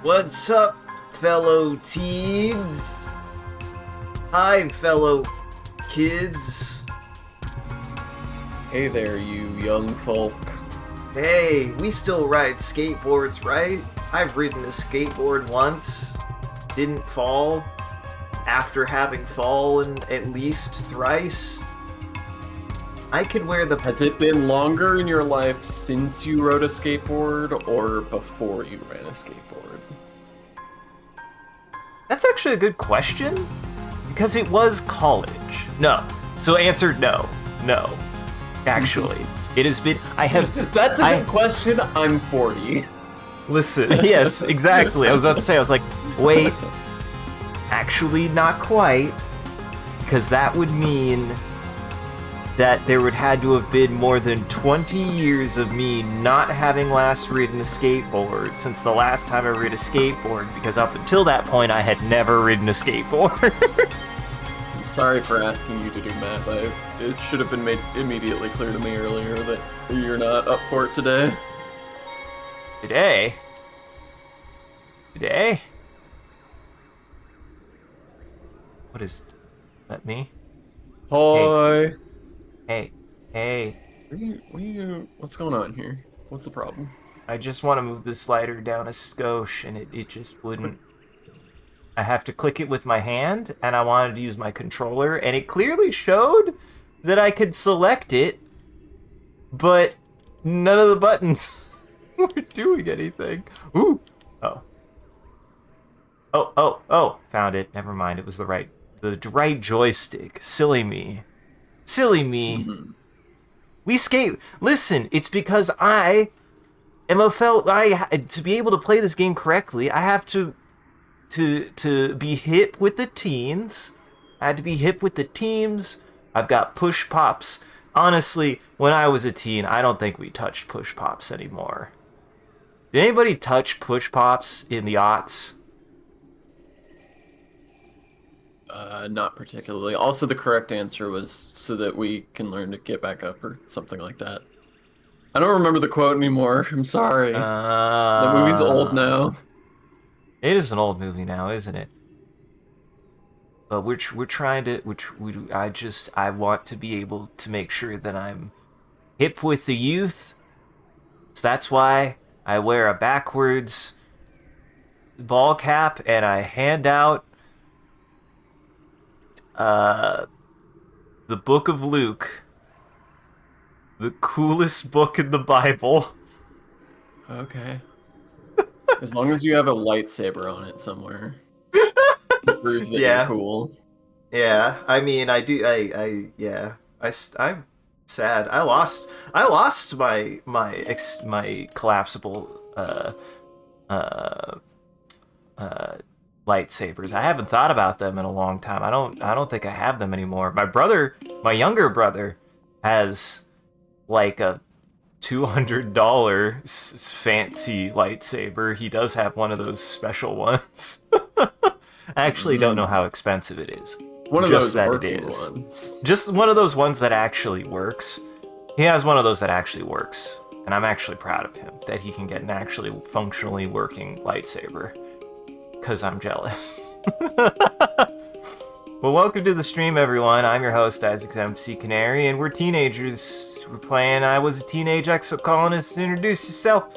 What's up, fellow teens? Hi, fellow kids. Hey there, you young folk. Hey, we still ride skateboards, right? I've ridden a skateboard once. Didn't fall. After having fallen at least thrice. I could wear the... Has it been longer in your life since you rode a skateboard or before you ran a skateboard? That's actually a good question. Because it was college. No. So answer no. No. Actually. It has been... That's a good question. I'm 40. Listen, yes, exactly. I was about to say, I was like, wait. Actually, not quite. Because that would mean that there would had to have been more than 20 years of me not having last ridden a skateboard since the last time I rode a skateboard, because up until that point I had never ridden a skateboard. I'm sorry for asking you to do math. It should have been made immediately clear to me earlier that you're not up for it today. Today? What is that, me? Hi. Hey. What's going on here? What's the problem? I just want to move the slider down a skosh, and it just wouldn't. I have to click it with my hand, and I wanted to use my controller, and it clearly showed that I could select it, but none of the buttons were doing anything. Ooh! Oh, found it. Never mind, it was the right joystick. Silly me. Mm-hmm. We skate. Listen, it's because I am to be able to play this game correctly, I have to be hip with the teens. I had to be hip with the teams. I've got push pops. Honestly, when I was a teen, I don't think we touched push pops anymore. Did anybody touch push pops in the aughts? Not particularly. Also, the correct answer was so that we can learn to get back up or something like that. I don't remember the quote anymore. I'm sorry. The movie's old now. It is an old movie now, isn't it? But we're trying to. I want to be able to make sure that I'm hip with the youth. So that's why I wear a backwards ball cap and I hand out the Book of Luke, the coolest book in the Bible. Okay. As long as you have a lightsaber on it somewhere. It proves that you're cool. Yeah, I mean, I do. Yeah. I'm sad. I lost my collapsible lightsabers. I haven't thought about them in a long time. I don't think I have them anymore. My younger brother has like a $200 fancy lightsaber. He does have one of those special ones. I actually don't know how expensive it is. One of just those that working it is. ones. Just one of those ones that actually works. He has one of those that actually works. And I'm actually proud of him that he can get an actually functionally working lightsaber. Because I'm jealous. Well, welcome to the stream, everyone. I'm your host, Isaac MCCanary, and we're teenagers. We're playing I Was a Teenage Exocolonist. Introduce yourself.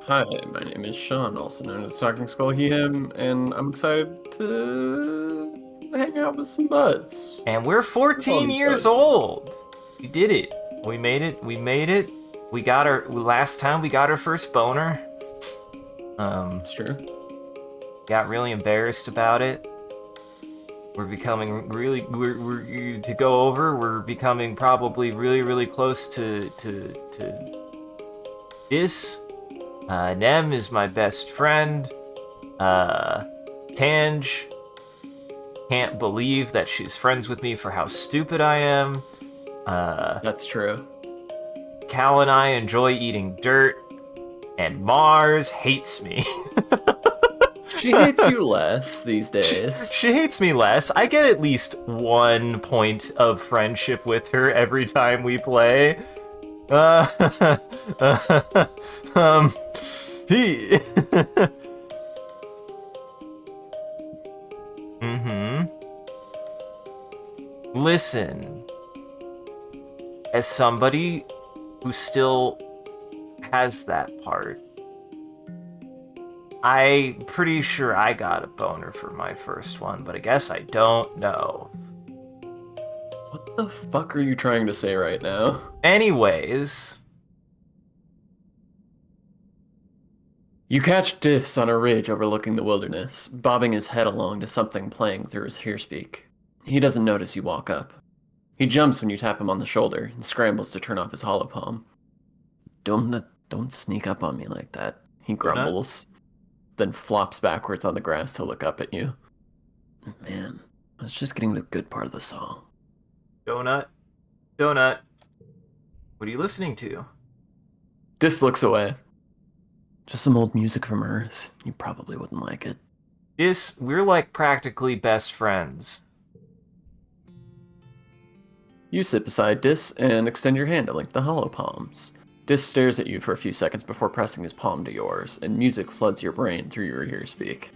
Hi, my name is Sean, also known as Talking Skull, he, him, and I'm excited to hang out with some buds. And we're 14 years old. We did it. We made it. Last time we got our first boner. It's true. Got really embarrassed about it. We're becoming we're becoming probably really close to this. Nem is my best friend. Tange can't believe that she's friends with me for how stupid I am. That's true. Cal and I enjoy eating dirt, and Mars hates me. She hates you less these days. She hates me less. I get at least 1 point of friendship with her every time we play. P. Mm-hmm. Listen, as somebody who still has that part, I'm pretty sure I got a boner for my first one, but I guess I don't know. What the fuck are you trying to say right now? Anyways, you catch Dis on a ridge overlooking the wilderness, bobbing his head along to something playing through his hearspeak. He doesn't notice you walk up. He jumps when you tap him on the shoulder and scrambles to turn off his hollow palm. Don't sneak up on me like that, he grumbles, then flops backwards on the grass to look up at you. Man, I was just getting to the good part of the song. Donut. What are you listening to? Dis looks away. Just some old music from Earth. You probably wouldn't like it. Dis, we're like practically best friends. You sit beside Dis and extend your hand to link the hollow palms. Dis stares at you for a few seconds before pressing his palm to yours, and music floods your brain through your earspeak.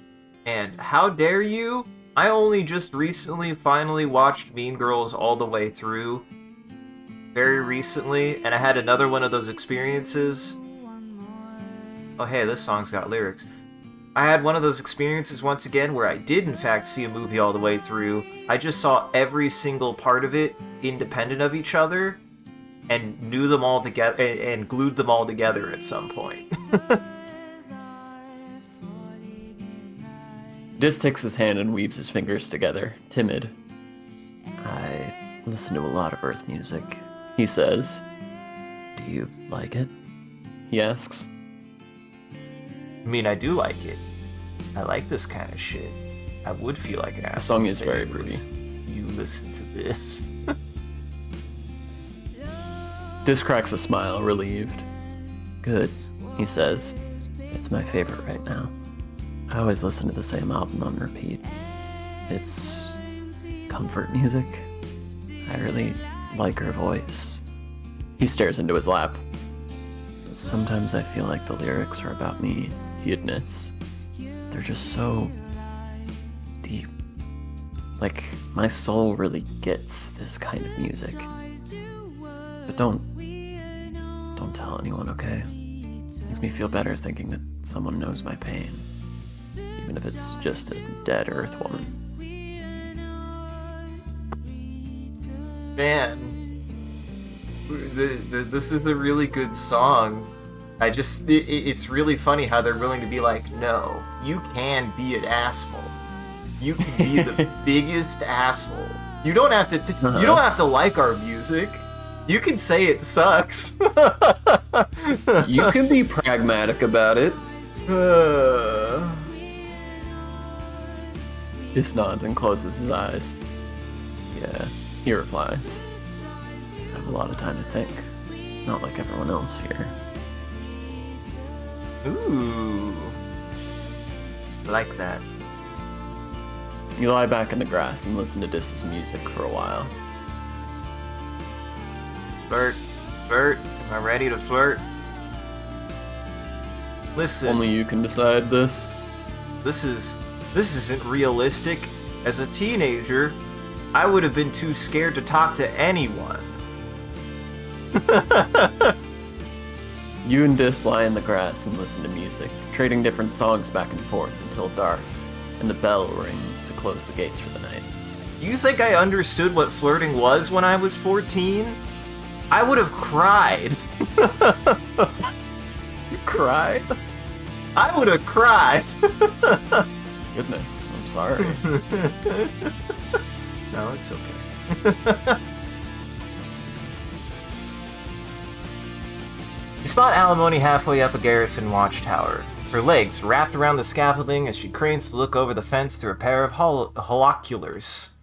And how dare you? I only just recently finally watched Mean Girls all the way through. Very recently, and I had another one of those experiences. Oh hey, this song's got lyrics. I had one of those experiences once again where I did in fact see a movie all the way through. I just saw every single part of it independent of each other and knew them all together and glued them all together at some point. Dis takes his hand and weaves his fingers together, timid. I listen to a lot of Earth music, he says. Do you like it? He asks. I mean, I do like it. I like this kind of shit. I would feel like an asshole. The song is very pretty. You listen to this. Dis cracks a smile, relieved. Good, he says. It's my favorite right now. I always listen to the same album on repeat. It's comfort music. I really like her voice. He stares into his lap. Sometimes I feel like the lyrics are about me, he admits. They're just so deep. Like, my soul really gets this kind of music. But don't tell anyone, okay? Makes me feel better thinking that someone knows my pain. Even if it's just a dead Earth woman. Man, this is a really good song. It's really funny how they're willing to be like, no, you can be an asshole. You can be the biggest asshole. You don't have to. You don't have to like our music. You can say it sucks. You can be pragmatic about it. Dis nods and closes his eyes. Yeah, he replies. I have a lot of time to think. Not like everyone else here. Ooh. Like that. You lie back in the grass and listen to Dis's music for a while. Flirt, am I ready to flirt? Listen. Only you can decide this. This isn't realistic. As a teenager, I would have been too scared to talk to anyone. You and Dis lie in the grass and listen to music, trading different songs back and forth until dark, and the bell rings to close the gates for the night. You think I understood what flirting was when I was 14? I would have cried. You cried? I would have cried. Goodness, I'm sorry. No, it's okay. You spot Alimony halfway up a garrison watchtower, her legs wrapped around the scaffolding as she cranes to look over the fence through a pair of holoculars.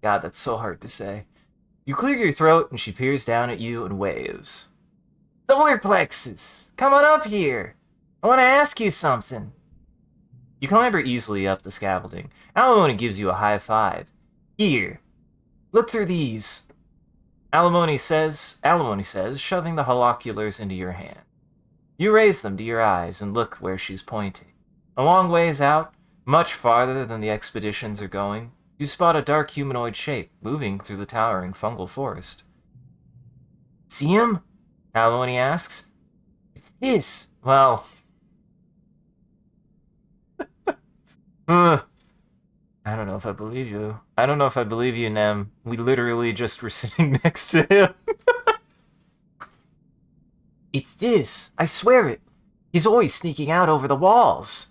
God, that's so hard to say. You clear your throat and she peers down at you and waves. Solar plexus! Come on up here! I want to ask you something. You climber easily up the scaffolding. Alimony gives you a high five. Here, look through these. Alimony says, shoving the holoculars into your hand. You raise them to your eyes and look where she's pointing. A long ways out, much farther than the expeditions are going, you spot a dark humanoid shape moving through the towering fungal forest. See him? Alimony asks. It's this. Well... I don't know if I believe you. I don't know if I believe you, Nem. We literally just were sitting next to him. It's this. I swear it. He's always sneaking out over the walls.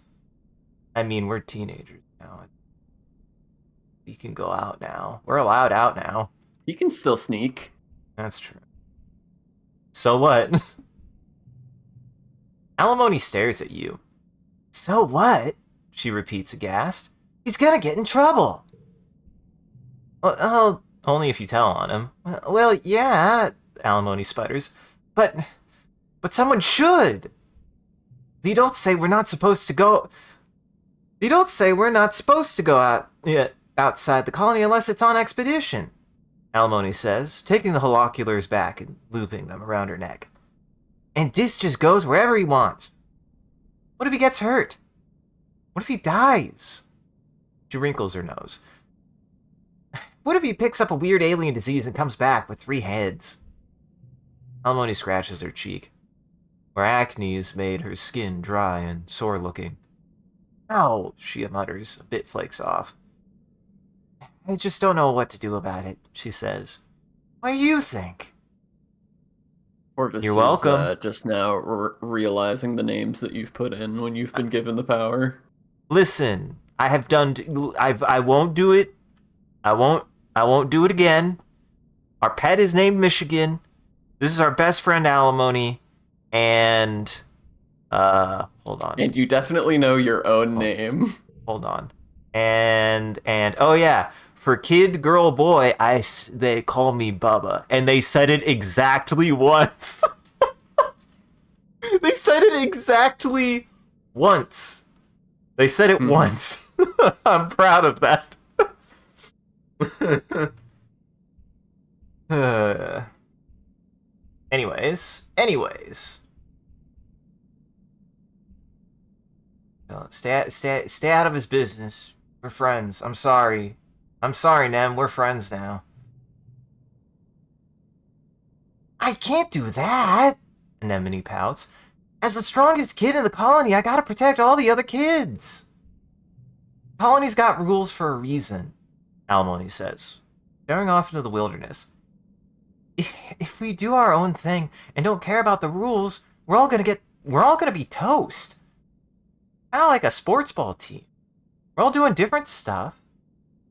I mean, we're teenagers now. We can go out now. We're allowed out now. He can still sneak. That's true. So what? Alimony stares at you. So what? She repeats aghast. He's gonna get in trouble. Well, only if you tell on him. Well, yeah, Alimony sputters. But someone should. You don't say we're not supposed to go... You don't say we're not supposed to go outside the colony unless it's on expedition, Alimony says, taking the holoculars back and looping them around her neck. And Dis just goes wherever he wants. What if he gets hurt? What if he dies? She wrinkles her nose. What if he picks up a weird alien disease and comes back with 3 heads? Alimony scratches her cheek, where acne's made her skin dry and sore-looking. Ow, she mutters, a bit flakes off. I just don't know what to do about it, she says. What do you think? Orvis You're welcome. Is, just now realizing the names that you've put in when you've been given the power. Listen, I have done... I won't do it. I won't do it again. Our pet is named Michigan. This is our best friend, Alimony. And... hold on. And you definitely know your own name. Hold on. And oh yeah, for kid, girl, boy, they call me Bubba, and they said it exactly once. They said it exactly once. They said it once. I'm proud of that. Anyways. Stay out of his business. We're friends. I'm sorry, Nem. We're friends now. I can't do that, Anemone pouts. As the strongest kid in the colony, I gotta protect all the other kids. Colony's got rules for a reason, Alimony says, staring off into the wilderness. If we do our own thing and don't care about the rules, we're all gonna be toast. Kind of like a sports ball team. We're all doing different stuff.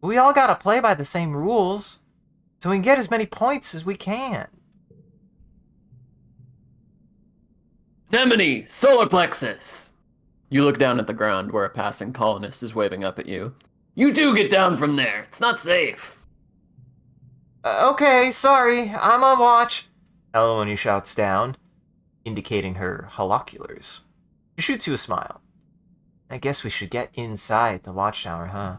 But we all gotta play by the same rules, so we can get as many points as we can. Anemone, solar plexus! You look down at the ground where a passing colonist is waving up at you. You do get down from there. It's not safe. Okay, sorry. I'm on watch. Alimony shouts down, indicating her holoculars. She shoots you a smile. I guess we should get inside the watchtower, huh?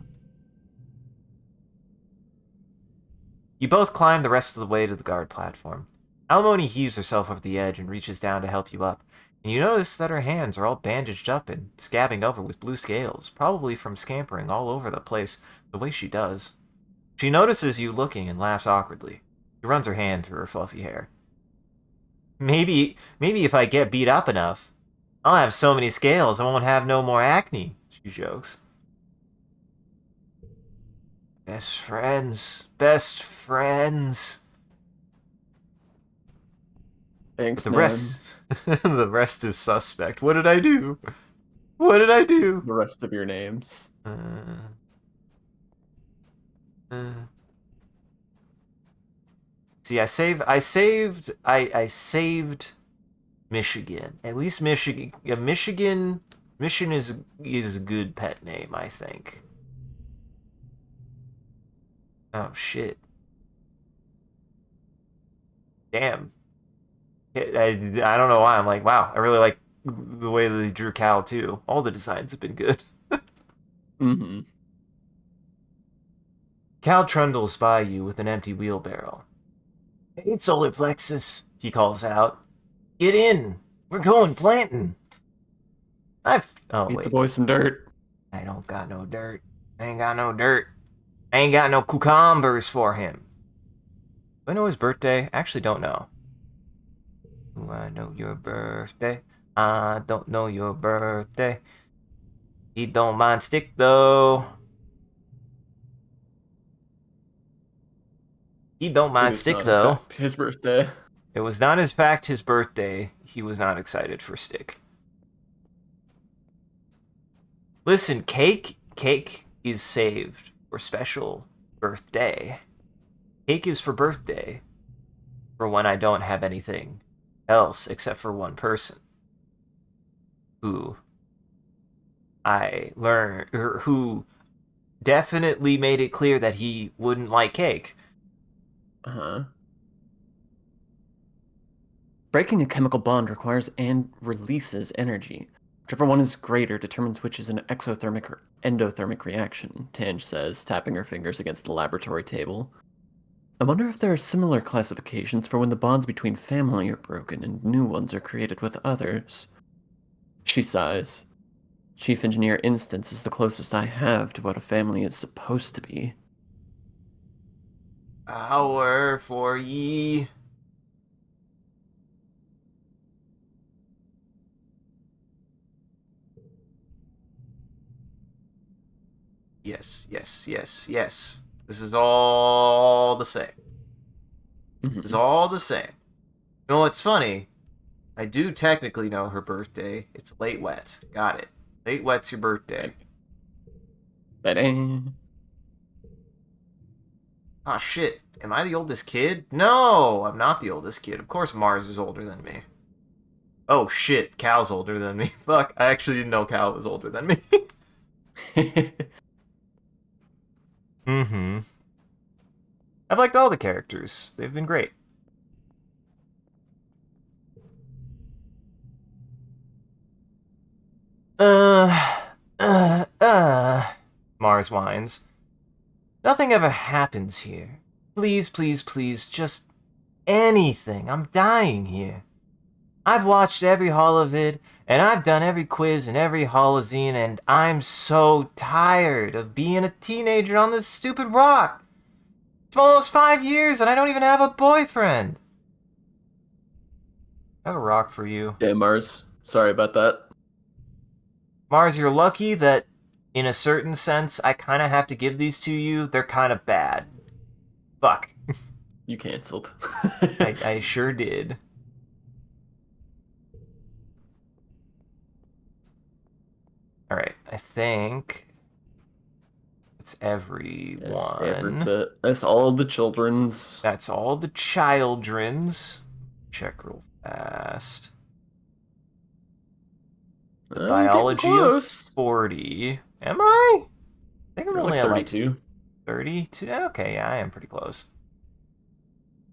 You both climb the rest of the way to the guard platform. Alimony heaves herself over the edge and reaches down to help you up, and you notice that her hands are all bandaged up and scabbing over with blue scales, probably from scampering all over the place the way she does. She notices you looking and laughs awkwardly. She runs her hand through her fluffy hair. Maybe if I get beat up enough, I'll have so many scales I won't have no more acne, she jokes. Best friends. Thanks, The rest, the rest is suspect. What did I do? The rest of your names. See, I saved Michigan. At least Michigan is a good pet name, I think. Oh shit. Damn. I don't know why. I'm like, wow, I really like the way they drew Cal too. All the designs have been good. Mm-hmm. Cal trundles by you with an empty wheelbarrow. Hey, solar plexus, he calls out. Get in. We're going planting. Oh, Beat the wait. boy some dirt. I don't got no dirt. I ain't got no dirt. I ain't got no cucumbers for him. Do I know his birthday? I actually don't know. Do I know your birthday? I don't know your birthday. He don't mind stick, though. He don't mind stick, though. His birthday. It was not, in fact, his birthday. He was not excited for stick. Listen, cake is saved for special birthday. Cake is for birthday. For when I don't have anything else except for one person who who definitely made it clear that he wouldn't like cake. Uh-huh. Breaking a chemical bond requires and releases energy. Whichever one is greater determines which is an exothermic or endothermic reaction, Tange says, tapping her fingers against the laboratory table. I wonder if there are similar classifications for when the bonds between family are broken and new ones are created with others. She sighs. Chief Engineer Instance is the closest I have to what a family is supposed to be. Power for ye. Yes. This is all the same. Mm-hmm. It's all the same. You know what's funny? I do technically know her birthday. It's late wet. Got it. Late wet's your birthday. Ba-dang. Ah, shit. Am I the oldest kid? No, I'm not the oldest kid. Of course Mars is older than me. Oh, shit. Cal's older than me. Fuck, I actually didn't know Cal was older than me. Mm-hmm. I've liked all the characters. They've been great. Mars whines. Nothing ever happens here. Please, just anything. I'm dying here. I've watched every holovid, and I've done every quiz and every holozine, and I'm so tired of being a teenager on this stupid rock. It's almost 5 years, and I don't even have a boyfriend. I have a rock for you. Yeah, Mars. Sorry about that. Mars, you're lucky that, in a certain sense, I kind of have to give these to you. They're kind of bad. Fuck. You canceled. I sure did. Alright, I think it's everyone. Yes, every bit. That's all the children's. That's all the children's. Check real fast. Biology of 40. Am I? I think I'm only like at 32. Like 32? Okay, yeah, I am pretty close.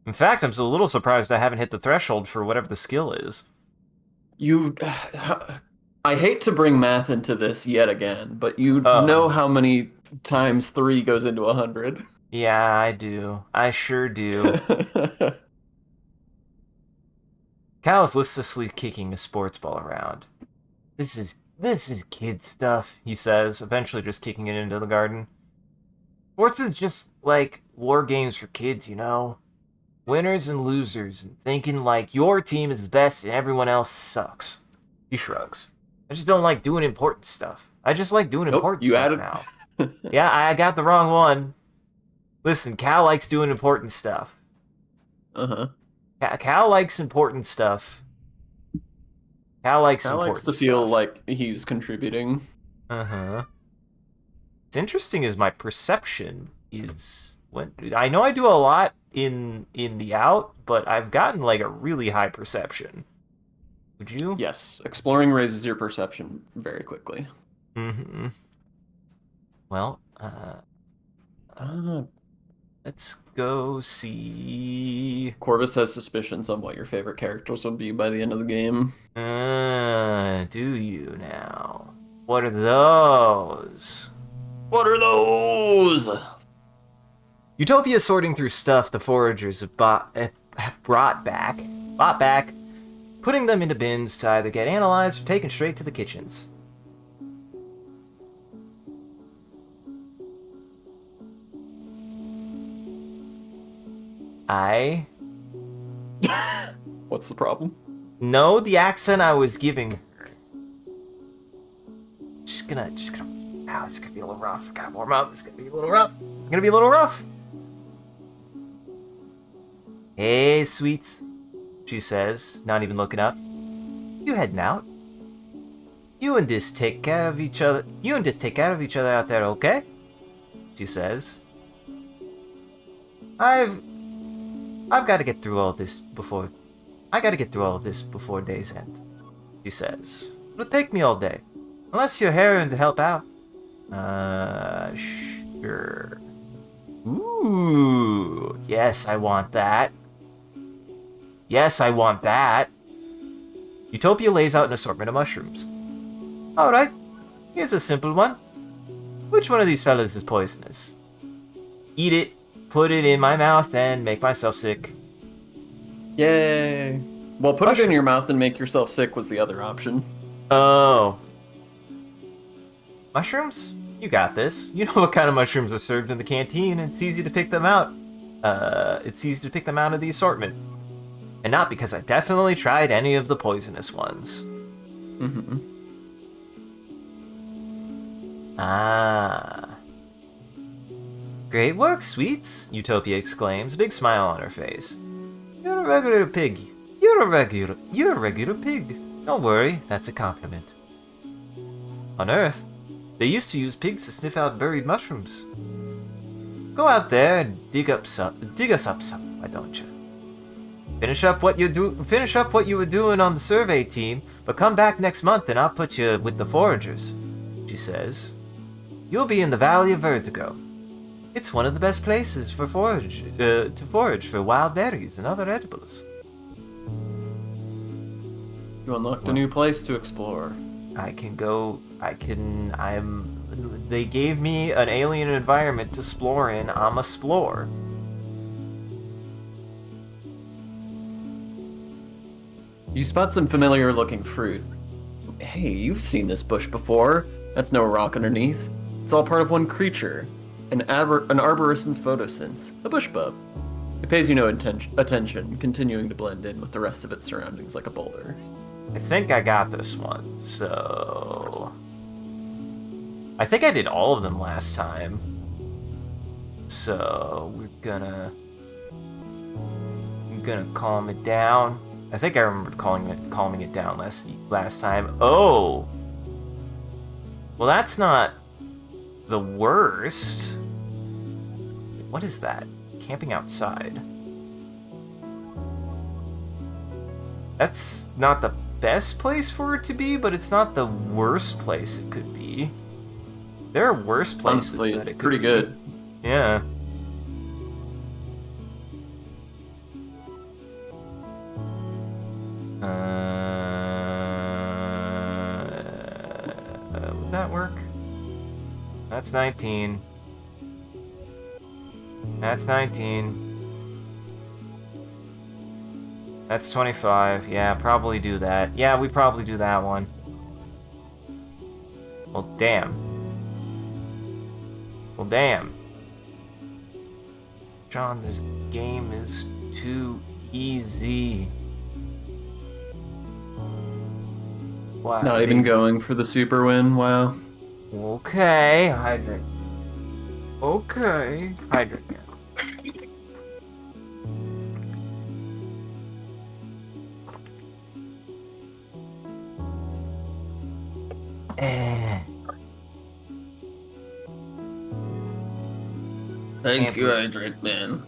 In fact, I'm a little surprised I haven't hit the threshold for whatever the skill is. I hate to bring math into this yet again, but you know how many times 3 goes into 100. Yeah, I do. I sure do. Cal is listlessly kicking a sports ball around. This is kid stuff, he says, eventually just kicking it into the garden. Sports is just like war games for kids, you know? Winners and losers, and thinking like your team is the best and everyone else sucks. He shrugs. I just don't like doing important stuff. I just like doing important stuff now. Yeah, I got the wrong one. Listen, Cal likes doing important stuff. Uh-huh. Cal likes important stuff. Cal likes to feel like he's contributing. Uh-huh. What's interesting is my perception is when I know I do a lot in the out, but I've gotten like a really high perception. Would you? Yes, exploring raises your perception very quickly. Mm-hmm. Well, let's go see. Corvus has suspicions on what your favorite characters will be by the end of the game. Do you now? What are those? What are those? Utopia sorting through stuff the foragers have brought back, putting them into bins to either get analyzed or taken straight to the kitchens. I What's the problem? know the accent I was giving her. Just gonna. Ow, it's gonna be a little rough. Gotta warm up. It's gonna be a little rough. It's gonna be a little rough. Hey, sweets, she says, not even looking up. You heading out? You and this take care of each other. You and this take care of each other out there, okay? She says. I've got to get through all this before. I got to get through all of this before day's end. She says. It'll take me all day, unless you're hiring to help out. Sure. Ooh, yes, I want that. Yes, I want that. Utopia lays out an assortment of mushrooms. Alright, here's a simple one. Which one of these fellas is poisonous? Eat it, put it in my mouth, and make myself sick. Yay. Well, put it in your mouth and make yourself sick was the other option. Oh. Mushrooms? You got this. You know what kind of mushrooms are served in the canteen, and it's easy to pick them out. It's easy to pick them out of the assortment. And not because I definitely tried any of the poisonous ones. Mm-hmm. Ah. Great work, sweets, Utopia exclaims, a big smile on her face. You're a regular pig. You're a regular pig. Don't worry, that's a compliment. On Earth, they used to use pigs to sniff out buried mushrooms. Go out there and dig us up some, why don't you? Finish up what you were doing on the survey team, but come back next month and I'll put you with the foragers, she says. You'll be in the Valley of Vertigo. It's one of the best places for to forage for wild berries and other edibles. You unlocked a new place to explore. They gave me an alien environment to explore in. I'm a explore. You spot some familiar looking fruit. Hey, you've seen this bush before. That's no rock underneath. It's all part of one creature. An arborescent photosynth. A bush bub. It pays you no attention, continuing to blend in with the rest of its surroundings like a boulder. I think I got this one, so... I think I did all of them last time. So, I'm gonna calm it down. I think I remembered calming it down last time. Oh! Well, that's not the worst. What is that? Camping outside. That's not the best place for it to be, but it's not the worst place it could be. There are worse places. Honestly, that it's it could pretty be. good. Yeah. Would that work? That's 19. That's 19. That's 25. Yeah, probably do that. Yeah, we probably do that one. Well, damn. Well, damn. John, this game is too easy. Wow. Not even going for the super win, wow. Okay, hydrate. Okay, hydrate. Thank you, Hydrate Man.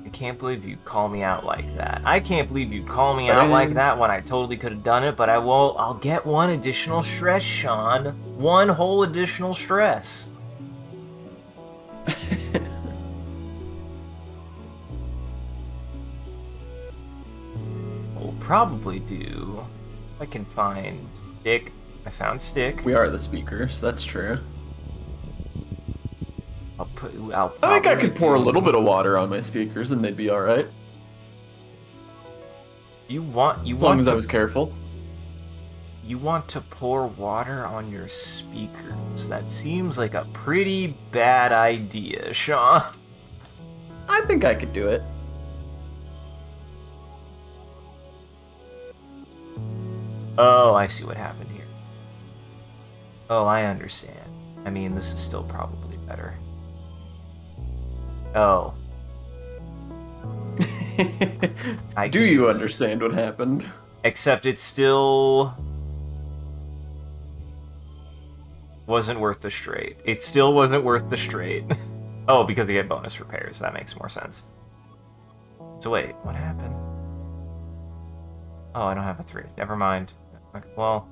I can't believe you call me out like that. I can't believe you call me out like that when I totally could have done it, but I won't. I'll get one additional stress, Sean. One whole additional stress. We'll probably do. If I can find stick. I found stick. We are the speakers, that's true. I think I could pour a little bit of water on my speakers and they'd be alright. You As long want as I to was careful. You want to pour water on your speakers. That seems like a pretty bad idea, Sean. I think I could do it. Oh, I see what happened here. Oh, I understand. I mean, this is still probably better. Oh. Do you understand what happened? Except it still wasn't worth the straight. It still wasn't worth the straight. Oh, because they get bonus repairs. That makes more sense. So wait, what happens? Oh, I don't have a 3. Never mind. Okay, well...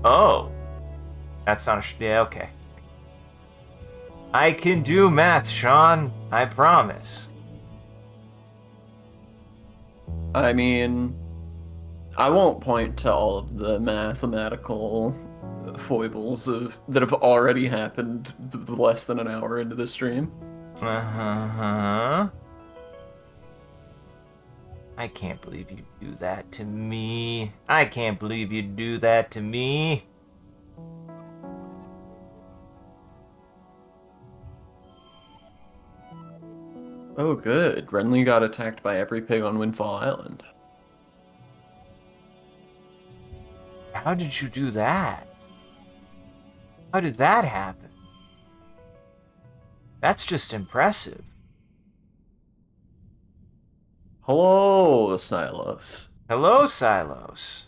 Oh! That's not a... Yeah, okay. I can do math, Sean. I promise. I mean, I won't point to all of the mathematical foibles that have already happened less than an hour into the stream. Uh-huh. I can't believe you do that to me. I can't believe you do that to me. Oh, good. Renly got attacked by every pig on Windfall Island. How did you do that? How did that happen? That's just impressive. Hello, Silos. Hello, Silos.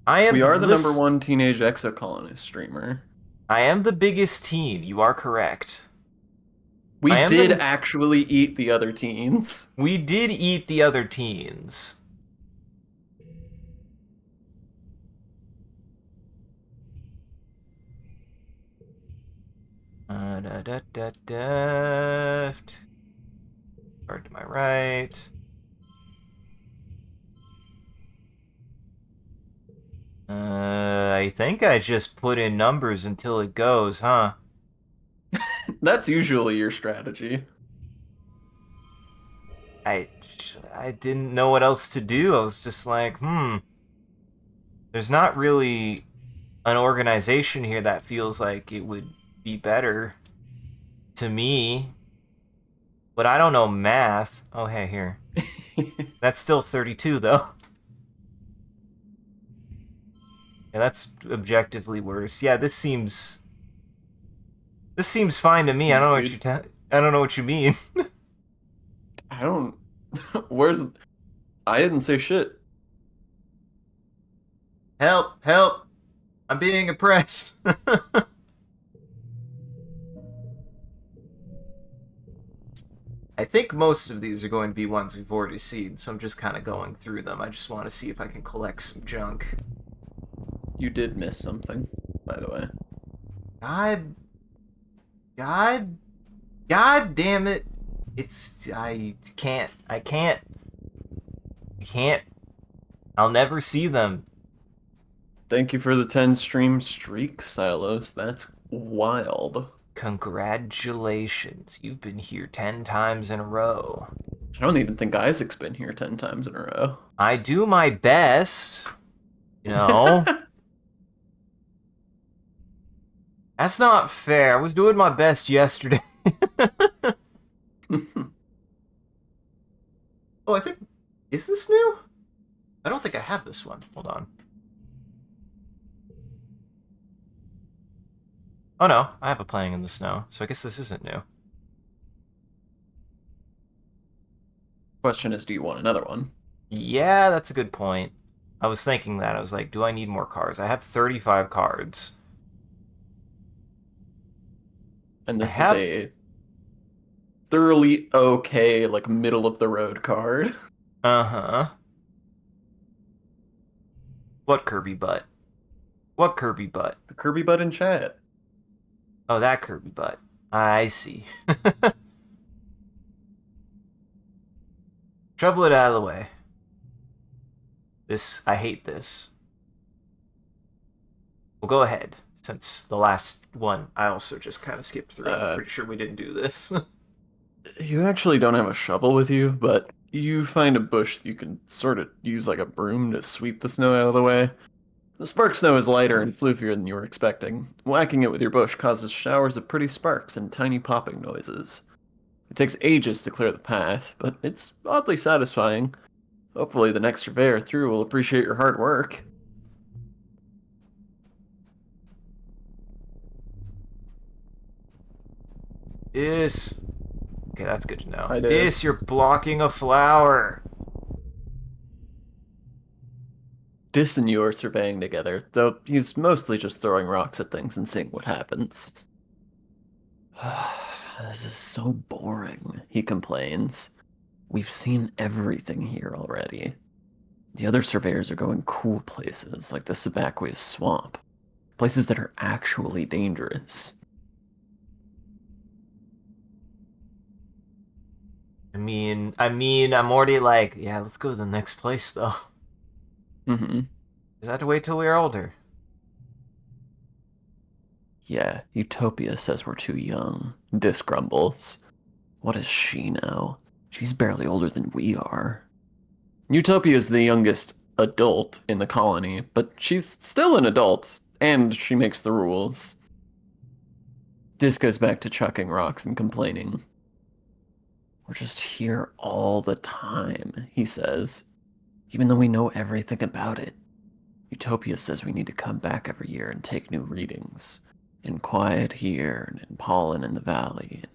We are the #1 teenage exocolonist streamer. I am the biggest teen. You are correct. We did actually eat the other teens. We did eat the other teens. Deft. Card to my right. I think I just put in numbers until it goes, huh? That's usually your strategy. I didn't know what else to do. I was just like, there's not really an organization here that feels like it would be better to me. But I don't know math. Oh, hey, here. That's still 32, though. Yeah, that's objectively worse. Yeah, this seems fine to me. I don't know what I don't know what you mean. I don't. I didn't say shit. Help! Help! I'm being oppressed. I think most of these are going to be ones we've already seen, so I'm just kind of going through them. I just want to see if I can collect some junk. You did miss something, by the way. God damn it. I can't. I'll never see them. Thank you for the 10 stream streak, Silos. That's wild. Congratulations. You've been here 10 times in a row. I don't even think Isaac's been here 10 times in a row. I do my best. You know? That's not fair. I was doing my best yesterday. Oh, I think... Is this new? I don't think I have this one. Hold on. Oh no, I have a Playing in the Snow, so I guess this isn't new. Question is, do you want another one? Yeah, that's a good point. I was thinking that. I was like, do I need more cards? I have 35 cards. And this is a thoroughly okay, like, middle-of-the-road card. Uh-huh. What Kirby butt? What Kirby butt? The Kirby butt in chat. Oh, that Kirby butt. I see. Shovel it out of the way. I hate this. Well, go ahead. since the last one I also just kind of skipped through. I'm pretty sure we didn't do this. You actually don't have a shovel with you, but you find a bush you can sort of use like a broom to sweep the snow out of the way. The spark snow is lighter and floofier than you were expecting. Whacking it with your bush causes showers of pretty sparks and tiny popping noises. It takes ages to clear the path, but it's oddly satisfying. Hopefully the next surveyor through will appreciate your hard work. Dis. Okay, that's good to know. Hi, Dis, you're blocking a flower. Dis and you are surveying together, though he's mostly just throwing rocks at things and seeing what happens. This is so boring, he complains. We've seen everything here already. The other surveyors are going cool places, like the Sabaqueous Swamp. Places that are actually dangerous. I mean, I'm already like, yeah, let's go to the next place, though. Mm-hmm. Just have to wait till we're older. Yeah, Utopia says we're too young. Dis grumbles. What is she now? She's barely older than we are. Utopia is the youngest adult in the colony, but she's still an adult, and she makes the rules. Dis goes back to chucking rocks and complaining. We're just here all the time, he says, even though we know everything about it. Utopia says we need to come back every year and take new readings. In quiet here, and in pollen in the valley.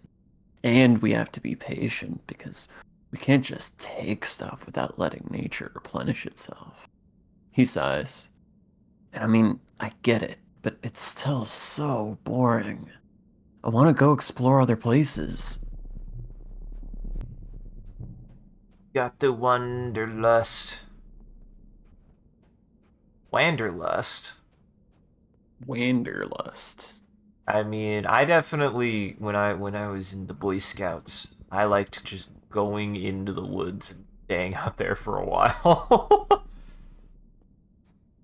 And we have to be patient, because we can't just take stuff without letting nature replenish itself. He sighs. And I mean, I get it, but it's still so boring. I want to go explore other places. Got the wanderlust. Wanderlust? Wanderlust. I mean, I definitely, when I was in the Boy Scouts, I liked just going into the woods and staying out there for a while.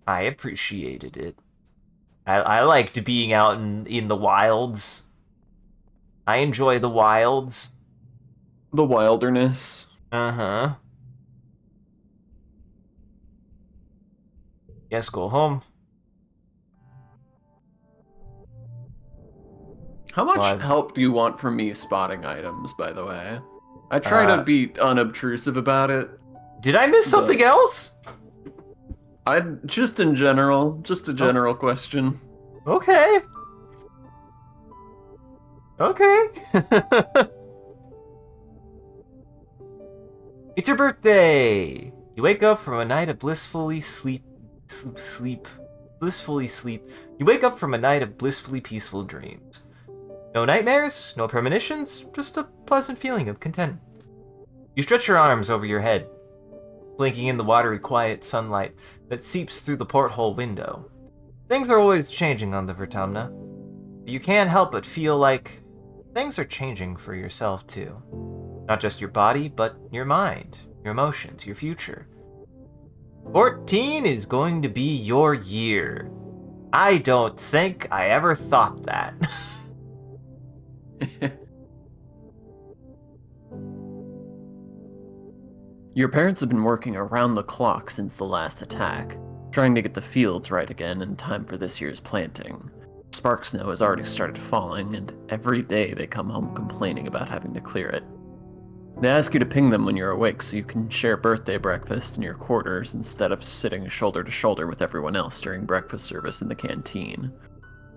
I appreciated it. I liked being out in the wilds. I enjoy the wilds. The wilderness. Uh-huh. Yes, go home. How much help do you want from me spotting items, by the way? I try to be unobtrusive about it. Did I miss something else? Just in general, just a general question. Okay. Okay. It's your birthday. You wake up from a night of blissfully sleep. You wake up from a night of blissfully peaceful dreams. No nightmares, no premonitions, just a pleasant feeling of content. You stretch your arms over your head, blinking in the watery, quiet sunlight that seeps through the porthole window. Things are always changing on the Vertumna, but you can't help but feel like things are changing for yourself too. Not just your body, but your mind, your emotions, your future. 14 is going to be your year. I don't think I ever thought that. Your parents have been working around the clock since the last attack, trying to get the fields right again in time for this year's planting. Spark snow has already started falling, and every day they come home complaining about having to clear it. They ask you to ping them when you're awake so you can share birthday breakfast in your quarters instead of sitting shoulder to shoulder with everyone else during breakfast service in the canteen.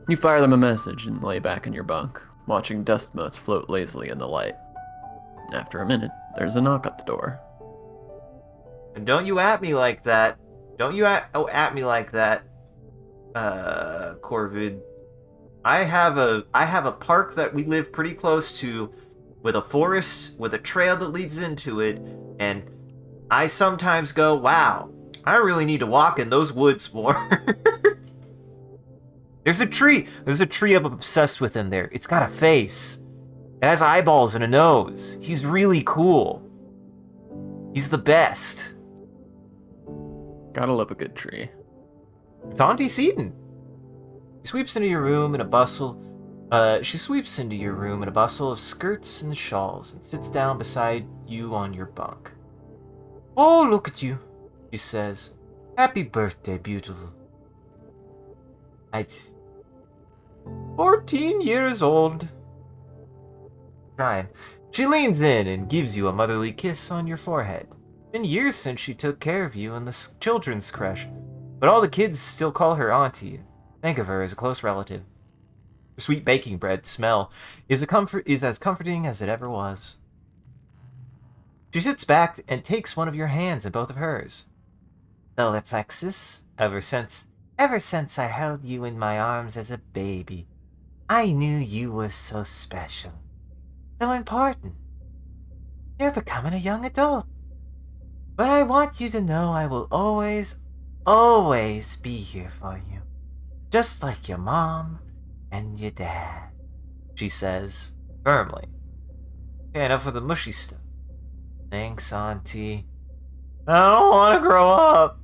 You fire them a message and lay back in your bunk, watching dust motes float lazily in the light. After a minute, there's a knock at the door. And don't you at me like that. Don't you at me like that, Corvid. I have a park that we live pretty close to, with a forest, with a trail that leads into it, and I sometimes go, wow, I really need to walk in those woods more. There's a tree I'm obsessed with in there. It's got a face. It has eyeballs and a nose. He's really cool. He's the best. Gotta love a good tree. It's Auntie Seaton. She sweeps into your room in a bustle. She sweeps into your room in a bustle of skirts and shawls and sits down beside you on your bunk. Oh, look at you, she says. Happy birthday, beautiful. I'd 14 years old. Trying. She leans in and gives you a motherly kiss on your forehead. It's been years since she took care of you in the children's creche, but all the kids still call her auntie. Think of her as a close relative. Her sweet baking bread smell is as comforting as it ever was. She sits back and takes one of your hands in both of hers. Solar plexus, ever since I held you in my arms as a baby, I knew you were so special, so important. You're becoming a young adult. But I want you to know I will always, always be here for you. Just like your mom and your dad, she says, firmly. Okay, enough of the mushy stuff. Thanks, Auntie. I don't want to grow up.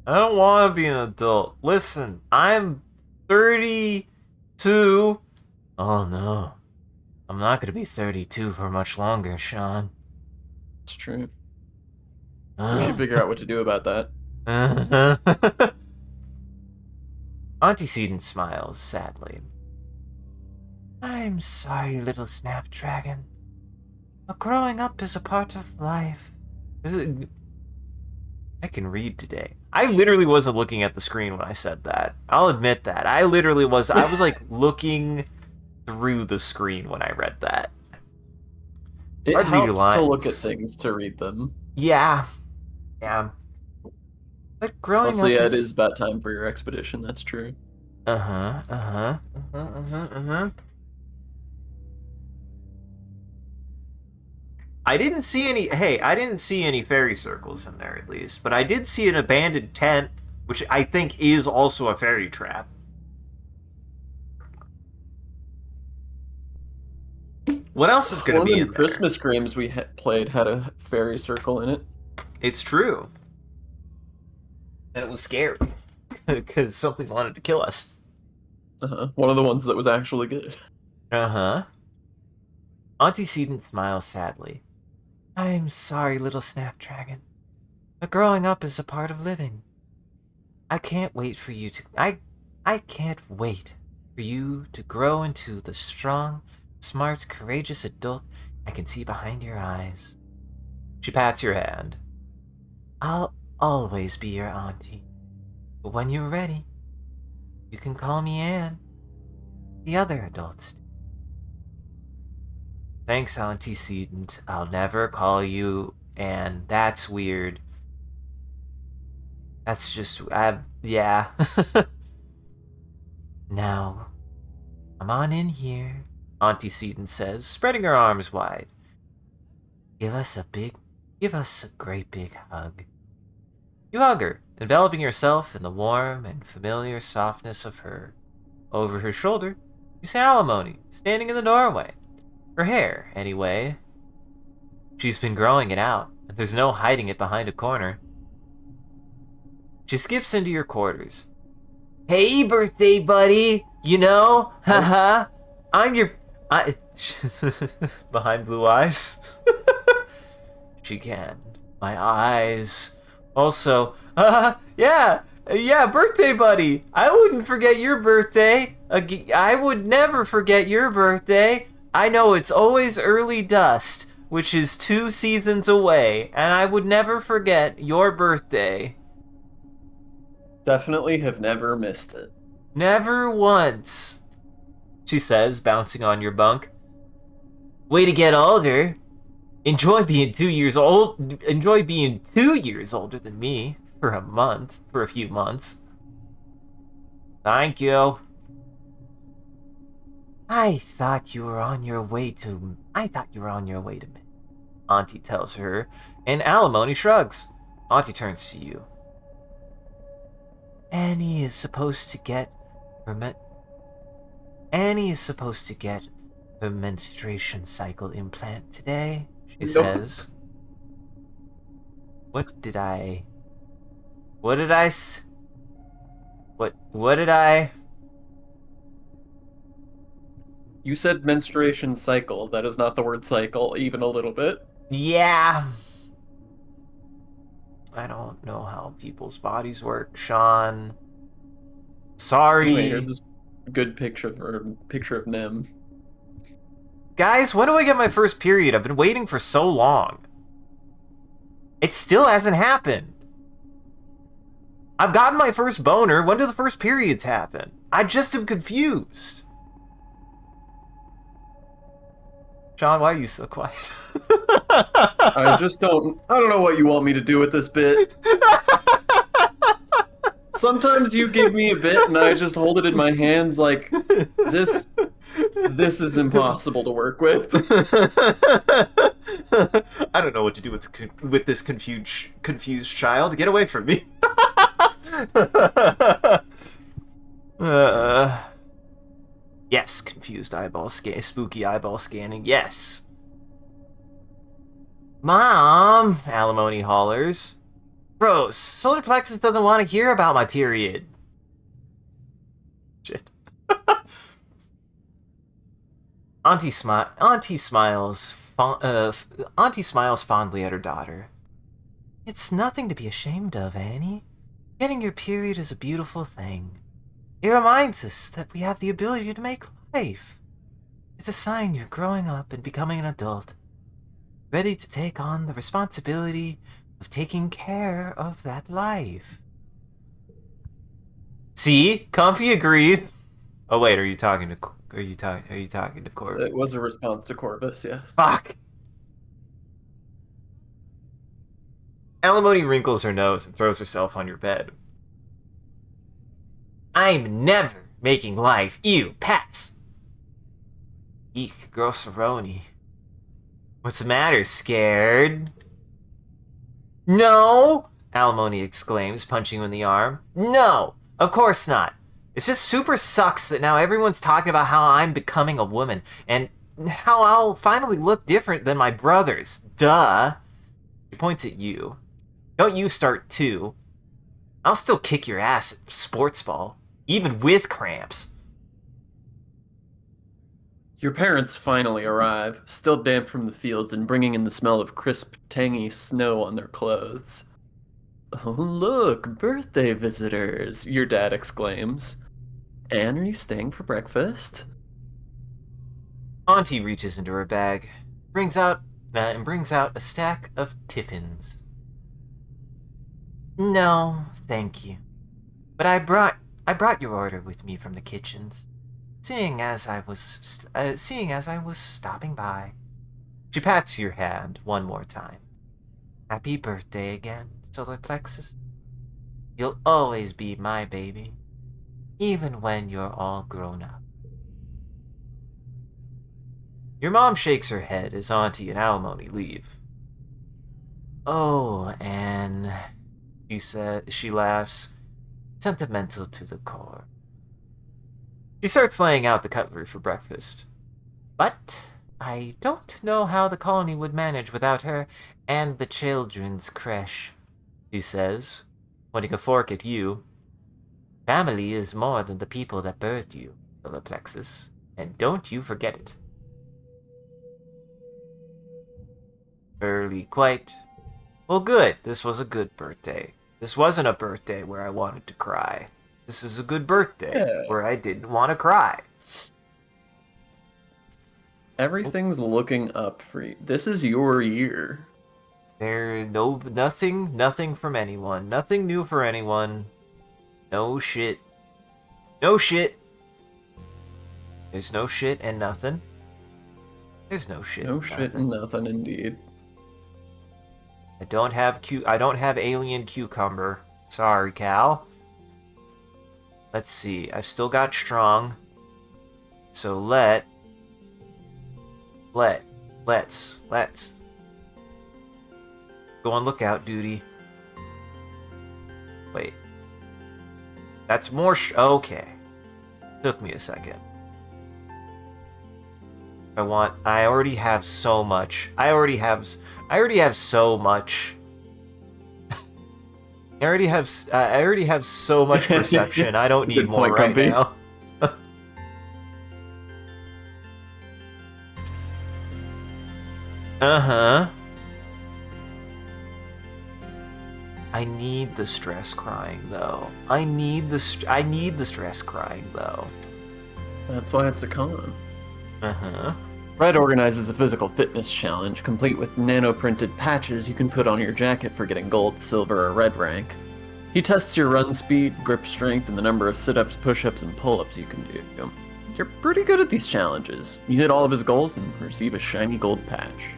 I don't want to be an adult. Listen, I'm 32. Oh no. I'm not going to be 32 for much longer, Sean. It's true. We should figure out what to do about that. Auntie Seaton smiles sadly. I'm sorry, little snapdragon. But growing up is a part of life. I can read today. I literally wasn't looking at the screen when I said that. I'll admit that. I literally was. I was like looking through the screen when I read that. It helps to look at things to read them. Yeah. Yeah. But growing also, up yeah, it is about time for your expedition. That's true. I didn't see any. Hey, I didn't see any fairy circles in there, at least. But I did see an abandoned tent, which I think is also a fairy trap. What else is going to be in there? Christmas games we played had a fairy circle in it. It's true. And it was scary. Because something wanted to kill us. One of the ones that was actually good. Auntie Seaton smiles sadly. I'm sorry, little snapdragon. But growing up is a part of living. I can't wait for you to... I can't wait for you to grow into the strong, smart, courageous adult I can see behind your eyes. She pats your hand. I'll always be your auntie. But when you're ready, you can call me Anne. The other adults do. Thanks, Auntie Seaton. I'll never call you Anne. That's weird. That's just... yeah. Now, come on in here, Auntie Seaton says, spreading her arms wide. Give us a great big hug. You hug her, enveloping yourself in the warm and familiar softness of her. Over her shoulder, you see Alimony, standing in the doorway. Her hair, anyway. She's been growing it out, and there's no hiding it behind a corner. She skips into your quarters. Hey, birthday buddy! You know? Haha! I'm your... behind blue eyes? She can. My eyes... Also, yeah, birthday buddy. I wouldn't forget your birthday. I would never forget your birthday. I know it's always early dusk, which is 2 seasons away, and I would never forget your birthday. Definitely have never missed it. Never once, she says, bouncing on your bunk. Way to get older. Enjoy being 2 years old. Enjoy being 2 years older than me for a few months. Thank you. I thought you were on your way to me, Auntie tells her, and Alimony shrugs. Auntie turns to you. Annie is supposed to get her menstruation cycle implant today. She says. What did I What did I... You said menstruation cycle. That is not the word cycle, even a little bit. Yeah. I don't know how people's bodies work, Sean. Anyway, Sorry. here's this good picture of Nem. Guys, when do I get my first period? I've been waiting for so long. It still hasn't happened. I've gotten my first boner. When do the first periods happen? I just am confused. Sean, why are you so quiet? I don't know what you want me to do with this bit. Sometimes you give me a bit and I just hold it in my hands like this is impossible to work with. I don't know what to do with this confused child. Get away from me. Yes, confused eyeball scan, spooky eyeball scanning. Yes. Mom, alimony hollers. Gross. Solar plexus doesn't want to hear about my period. Shit. Auntie smiles fondly at her daughter. It's nothing to be ashamed of, Annie. Getting your period is a beautiful thing. It reminds us that we have the ability to make life. It's a sign you're growing up and becoming an adult, ready to take on the responsibility of taking care of that life. See, Comfy agrees. Oh wait, are you talking to Corvus? It was a response to Corvus, yes. Fuck. Alimony wrinkles her nose and throws herself on your bed. I'm never making life. Ew, pass. Eek, grossaroni. What's the matter, scared? No! Alimony exclaims, punching you in the arm. No! Of course not. It just super sucks that now everyone's talking about how I'm becoming a woman, and how I'll finally look different than my brothers. Duh. She points at you. Don't you start too. I'll still kick your ass at sports ball, even with cramps. Your parents finally arrive, still damp from the fields and bringing in the smell of crisp, tangy snow on their clothes. Oh, look, birthday visitors, your dad exclaims. Anne, are you staying for breakfast? Auntie reaches into her bag, brings out a stack of tiffins. No, thank you. But I brought your order with me from the kitchens, seeing as I was stopping by. She pats your hand one more time. Happy birthday again, solar plexus. You'll always be my baby, even when you're all grown up. Your mom shakes her head as Auntie and Alimony leave. Oh, Anne, she laughs, sentimental to the core. She starts laying out the cutlery for breakfast. But I don't know how the colony would manage without her and the children's creche, she says, pointing a fork at you. Family is more than the people that birthed you, solar plexus, and don't you forget it. Early quite. Well, good. This was a good birthday. This wasn't a birthday where I wanted to cry. This is a good birthday where I didn't want to cry. Everything's looking up for you. This is your year. Nothing from anyone. Nothing new for anyone. No shit. No shit. There's no shit and nothing. There's no shit. No shit and nothing, indeed. I don't have alien cucumber. Sorry, Cal. Let's see. I've still got strong. So let's go on lookout duty. Wait. That's more okay. Took me a second. I already have so much. I already have so much. I already have so much perception. I don't need Good more point, right Comfy. now. Uh-huh. I need the stress crying though. I need the stress crying though. That's why it's a con. Uh-huh. Red organizes a physical fitness challenge, complete with nano-printed patches you can put on your jacket for getting gold, silver, or red rank. He tests your run speed, grip strength, and the number of sit-ups, push-ups, and pull-ups you can do. You're pretty good at these challenges. You hit all of his goals and receive a shiny gold patch.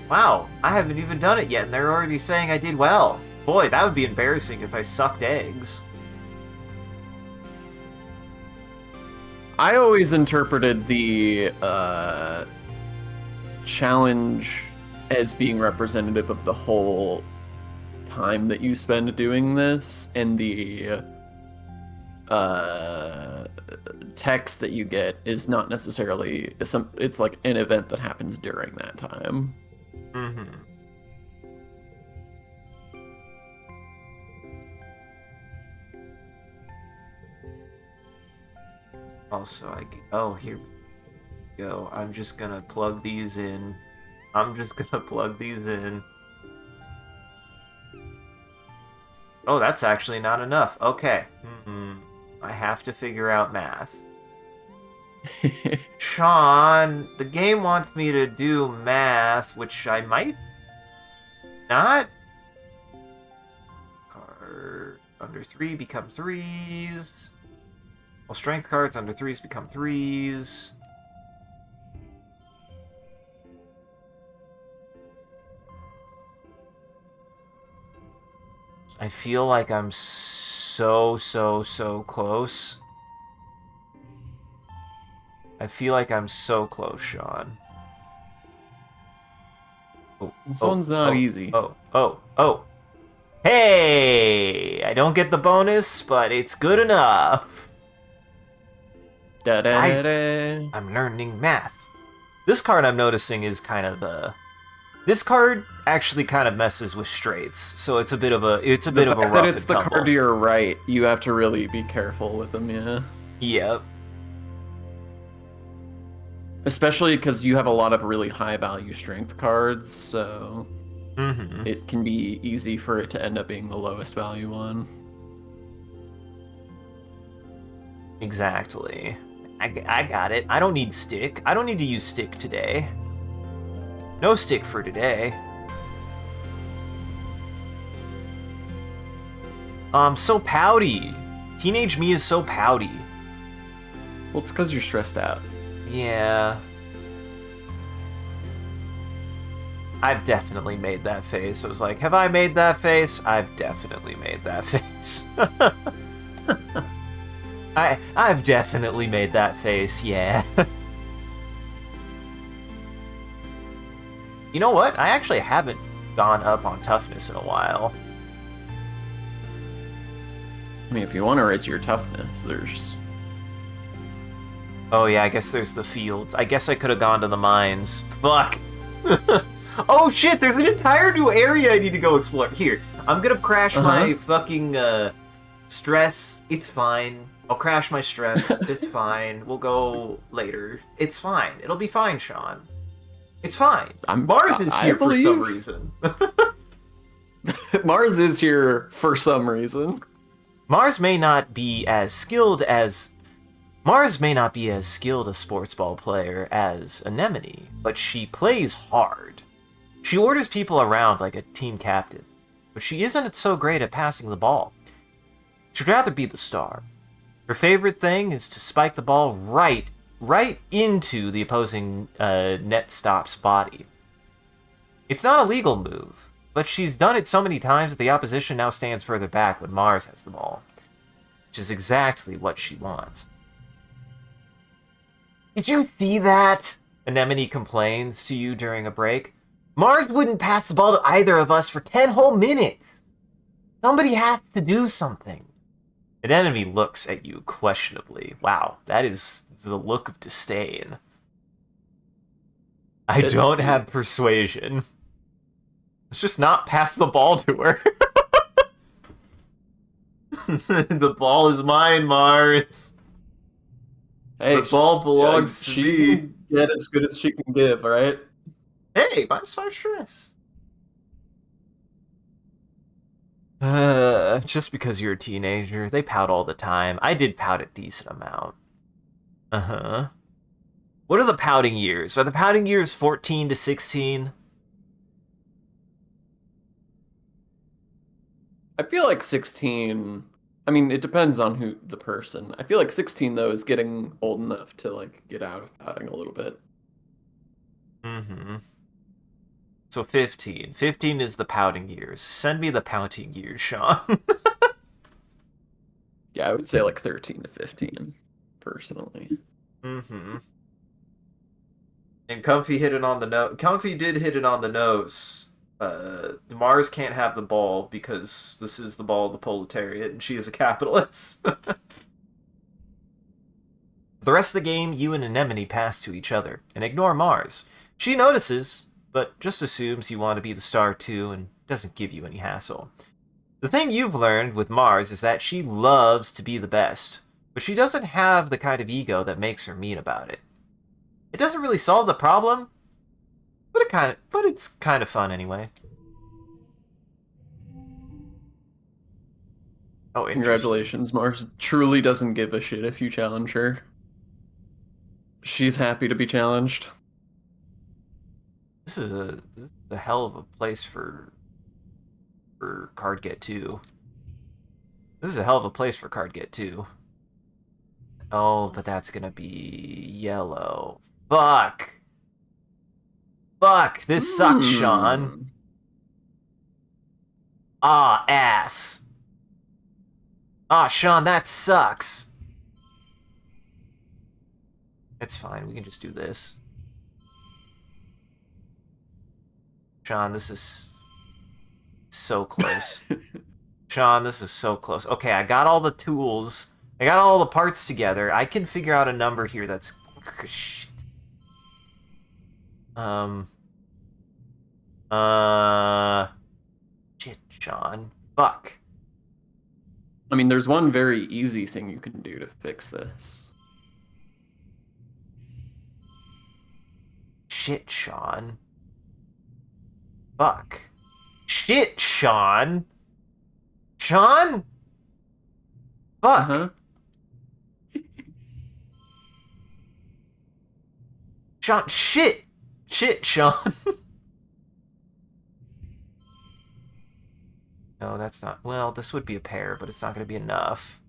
Wow, I haven't even done it yet and they're already saying I did well. Boy, that would be embarrassing if I sucked eggs. I always interpreted the challenge as being representative of the whole time that you spend doing this, and the text that you get is not necessarily it's like an event that happens during that time. Mm-hmm. Also, here we go. I'm just gonna plug these in. Oh, that's actually not enough. Okay. I have to figure out math. Sean, the game wants me to do math, which I might not. Card under 3 become 3s. Well, strength cards under 3s become 3s. I feel like I'm so close. I feel like I'm so close, Sean. This one's not easy. Oh. Hey! I don't get the bonus, but it's good enough. Guys, I'm learning math. This card I'm noticing is kind of this card actually kind of messes with straights, so it's a bit of a rough and tumble. That it's the card to your right. You have to really be careful with them, yeah. Yep. Especially because you have a lot of really high value strength cards, so it can be easy for it to end up being the lowest value one. Exactly. I got it. I don't need stick. I don't need to use stick today. No stick for today. I'm so pouty. Teenage me is so pouty. Well, it's because you're stressed out. Yeah. I've definitely made that face. I was like, have I made that face? I've definitely made that face. I've definitely made that face, yeah. You know what? I actually haven't gone up on toughness in a while. I mean, if you want to raise your toughness, there's... Oh yeah, I guess there's the fields. I guess I could have gone to the mines. Fuck! Oh shit, there's an entire new area I need to go explore. Here, I'm gonna crash my fucking stress. It's fine. I'll crash my stress. It's fine. We'll go later. It's fine. It'll be fine, Sean. It's fine. Mars is here for some reason. Mars is here for some reason. Mars may not be as skilled a sports ball player as Anemone, but she plays hard. She orders people around like a team captain, but she isn't so great at passing the ball. She'd rather be the star. Her favorite thing is to spike the ball right into the opposing net stop's body. It's not a legal move, but she's done it so many times that the opposition now stands further back when Mars has the ball, which is exactly what she wants. Did you see that? Anemone complains to you during a break. Mars wouldn't pass the ball to either of us for 10 whole minutes. Somebody has to do something. Anemone looks at you questionably. Wow, that is the look of disdain. I don't have persuasion. Let's just not pass the ball to her. The ball is mine, Mars. Hey, The ball belongs to she me. can get as good as she can give, all right? Hey, -5 stress. Just because you're a teenager, they pout all the time. I did pout a decent amount. Uh-huh. What are the pouting years? Are the pouting years 14 to 16? I feel like 16. I mean, it depends on who the person. I feel like 16 though is getting old enough to like get out of pouting a little bit. Mm-hmm. So 15. 15 is the pouting years. Send me the pouting years, Sean. Yeah, I would say like 13 to 15, personally. Mm-hmm. And Comfy hit it on the nose. Comfy did hit it on the nose. Mars can't have the ball because this is the ball of the proletariat, and she is a capitalist. The rest of the game, you and Anemone pass to each other and ignore Mars. She notices, but just assumes you want to be the star too and doesn't give you any hassle. The thing you've learned with Mars is that she loves to be the best, but she doesn't have the kind of ego that makes her mean about it. It doesn't really solve the problem, but it's kind of fun anyway. Oh, interesting. Congratulations, Mars truly doesn't give a shit if you challenge her. She's happy to be challenged. This is a hell of a place for Card Get 2. This is a hell of a place for Card Get 2. Oh, but that's gonna be yellow. Fuck! Fuck! This sucks, Sean. Ah, ass. Ah, Sean, that sucks. It's fine, we can just do this. Sean, this is so close. Sean, this is so close. Okay, I got all the tools. I got all the parts together. I can figure out a number here that's... Shit. Shit, Sean. Fuck. I mean, there's one very easy thing you can do to fix this. Shit, Sean. Fuck. Shit, Sean. Sean? Fuck. Uh-huh. Sean, shit. Shit, Sean. No, that's not... Well, this would be a pair, but it's not going to be enough.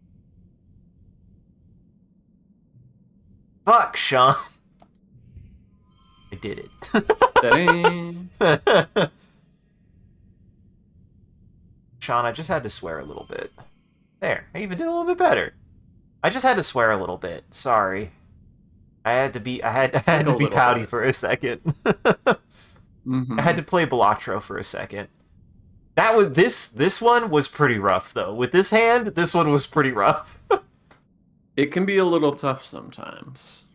Fuck, Sean. I did it. Sean, I just had to swear a little bit. There, I even did a little bit better. I just had to swear a little bit. Sorry. I had to be pouty bit. for a second. Mm-hmm. I had to play Balatro for a second. That was this one was pretty rough though. With this hand, this one was pretty rough. It can be a little tough sometimes.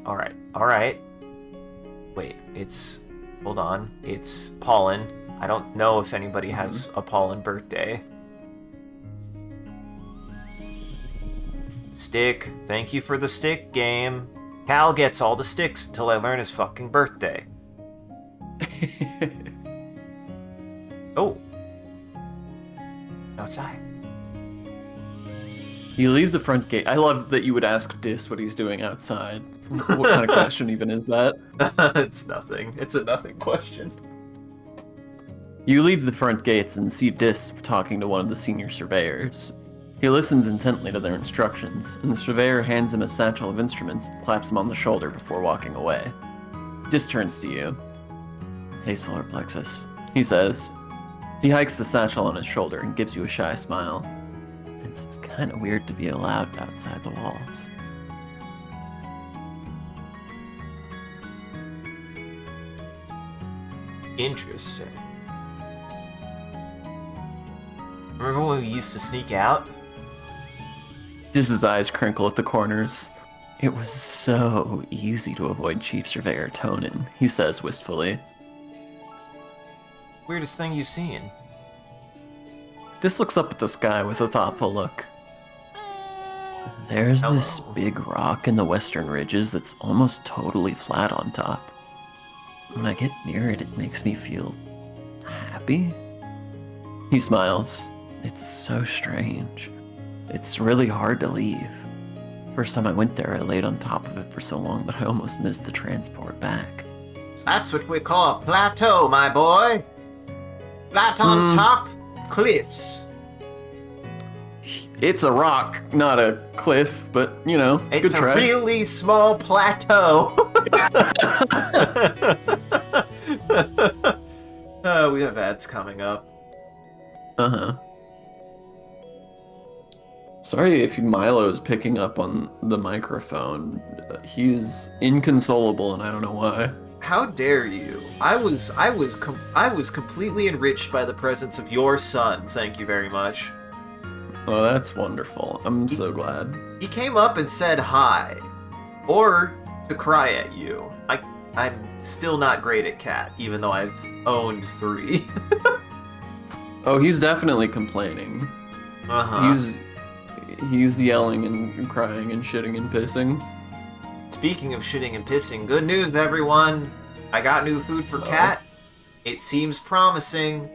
All right. Wait, hold on. It's pollen. I don't know if anybody has a pollen birthday. Stick. Thank you for the stick game. Cal gets all the sticks until I learn his fucking birthday. Oh. Outside. You leave the front gate. I love that you would ask Dis what he's doing outside. What kind of question even is that? It's nothing. It's a nothing question. You leave the front gates and see Dis talking to one of the senior surveyors. He listens intently to their instructions, and the surveyor hands him a satchel of instruments and claps him on the shoulder before walking away. Dis turns to you. Hey, Solar Plexus, he says. He hikes the satchel on his shoulder and gives you a shy smile. It's kind of weird to be allowed outside the walls. Interesting. Remember when we used to sneak out? Dis's eyes crinkle at the corners. It was so easy to avoid Chief Surveyor Tonin, he says wistfully. Weirdest thing you've seen? Dis looks up at the sky with a thoughtful look. There's this big rock in the western ridges that's almost totally flat on top. When I get near it, it makes me feel happy. He smiles. It's so strange. It's really hard to leave. First time I went there, I laid on top of it for so long that I almost missed the transport back. That's what we call a plateau, my boy. Flat on top, cliffs. It's a rock, not a cliff, but, you know, it's good try. It's a really small plateau. We have ads coming up. Uh-huh. Sorry if Milo's picking up on the microphone. He's inconsolable, and I don't know why. How dare you? I was completely enriched by the presence of your son. Thank you very much. Oh, that's wonderful. I'm so glad. He came up and said hi, or to cry at you. I'm still not great at cat, even though I've owned 3. Oh, he's definitely complaining. He's yelling and crying and shitting and pissing. Speaking of shitting and pissing, good news, everyone! I got new food for Cat. It seems promising.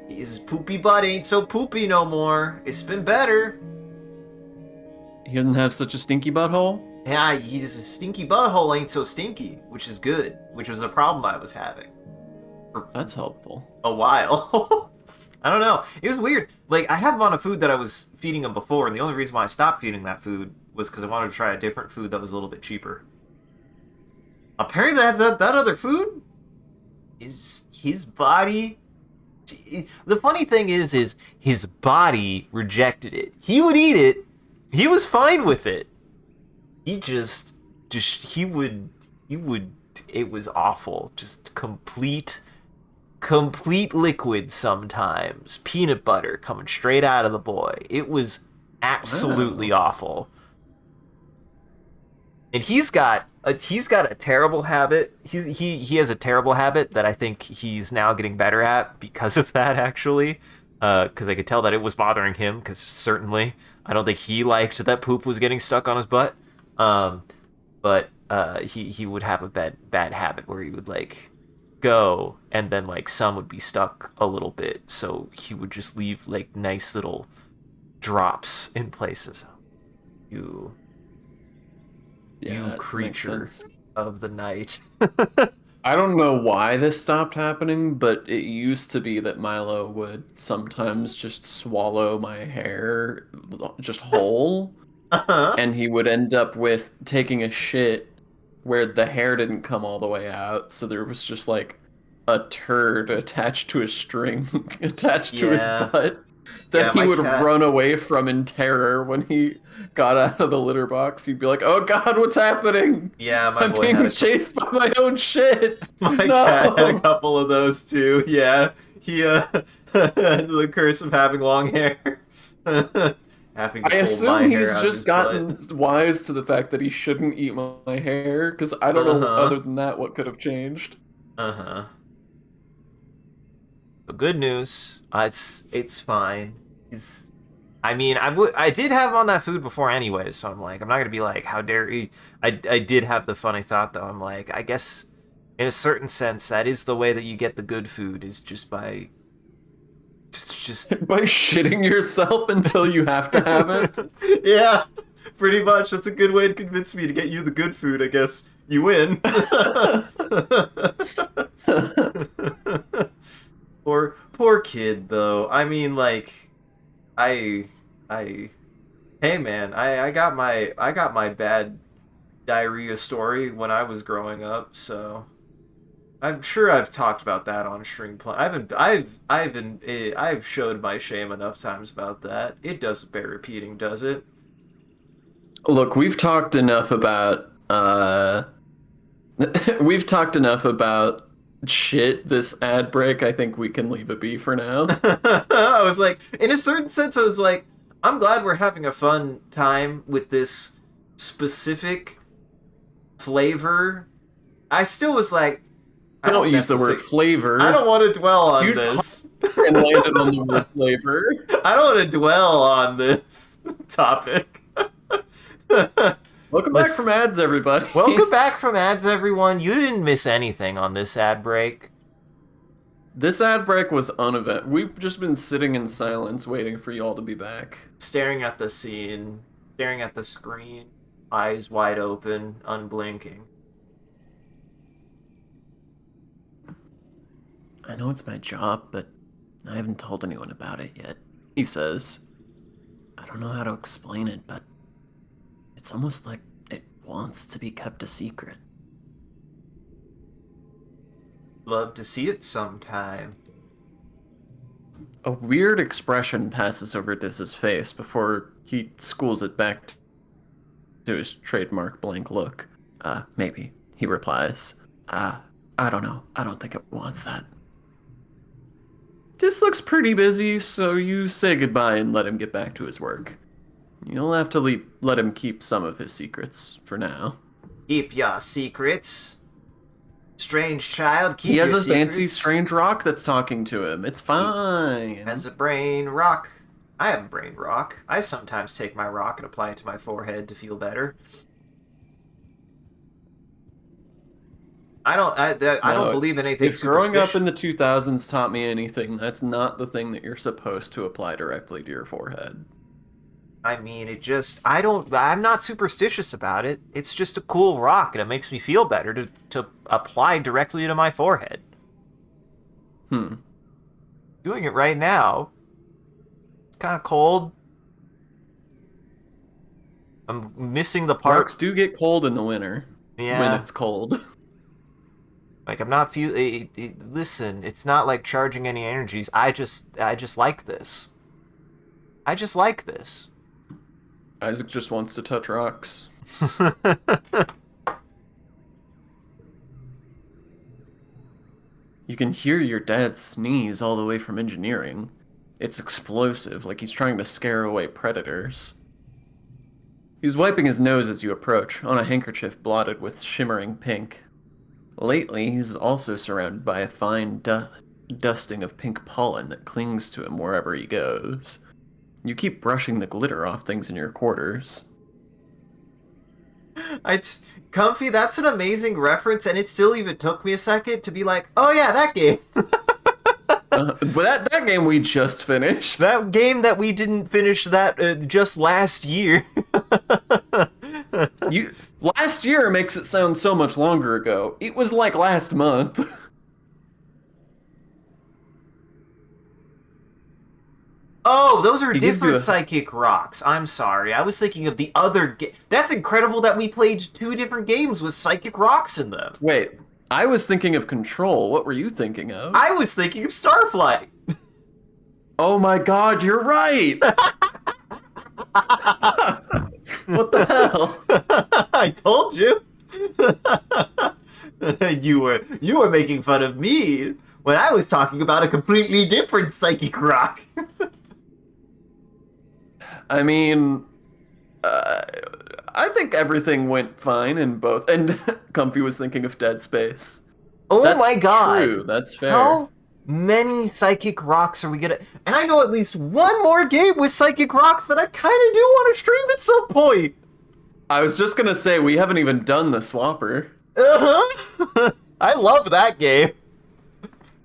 His poopy butt ain't so poopy no more. It's been better. He doesn't have such a stinky butthole? Yeah, his stinky butthole ain't so stinky, which is good. Which was a problem I was having. That's helpful. A while. I don't know. It was weird. Like, I have him on a food that I was feeding him before, and the only reason why I stopped feeding that food was because I wanted to try a different food that was a little bit cheaper. Apparently that other food is his body. The funny thing is his body rejected it. He would eat it. He was fine with it. He he would, it was awful. Just complete liquid sometimes. Peanut butter coming straight out of the boy. It was absolutely awful. And he's got a terrible habit. He has a terrible habit that I think he's now getting better at because of that, actually. Because I could tell that it was bothering him, because certainly I don't think he liked that poop was getting stuck on his butt. But he would have a bad habit where he would, like, go, and then, like, some would be stuck a little bit, so he would just leave, like, nice little drops in places. You creature of the night. I don't know why this stopped happening, but it used to be that Milo would sometimes just swallow my hair just whole, and he would end up with taking a shit where the hair didn't come all the way out, so there was just like a turd attached to a string attached to his butt that he would run away from in terror when he got out of the litter box. He'd be like, "Oh God, what's happening? Yeah, I'm being chased by my own shit." My cat had a couple of those too. Yeah, he the curse of having long hair. I assume he's just gotten wise to the fact that he shouldn't eat my hair, because I don't know other than that what could have changed. So good news. It's fine. I did have him on that food before anyways, so I'm like, I'm not gonna be like, how dare he? I did have the funny thought though. I'm like, I guess in a certain sense that is the way that you get the good food, is just by by shitting yourself until you have to have it. Yeah, pretty much. That's a good way to convince me to get you the good food. I guess you win. Poor kid though. I mean, like, hey man, I got my bad diarrhea story when I was growing up, so I'm sure I've talked about that on String Play. I've showed my shame enough times about that. It doesn't bear repeating, does it? Look, we've talked enough about shit this ad break. I think we can leave it be for now. I was like, in a certain sense, I was like, I'm glad we're having a fun time with this specific flavor. I still was like, I Don't don't use the word flavor. I don't want to dwell on You this. and landed on the word flavor. I don't want to dwell on this topic. Welcome back from ads, everybody. Welcome back from ads, everyone. You didn't miss anything on this ad break. This ad break was uneventful. We've just been sitting in silence waiting for y'all to be back. Staring at the scene, staring at the screen, eyes wide open, unblinking. I know it's my job, but I haven't told anyone about it yet, he says. I don't know how to explain it, but it's almost like it wants to be kept a secret. Love to see it sometime. A weird expression passes over Diz's face before he schools it back to his trademark blank look. Maybe, he replies. I don't know. I don't think it wants that. Diz looks pretty busy, so you say goodbye and let him get back to his work. You'll have to let him keep some of his secrets for now. Keep your secrets. Strange child, keep your secrets. He has a fancy strange rock that's talking to him. It's fine. He has a brain rock. I have a brain rock. I sometimes take my rock and apply it to my forehead to feel better. I don't believe anything If growing up in the 2000s taught me anything, that's not the thing that you're supposed to apply directly to your forehead. I mean, I'm not superstitious about it. It's just a cool rock, and it makes me feel better to apply directly to my forehead. Doing it right now. It's kind of cold. I'm missing the part. Rocks do get cold in the winter. Yeah. When it's cold. Like, I'm not listen, it's not like charging any energies. I just like this. I just like this. Isaac just wants to touch rocks. You can hear your dad sneeze all the way from engineering. It's explosive, like he's trying to scare away predators. He's wiping his nose as you approach, on a handkerchief blotted with shimmering pink. Lately, he's also surrounded by a fine dusting of pink pollen that clings to him wherever he goes. You keep brushing the glitter off things in your quarters. Comfy, that's an amazing reference, and it still even took me a second to be like, oh yeah, that game. But that game we just finished. That game that we didn't finish just last year. Last year makes it sound so much longer ago. It was like last month. Oh, those are different psychic rocks. I'm sorry. I was thinking of the other game. That's incredible that we played 2 different games with psychic rocks in them. Wait, I was thinking of Control. What were you thinking of? I was thinking of Starflight. Oh my god, you're right! What the hell? I told you. You were making fun of me when I was talking about a completely different psychic rock. I mean, I think everything went fine in both. And Comfy was thinking of Dead Space. Oh my god. True, that's fair. How many psychic rocks are we gonna... And I know at least one more game with psychic rocks that I kind of do want to stream at some point. I was just gonna say, we haven't even done the Swapper. Uh-huh. I love that game.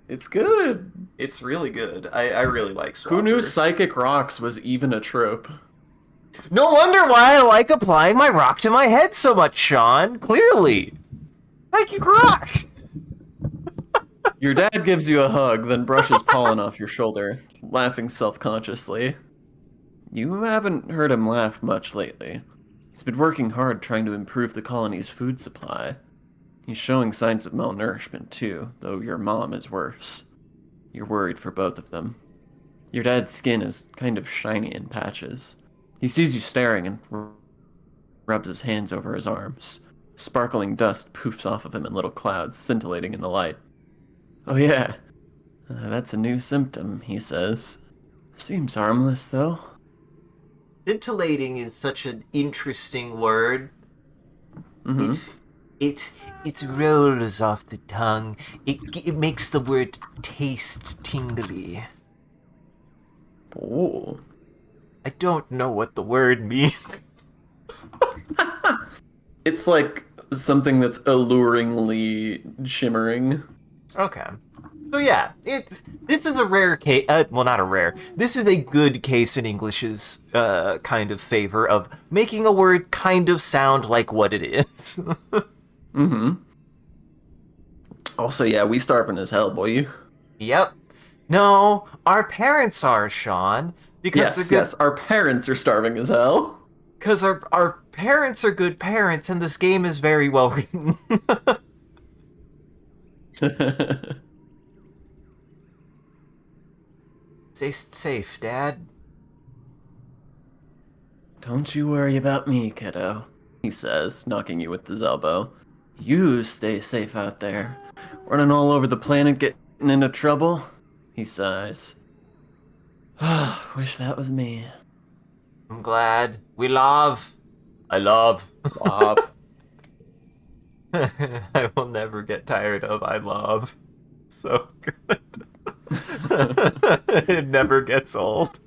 It's good. It's really good. I really like Swapper. Who knew psychic rocks was even a trope? No wonder why I like applying my rock to my head so much, Sean. Clearly. Psychic rock! Your dad gives you a hug, then brushes pollen off your shoulder, laughing self-consciously. You haven't heard him laugh much lately. He's been working hard trying to improve the colony's food supply. He's showing signs of malnourishment too, though your mom is worse. You're worried for both of them. Your dad's skin is kind of shiny in patches. He sees you staring and rubs his hands over his arms. Sparkling dust poofs off of him in little clouds, scintillating in the light. Oh yeah, that's a new symptom, he says. Seems harmless, though. Scintillating is such an interesting word. Mm-hmm. It rolls off the tongue. It makes the word taste tingly. Oh. I don't know what the word means. It's like something that's alluringly shimmering. Okay. So yeah, this is a rare case. Well, not a rare. This is a good case in English's kind of favor of making a word kind of sound like what it is. Mm-hmm. Also, yeah, we starving as hell, boy. Yep. No, our parents are, Sean, because they're Yes, good. yes, our parents are starving as hell. Because our parents are good parents, and this game is very well written. Stay safe, Dad. Don't you worry about me, kiddo, he says, knocking you with his elbow. You stay safe out there. Running all over the planet getting into trouble? He sighs. Wish that was me. I'm glad. We love. I love. Love. I will never get tired of I love. So good. It never gets old.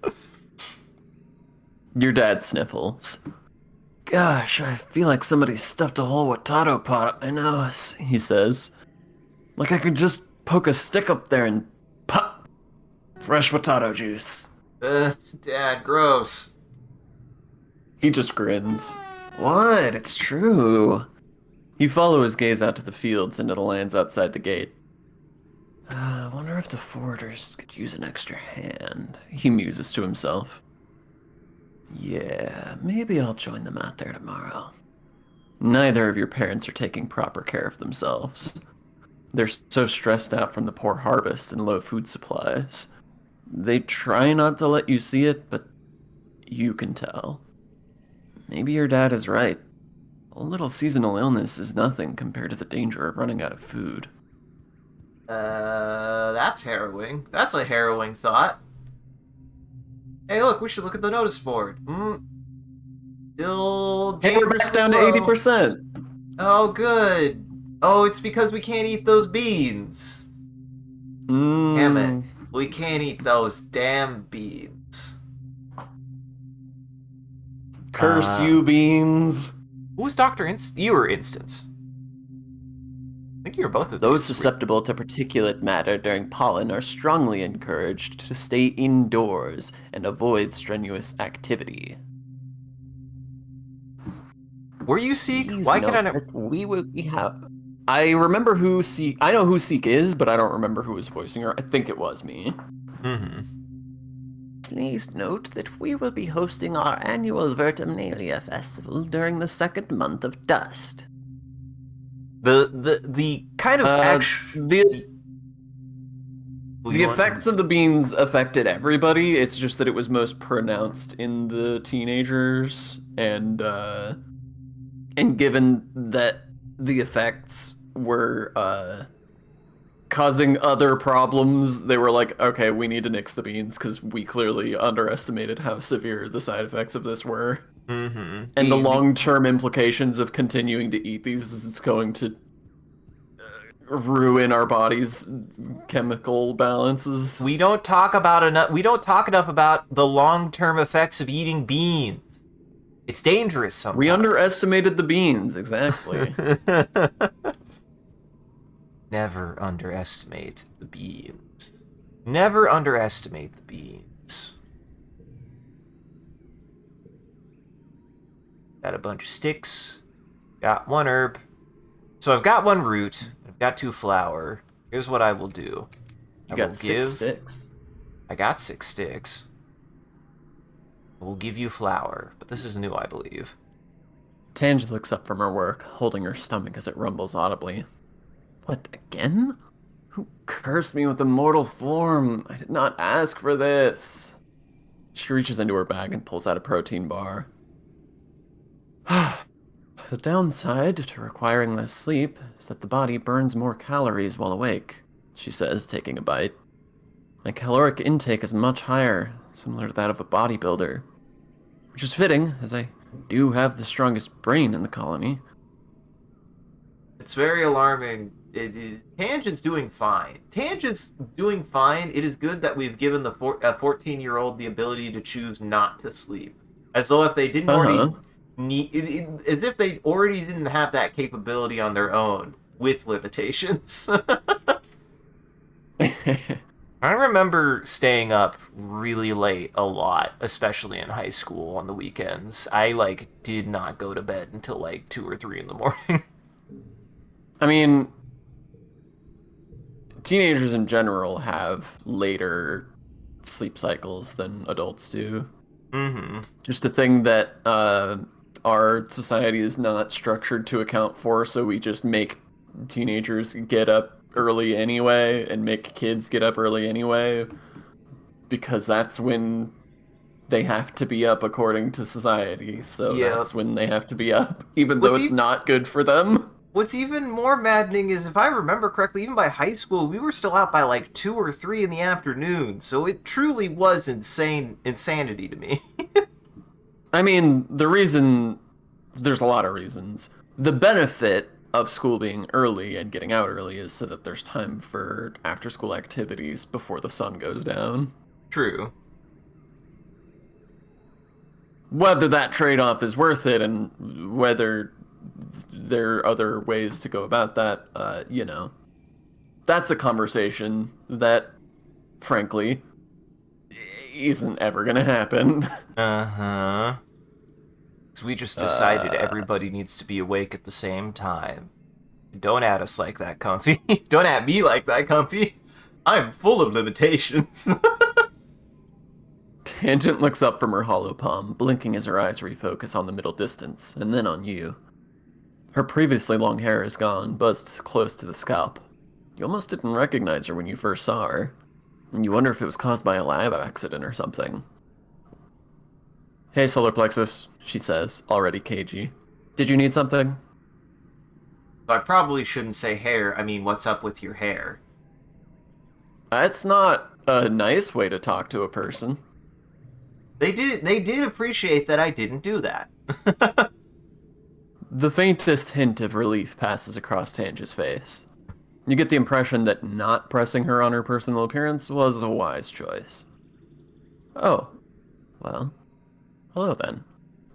Your dad sniffles. Gosh, I feel like somebody stuffed a whole Watado pot up my nose, he says. Like I could just poke a stick up there and pop! Fresh Watado juice. Dad, gross. He just grins. What? It's true. You follow his gaze out to the fields and to the lands outside the gate. I wonder if the forwarders could use an extra hand, he muses to himself. Yeah, maybe I'll join them out there tomorrow. Neither of your parents are taking proper care of themselves. They're so stressed out from the poor harvest and low food supplies. They try not to let you see it, but you can tell. Maybe your dad is right. A little seasonal illness is nothing compared to the danger of running out of food. That's harrowing. That's a harrowing thought. Hey, look, we should look at the notice board. Still Hey, we're back down to 80%. Oh, good. Oh, it's because we can't eat those beans. Damn it. We can't eat those damn beans. Curse you, beans. Who was Dr. You were Instance. I think you were both of Those susceptible to particulate matter during pollen are strongly encouraged to stay indoors and avoid strenuous activity. Were you Seek? Why can I not? We have. I remember who Seek. I know who Seek is, but I don't remember who was voicing her. I think it was me. Mm-hmm. Please note that we will be hosting our annual Vertumnalia festival during the second month of Dust. The kind of the effects of the beans affected everybody. It's just that it was most pronounced in the teenagers, and given that the effects were causing other problems, they were like, okay, we need to nix the beans because we clearly underestimated how severe the side effects of this were. Mm-hmm. And the long-term implications of continuing to eat these is it's going to ruin our body's chemical balances. We don't talk enough about the long-term effects of eating beans. It's dangerous sometimes. We underestimated the beans, exactly. Never underestimate the beans. Never underestimate the beans. Got a bunch of sticks. Got one herb. So I've got one root. I've got 2 flour. Here's what I will do. You got 6 sticks. I got 6 sticks. I will give you flour, but this is new, I believe. Tange looks up from her work, holding her stomach as it rumbles audibly. What, again? Who cursed me with a mortal form? I did not ask for this. She reaches into her bag and pulls out a protein bar. The downside to requiring less sleep is that the body burns more calories while awake, she says, taking a bite. My caloric intake is much higher, similar to that of a bodybuilder. Which is fitting, as I do have the strongest brain in the colony. It's very alarming. Tangent's doing fine. Tangent's doing fine. It is good that we've given the 14-year-old the ability to choose not to sleep, as though if they didn't Uh-huh. already as if they already didn't have that capability on their own with limitations. I remember staying up really late a lot, especially in high school on the weekends. I like did not go to bed until like 2 or 3 in the morning. I mean, teenagers in general have later sleep cycles than adults do. Mm-hmm. Just a thing that our society is not structured to account for, so we just make teenagers get up early anyway and make kids get up early anyway because that's when they have to be up according to society. So Yeah. that's when they have to be up, even though What's it's even not good for them. What's even more maddening is if I remember correctly, even by high school, we were still out by like 2 or 3 in the afternoon. So it truly was insanity to me. I mean, there's a lot of reasons. The benefit of school being early and getting out early is so that there's time for after school activities before the sun goes down. True. Whether that trade off is worth it and whether there are other ways to go about that, that's a conversation that, frankly, isn't ever going to happen. Uh-huh. So we just decided Uh, everybody needs to be awake at the same time. Don't at us like that, Comfy. Don't at me like that, Comfy. I'm full of limitations. Tangent looks up from her hollow palm, blinking as her eyes refocus on the middle distance, and then on you. Her previously long hair is gone, buzzed close to the scalp. You almost didn't recognize her when you first saw her, and you wonder if it was caused by a lab accident or something. Hey, Solar Plexus, she says, already cagey. Did you need something? I probably shouldn't say hair. I mean, what's up with your hair? That's not a nice way to talk to a person. They did appreciate that I didn't do that. The faintest hint of relief passes across Tange's face. You get the impression that not pressing her on her personal appearance was a wise choice. Oh, well, hello then,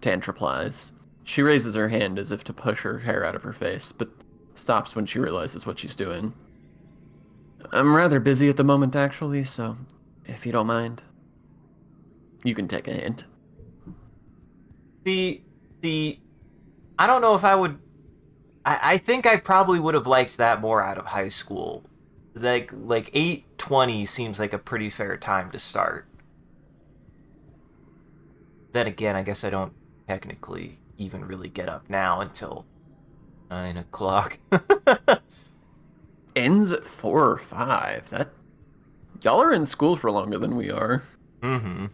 Tange replies. She raises her hand as if to push her hair out of her face, but stops when she realizes what she's doing. I'm rather busy at the moment, actually, so if you don't mind, you can take a hint. The I don't know if I would. I think I probably would have liked that more out of high school. Like 8:20 seems like a pretty fair time to start. Then again, I guess I don't technically even really get up now until 9 o'clock. Ends at 4 or 5. That y'all are in school for longer than we are. Mm-hmm.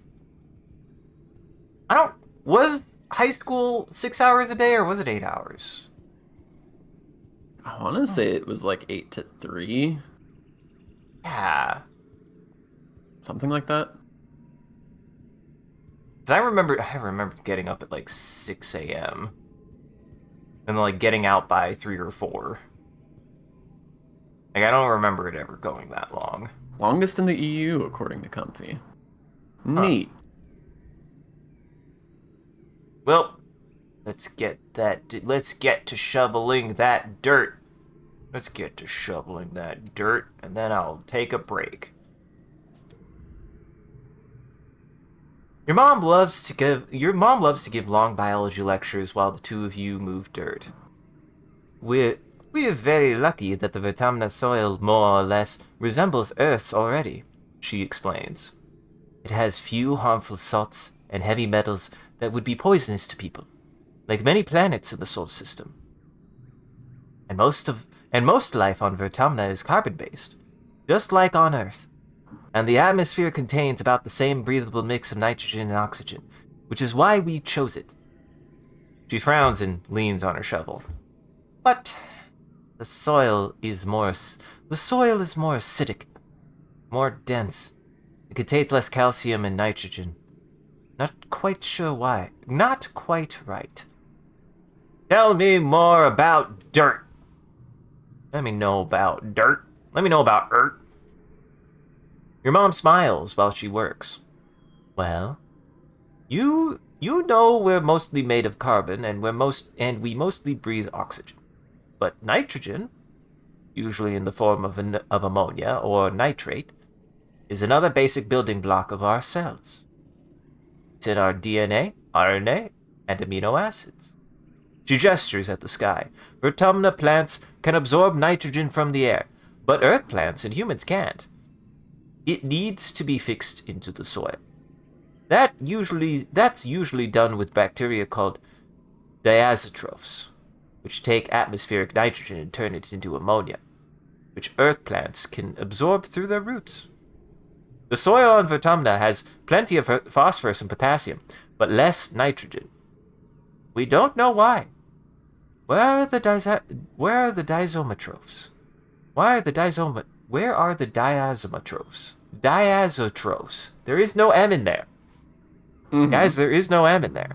I don't. Was high school 6 hours a day or was it 8 hours? I want to say it was like 8 to 3, Yeah. something like that. 'Cause I remember getting up at like 6 a.m. and like getting out by 3 or 4. Like I don't remember it ever going that long. Longest in the EU, according to Comfy. Huh. Neat. Well, let's get to shoveling that dirt. Let's get to shoveling that dirt, and then I'll take a break. Your mom loves to give long biology lectures while the two of you move dirt. We're very lucky that the Vertamna soil more or less resembles Earth's already, she explains. It has few harmful salts and heavy metals that would be poisonous to people, like many planets in the solar system. And most life on Vertamna is carbon-based, just like on Earth. And the atmosphere contains about the same breathable mix of nitrogen and oxygen, which is why we chose it. She frowns and leans on her shovel. But the soil is more acidic, more dense. It contains less calcium and nitrogen. Not quite sure why. Not quite right. Tell me more about dirt. Let me know about dirt. Let me know about Earth. Your mom smiles while she works. Well, you know we're mostly made of carbon and we mostly breathe oxygen. But nitrogen, usually in the form of ammonia or nitrate, is another basic building block of our cells. It's in our DNA, RNA, and amino acids. She gestures at the sky. Vertumna plants can absorb nitrogen from the air, but Earth plants and humans can't. It needs to be fixed into the soil. That's usually done with bacteria called diazotrophs, which take atmospheric nitrogen and turn it into ammonia, which Earth plants can absorb through their roots. The soil on Vertumna has plenty of phosphorus and potassium, but less nitrogen. We don't know why. Where are the diazotrophs? Where are the diazotrophs? Diazotrophs. There is no M in there. Guys, there is no M in there.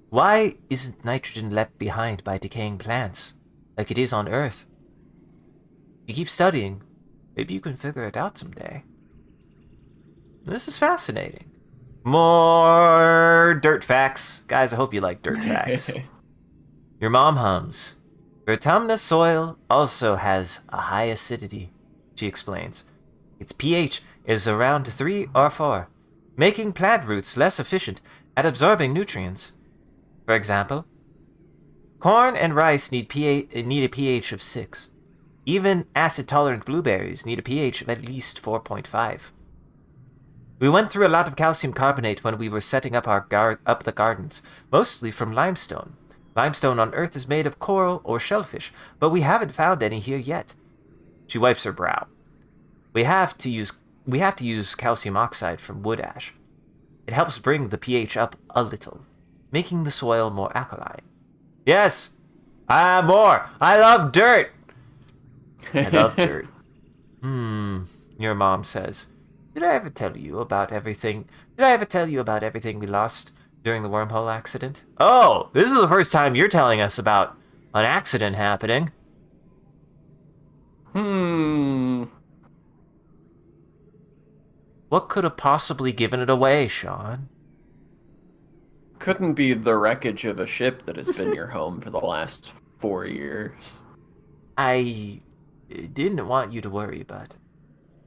Why isn't nitrogen left behind by decaying plants, like it is on Earth? You keep studying, maybe you can figure it out someday. This is fascinating. More dirt facts. Guys, I hope you like dirt facts. Your mom hums. Vertumna soil also has a high acidity, she explains. Its pH is around 3 or 4, making plant roots less efficient at absorbing nutrients. For example, corn and rice need a pH of 6. Even acid-tolerant blueberries need a pH of at least 4.5. We went through a lot of calcium carbonate when we were setting up the gardens, mostly from limestone. Limestone on Earth is made of coral or shellfish, but we haven't found any here yet. She wipes her brow. We have to use calcium oxide from wood ash. It helps bring the pH up a little, making the soil more alkaline. Yes! More! I love dirt! I love dirt. Your mom says. Did I ever tell you about everything we lost during the wormhole accident? Oh, this is the first time you're telling us about an accident happening. What could have possibly given it away, Sean? Couldn't be the wreckage of a ship that has been your home for the last 4 years. I didn't want you to worry, but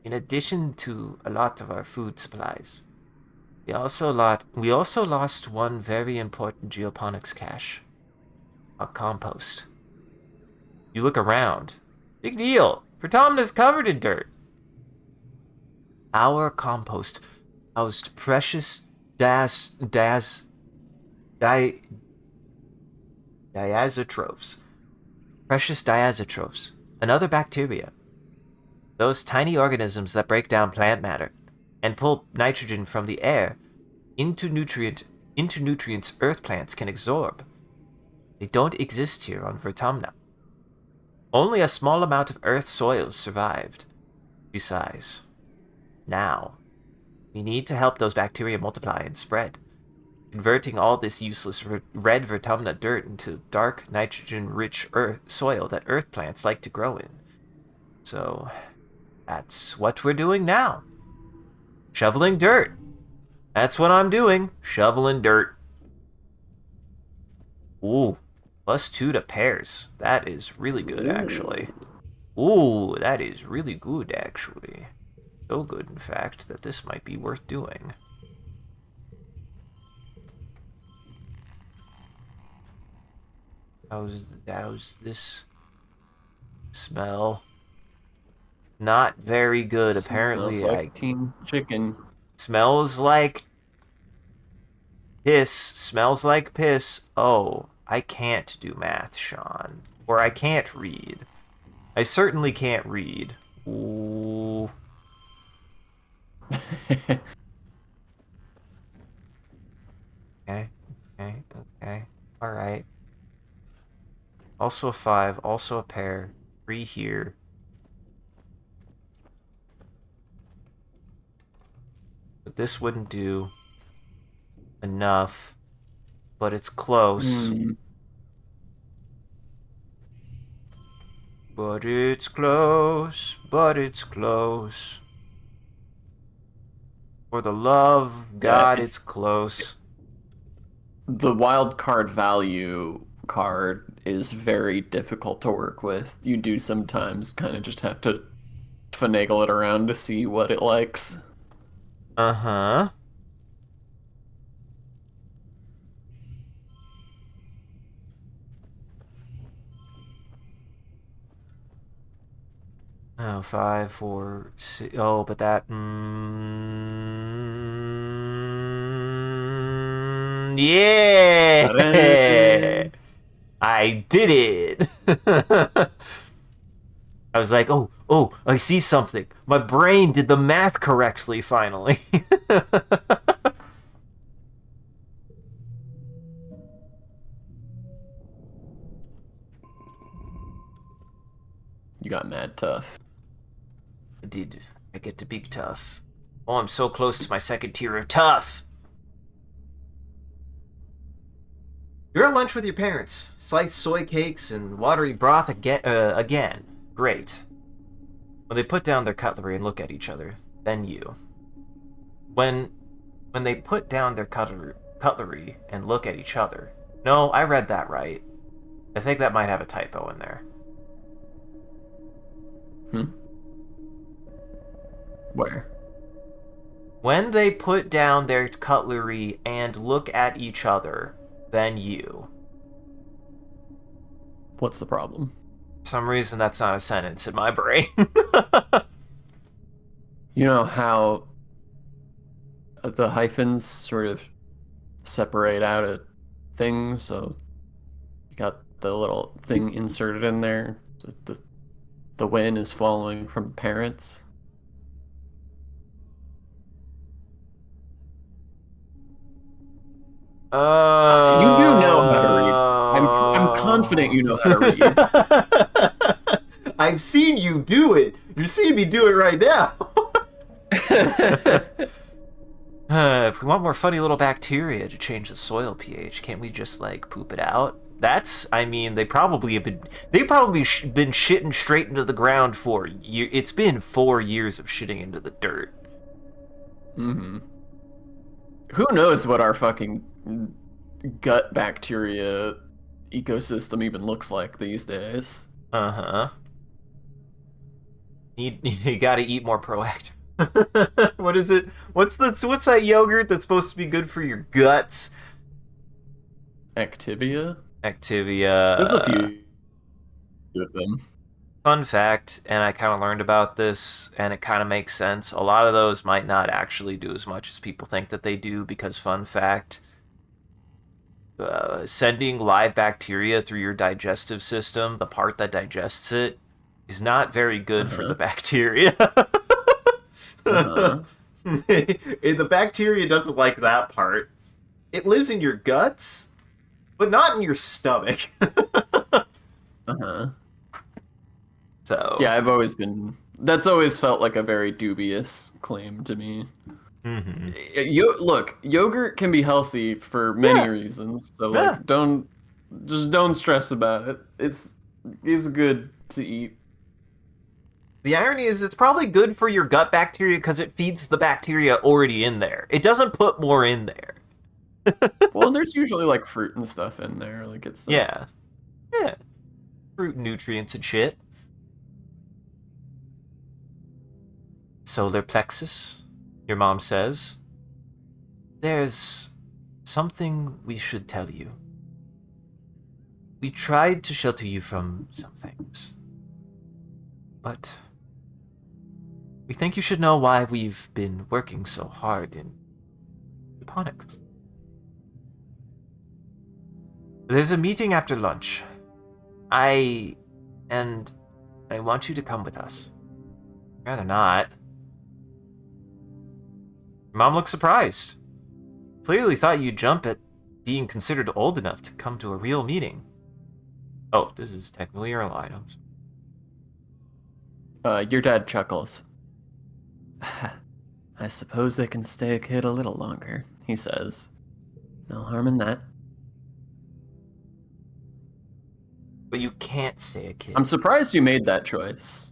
in addition to a lot of our food supplies, we also lost one very important geoponics cache. Our compost. You look around. Big deal. Vertumna's covered in dirt. Our compost housed precious diazotrophs. Precious diazotrophs. Another bacteria. Those tiny organisms that break down plant matter and pull nitrogen from the air into nutrients Earth plants can absorb. They don't exist here on Vertumna. Only a small amount of Earth's soils survived. She sighs. Now, we need to help those bacteria multiply and spread, converting all this useless red Vertumna dirt into dark, nitrogen-rich soil that Earth plants like to grow in. So, that's what we're doing now. Shoveling dirt. That's what I'm doing. Shoveling dirt. Ooh, +2 to pairs. That is really good, actually. Ooh, that is really good, actually. So good, in fact, that this might be worth doing. How's this smell? Not very good, apparently. Smells like teen chicken. Smells like piss. Smells like piss. Oh, I can't do math, Sean. Or I can't read. I certainly can't read. Ooh. Okay. Alright. Also a 5, also a pair. 3 here. But this wouldn't do enough but it's close. Hmm. But it's close, but it's close. For the love of Yeah, God, it's it's close. the wild card value card is very difficult to work with. You do sometimes kind of just have to finagle it around to see what it likes. Uh-huh. Oh, 5, 4, 6. Oh, but that. Yeah! Ta-da! I did it! I was like, oh, I see something. My brain did the math correctly, finally. You got mad tough. I did. I get to be tough. Oh, I'm so close to my second tier of tough. You're at lunch with your parents. Sliced soy cakes and watery broth again. Great. When they put down their cutlery and look at each other, then you. When they put down their cutlery and look at each other. No, I read that right. I think that might have a typo in there. Where? When they put down their cutlery and look at each other, then you. What's the problem? For some reason, that's not a sentence in my brain. You know how the hyphens sort of separate out a thing, so you got the little thing inserted in there. The win is following from parents. You do know how to read. I'm confident you know how to read. I've seen you do it. You're seeing me do it right now. If we want more funny little bacteria to change the soil pH, can't we just like poop it out? I mean, they probably been shitting straight into the ground for years. It's been 4 years of shitting into the dirt. Mm-hmm. Who knows what our fucking gut bacteria ecosystem even looks like these days? Uh-huh. You gotta eat more proactive. What is it? What's that yogurt that's supposed to be good for your guts? Activia? Activia. There's a few of them. Fun fact, and I kind of learned about this, and it kind of makes sense. A lot of those might not actually do as much as people think that they do, because fun fact, sending live bacteria through your digestive system, the part that digests it, is not very good for the bacteria. Uh-huh. The bacteria doesn't like that part. It lives in your guts, but not in your stomach. Uh-huh. So yeah, that's always felt like a very dubious claim to me. Mm-hmm. Look, yogurt can be healthy for many reasons, so like don't stress about it. It's good to eat. The irony is it's probably good for your gut bacteria because it feeds the bacteria already in there. It doesn't put more in there. Well, there's usually like fruit and stuff in there, like it's yeah, fruit nutrients and shit. Solar plexus, your mom says. There's something we should tell you. We tried to shelter you from some things, but we think you should know why we've been working so hard in Eponics. There's a meeting after lunch. I want you to come with us. Rather not. Mom looks surprised. Clearly thought you'd jump at being considered old enough to come to a real meeting. Oh, this is technically our items. Your dad chuckles. I suppose they can stay a kid a little longer, he says. No harm in that. But you can't stay a kid. I'm surprised you made that choice.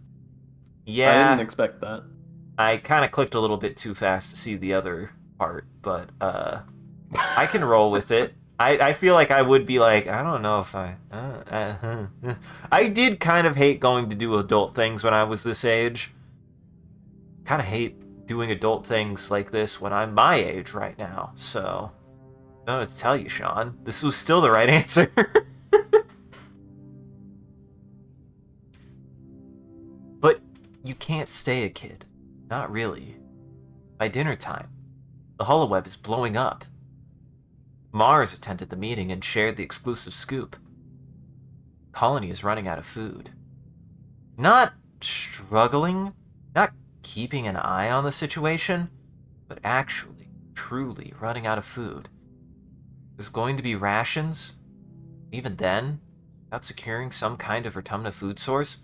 Yeah. I didn't expect that. I kind of clicked a little bit too fast to see the other part, but I can roll with it. I feel like I would be like, I don't know if I did kind of hate going to do adult things when I was this age. Kind of hate doing adult things like this when I'm my age right now. So, I don't know what to tell you, Sean. This was still the right answer. But you can't stay a kid. Not really. By dinner time, the holoweb is blowing up. Mars attended the meeting and shared the exclusive scoop. Colony is running out of food. Not struggling, not keeping an eye on the situation, but actually, truly running out of food. There's going to be rations. Even then, without securing some kind of autumnal food source,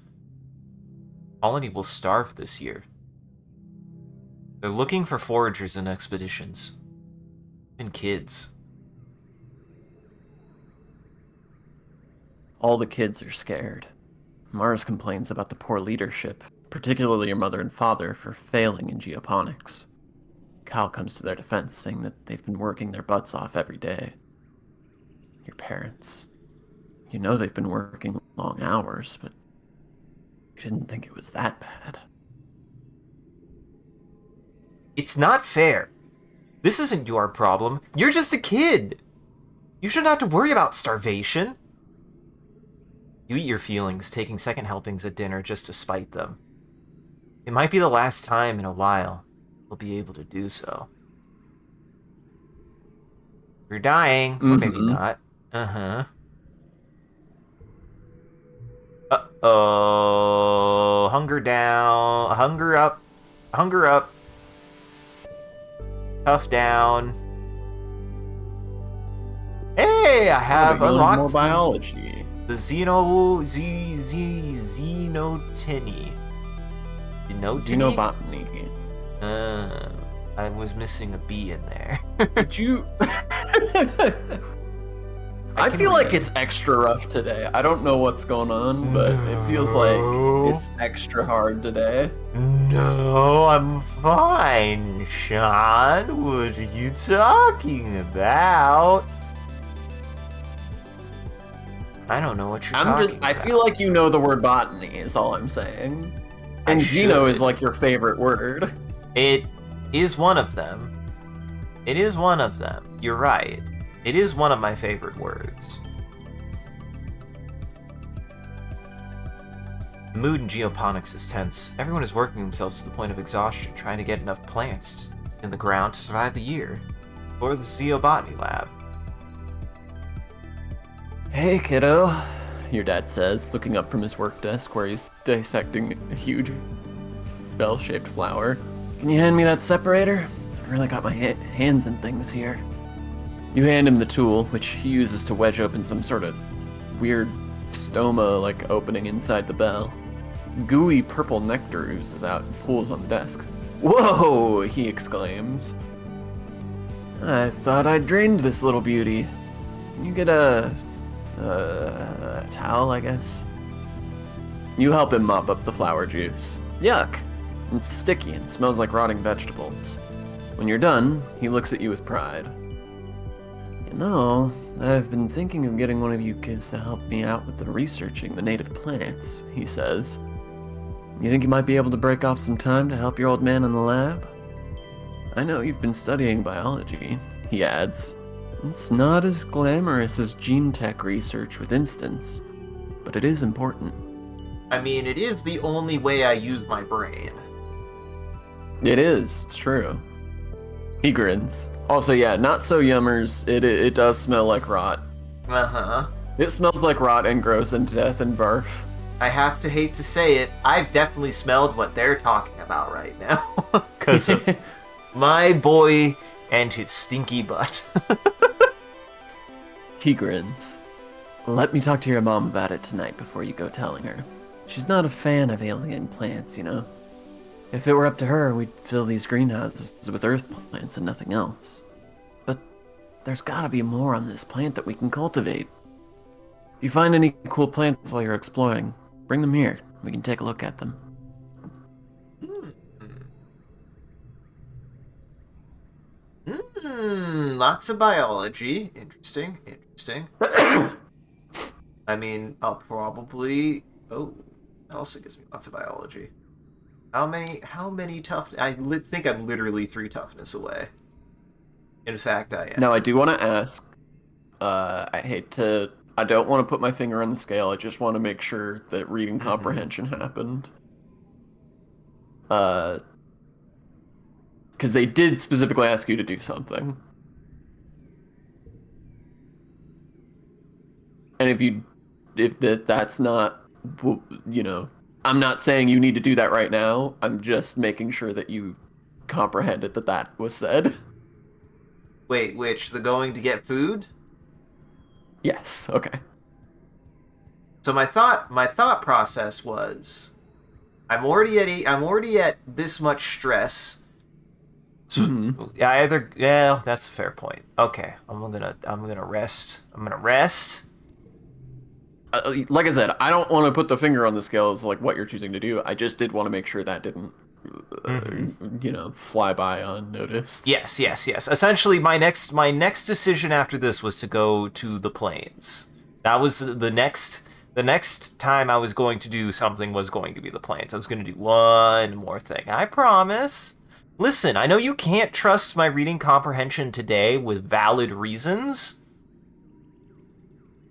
Colony will starve this year. They're looking for foragers and expeditions. And kids. All the kids are scared. Mars complains about the poor leadership, particularly your mother and father, for failing in geoponics. Cal comes to their defense, saying that they've been working their butts off every day. Your parents. You know they've been working long hours, but you didn't think it was that bad. It's not fair. This isn't your problem. You're just a kid. You shouldn't have to worry about starvation. You eat your feelings, taking second helpings at dinner just to spite them. It might be the last time in a while you'll be able to do so. You're dying, or maybe not. Uh-huh. Uh-oh. Hunger down. Hunger up. Hunger up. Tough down. Hey, I have unlocked more biology. The Xenotiny. Xenobotany. I was missing a B in there. Did you? I feel like it's extra rough today. I don't know what's going on, but it feels like it's extra hard today. No, I'm fine, Sean. What are you talking about? I don't know what you're talking about. I feel like you know the word botany is all I'm saying. And Xeno is like your favorite word. It is one of them. It is one of them. You're right. It is one of my favorite words. The mood in geoponics is tense. Everyone is working themselves to the point of exhaustion, trying to get enough plants in the ground to survive the year. Or the Xenobotany lab. Hey, kiddo, your dad says, looking up from his work desk where he's dissecting a huge bell-shaped flower. Can you hand me that separator? I really got my hands in things here. You hand him the tool, which he uses to wedge open some sort of weird stoma-like opening inside the bell. Gooey purple nectar oozes out and pools on the desk. Whoa, he exclaims. I thought I'd drained this little beauty. Can you get a towel, I guess? You help him mop up the flower juice. Yuck! It's sticky and smells like rotting vegetables. When you're done, he looks at you with pride. You know, I've been thinking of getting one of you kids to help me out with the researching the native plants, he says. You think you might be able to break off some time to help your old man in the lab? I know you've been studying biology, he adds. It's not as glamorous as gene tech research with instance, but it is important. I mean, it is the only way I use my brain. It is, it's true. He grins. Also, yeah, not so yummers. It does smell like rot. Uh-huh. It smells like rot and gross and death and barf. I have to hate to say it, I've definitely smelled what they're talking about right now. Because of my boy and his stinky butt. He grins. Let me talk to your mom about it tonight before you go telling her. She's not a fan of alien plants, you know. If it were up to her, we'd fill these greenhouses with earth plants and nothing else. But there's gotta be more on this plant that we can cultivate. you find any cool plants while you're exploring, bring them here. We can take a look at them. Lots of biology. Interesting. I mean, I'll probably... Oh, that also gives me lots of biology. How many tough... think I'm literally 3 toughness away. In fact, I am. Now, I do want to ask, I don't want to put my finger on the scale, I just want to make sure that reading comprehension happened. Because they did specifically ask you to do something. And if that's not, you know, I'm not saying you need to do that right now. I'm just making sure that you comprehended that was said. Wait, which? The going to get food? Yes. Okay. So my thought process was, I'm already at this much stress. So yeah, that's a fair point. Okay, I'm gonna rest. Like I said, I don't want to put the finger on the scales like what you're choosing to do. I just did want to make sure that didn't, fly by unnoticed. Yes. Essentially, my next decision after this was to go to the plains. That was the next time I was going to do something was going to be the plains. I was going to do one more thing. I promise. Listen, I know you can't trust my reading comprehension today with valid reasons.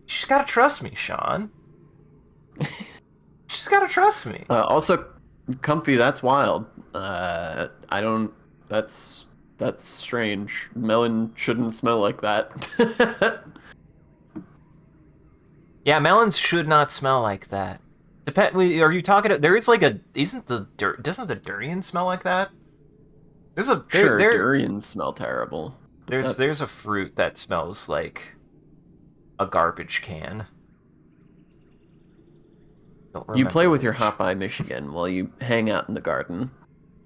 You just gotta trust me, Sean. You just gotta trust me. Also, comfy, that's wild. That's strange. Melon shouldn't smell like that. Yeah, melons should not smell like that. Are you talking? There is like doesn't the durian smell like that? Durians smell terrible. There's a fruit that smells like a garbage can. You play with your hot by Michigan while you hang out in the garden.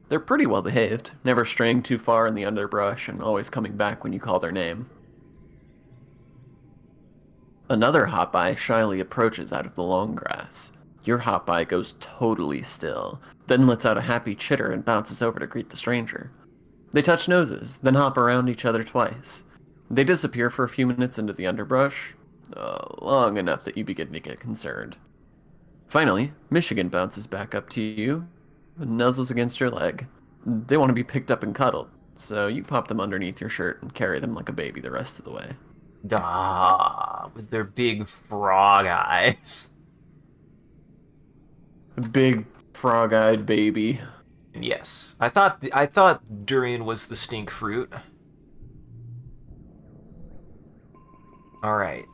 They're pretty well behaved, never straying too far in the underbrush and always coming back when you call their name. Another hot by shyly approaches out of the long grass. Your hot by goes totally still, then lets out a happy chitter and bounces over to greet the stranger. They touch noses, then hop around each other twice. They disappear for a few minutes into the underbrush, long enough that you begin to get concerned. Finally, Michigan bounces back up to you and nuzzles against your leg. They want to be picked up and cuddled, so you pop them underneath your shirt and carry them like a baby the rest of the way. With their big frog eyes. Big frog-eyed baby. Yes, I thought durian was the stink fruit. All right.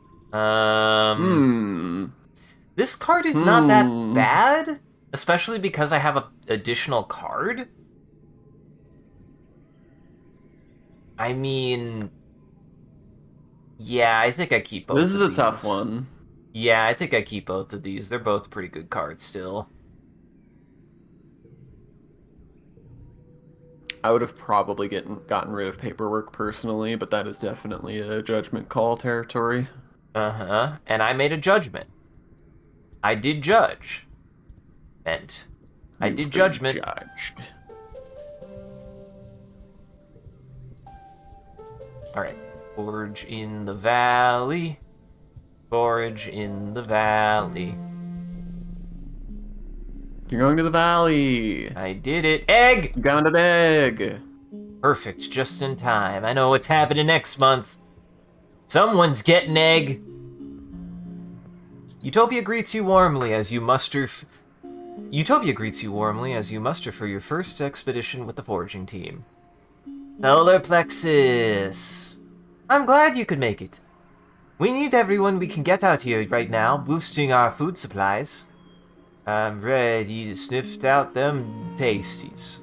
This card is not that bad, especially because I have an additional card. I mean, yeah, I think I keep both. This is of a tough these. one. Yeah, I think I keep both of these. They're both pretty good cards still. I would have probably gotten rid of paperwork personally, but that is definitely a judgment call territory. And I made a judgment. I did judge. And I did judgment. Judged. Alright. Forge in the valley. Forage in the valley. You're going to the valley. I did it. Egg! You found an egg. Perfect, just in time. I know what's happening next month. Someone's getting egg. Utopia greets you warmly as you muster for your first expedition with the foraging team. Solar Plexus. I'm glad you could make it. We need everyone we can get out here right now, boosting our food supplies. I'm ready to sniff out them tasties.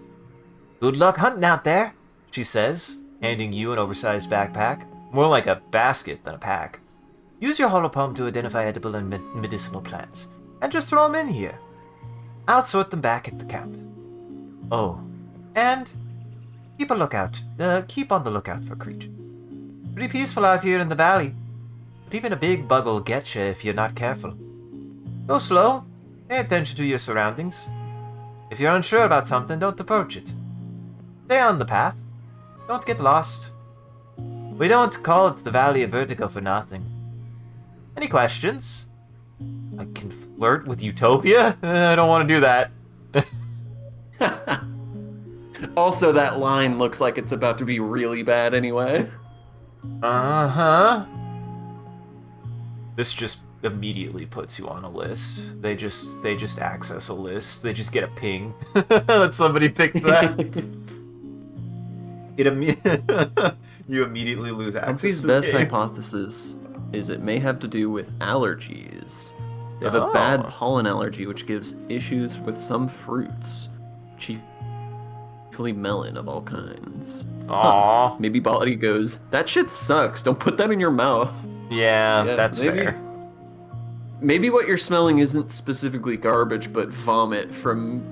Good luck hunting out there, she says, handing you an oversized backpack. More like a basket than a pack. Use your holopalm to identify edible and medicinal plants, and just throw them in here. I'll sort them back at the camp. Oh, and keep on the lookout for creatures. Pretty peaceful out here in the valley. but even a big bug'll get you if you're not careful. Go slow. Pay attention to your surroundings. If you're unsure about something, don't approach it. Stay on the path. Don't get lost. We don't call it the Valley of Vertigo for nothing. Any questions? I can flirt with Utopia? I don't want to do that. Also, that line looks like it's about to be really bad anyway. Uh-huh. This just immediately puts you on a list. They just access a list. They just get a ping that somebody picked that. You immediately lose access. Humphrey's to the best game. hypothesis is it may have to do with allergies. They have a bad pollen allergy, which gives issues with some fruits, chiefly melon of all kinds. Aww. Huh. Maybe Body goes, that shit sucks. Don't put that in your mouth. Yeah, that's maybe, fair. Maybe what you're smelling isn't specifically garbage, but vomit from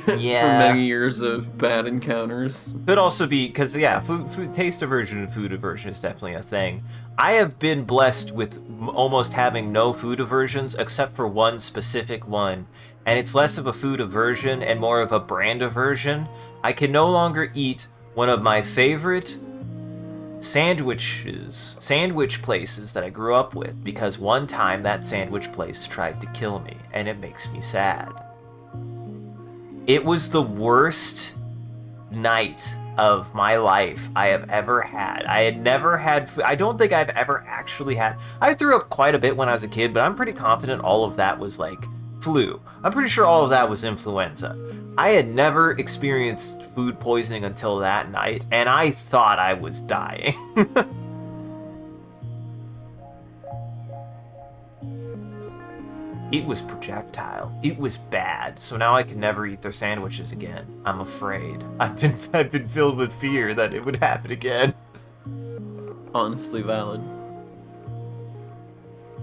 from many years of bad encounters. Could also be because food taste aversion and food aversion is definitely a thing. I have been blessed with almost having no food aversions except for one specific one, and it's less of a food aversion and more of a brand aversion. I can no longer eat one of my favorite sandwich places that I grew up with because one time that sandwich place tried to kill me, and it makes me sad. It was the worst night of my life I have ever had. I had never had food. I don't think I've ever actually had. I threw up quite a bit when I was a kid, but I'm pretty confident all of that was like flu. I'm pretty sure all of that was influenza. I had never experienced food poisoning until that night, and I thought I was dying. It was projectile. It was bad. So now I can never eat their sandwiches again. I'm afraid. I've been filled with fear that it would happen again. Honestly valid.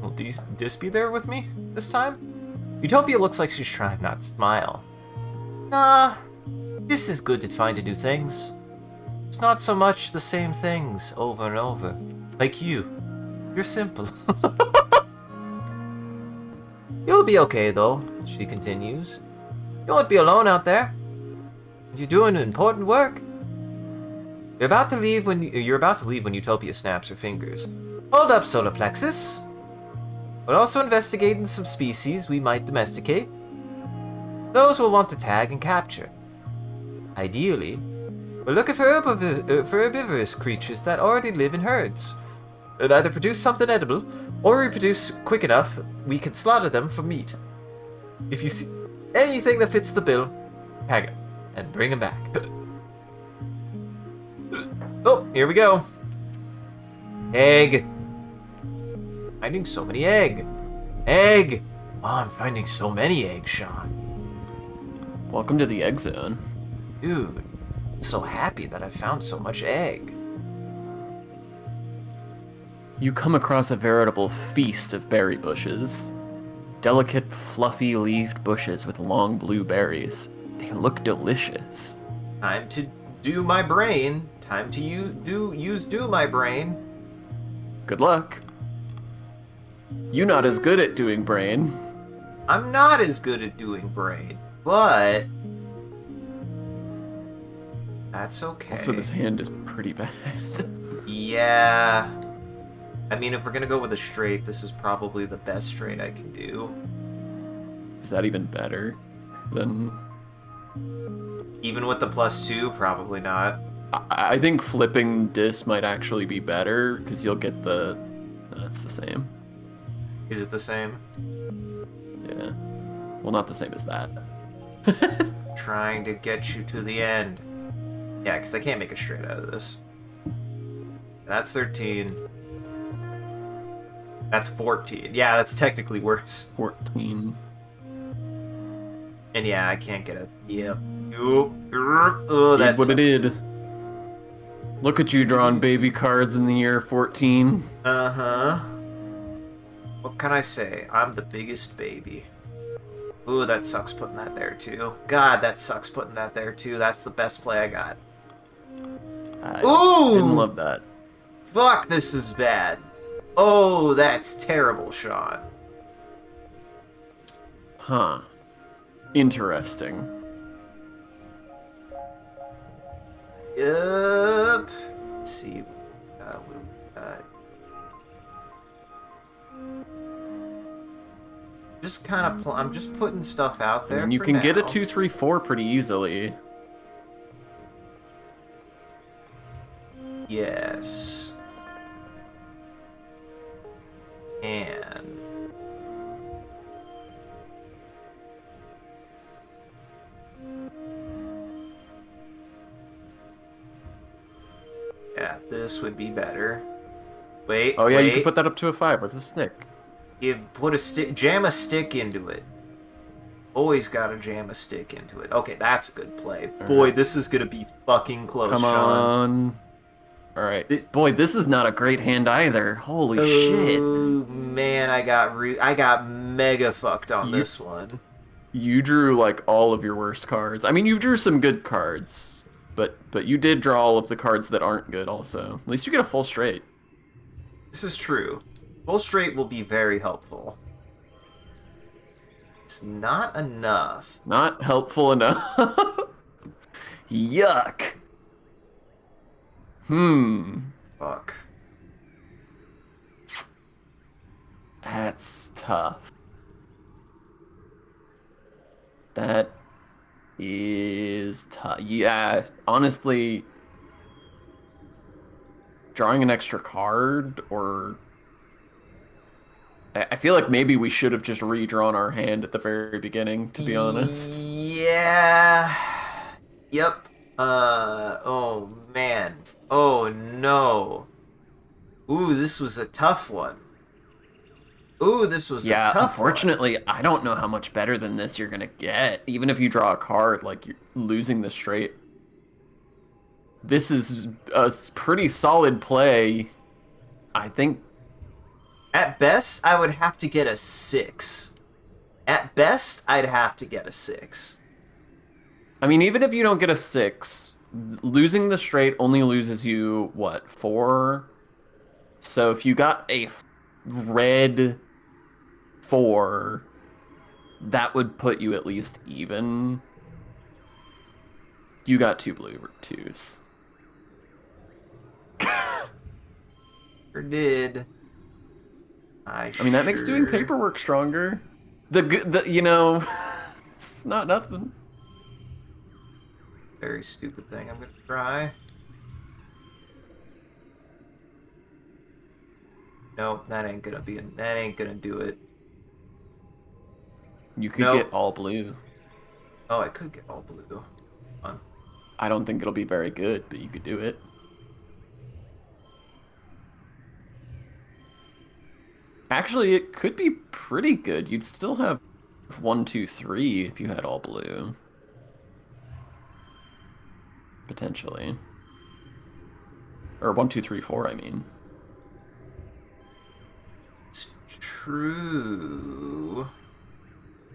Will Dis be there with me this time? Utopia looks like she's trying not to smile. Nah, Dis is good at finding new things. It's not so much the same things over and over. Like you. You're simple. You'll be okay, though, she continues. You won't be alone out there. And you're doing important work. You're about to leave when Utopia snaps her fingers. Hold up, Solar Plexus. We're also investigating some species we might domesticate. Those we'll want to tag and capture. Ideally, we're looking for herbivorous creatures that already live in herds. That either produce something edible, or reproduce quick enough we can slaughter them for meat. If you see anything that fits the bill, tag him and bring him back. Oh, here we go. Egg. Finding so many egg. Egg. Oh, I'm finding so many eggs, Sean. Welcome to the egg zone. Dude, I'm so happy that I found so much egg. You come across a veritable feast of berry bushes. Delicate, fluffy-leaved bushes with long blue berries. They look delicious. Time to do my brain. Time to use my brain. Good luck. You not as good at doing brain. I'm not as good at doing brain, but that's okay. Also, this hand is pretty bad. Yeah. I mean, if we're gonna go with a straight, this is probably the best straight I can do. Is that even better than... Even with the +2, probably not. I think flipping this might actually be better, because you'll get the... No, it's the same. Is it the same? Yeah. Well, not the same as that. Trying to get you to the end. Yeah, because I can't make a straight out of this. That's 13. That's 14. Yeah, that's technically worse. 14. And yeah, I can't get it. Yep. Oh, that's what it did. Look at you drawing baby cards in the year 14. Uh-huh. What can I say? I'm the biggest baby. Ooh, that sucks putting that there too. God, that sucks putting that there too. That's the best play I got. I Ooh! didn't love that. Fuck, this is bad. Oh, that's terrible shot. Huh. Interesting. Yep. Let's see. What do we got? Just kind of. I'm just putting stuff out I there mean, you for can get a now. 2-3-4 pretty easily. Yes. And yeah, this would be better. Wait, Oh yeah, you could wait. put that up to a 5 with a stick. Put a stick, jam a stick into it. Always gotta jam a stick into it. Okay, that's a good play. All Boy, right. this is gonna be fucking close, Come Sean. on. All right. It, Boy, this is not a great hand either. Holy shit. oh man, I got mega fucked on You this one. you drew like all of your worst cards. I mean, you drew some good cards, but you did draw all of the cards that aren't good also. At least you get a full straight. This is true. Full straight will be very helpful. It's not enough. Not helpful enough. Yuck. Fuck. That's tough. That is tough. Yeah, honestly, drawing an extra card or I feel like maybe we should have just redrawn our hand at the very beginning, to be honest. Yeah. Yep. Oh man. Oh no. Ooh, this was a tough one. Ooh, this was a Yeah, tough one. unfortunately, I don't know how much better than this you're gonna get. Even if you draw a card, like you're losing the straight. This is a pretty solid play. I think. At best, I would have to get a 6. At best, I'd have to get a 6. I mean, even if you don't get a 6, losing the straight only loses you, what, 4? So if you got a red 4, that would put you at least even. You got 2 blue 2s. Sure did. I mean, that makes doing paperwork stronger. It's not nothing. Very stupid thing I'm gonna try. Nope, that ain't gonna do it. You could Nope. get all blue. Oh, I could get all blue. Come on. I don't think it'll be very good, but you could do it. Actually, it could be pretty good. You'd still have 1, 2, 3 if you had all blue. Potentially. Or 1, 2, 3, 4, I mean. It's true.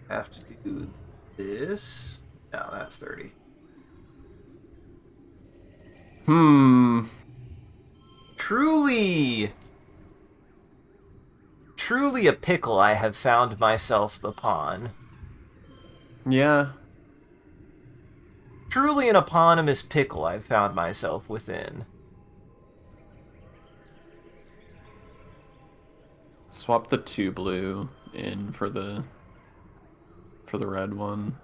Have to do this. No, that's 30. Truly a pickle I have found myself upon. Yeah. Truly an eponymous pickle I've found myself within. Swap the 2 blue in for the red one.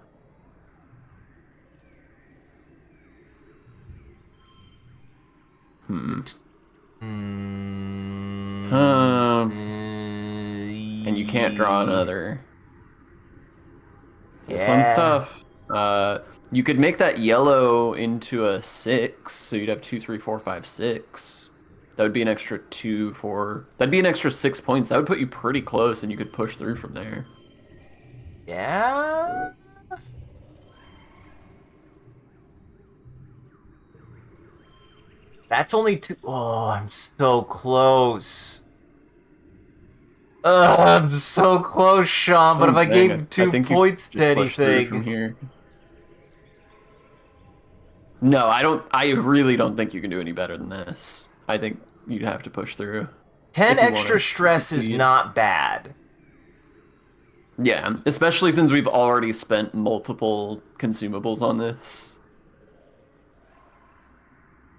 And you can't draw another. Yeah. This one's tough. You could make that yellow into a 6, so you'd have 2, 3, 4, 5, 6. That would be an extra 2, 4. That'd be an extra 6 points. That would put you pretty close, and you could push through from there. Yeah. That's only 2. Oh, I'm so close. I'm so close, Sean. But if I gave 2 points to anything, from here. No, I don't. I really don't think you can do any better than this. I think you'd have to push through. 10 if you extra wanna stress is succeed. not bad. Yeah, especially since we've already spent multiple consumables on this.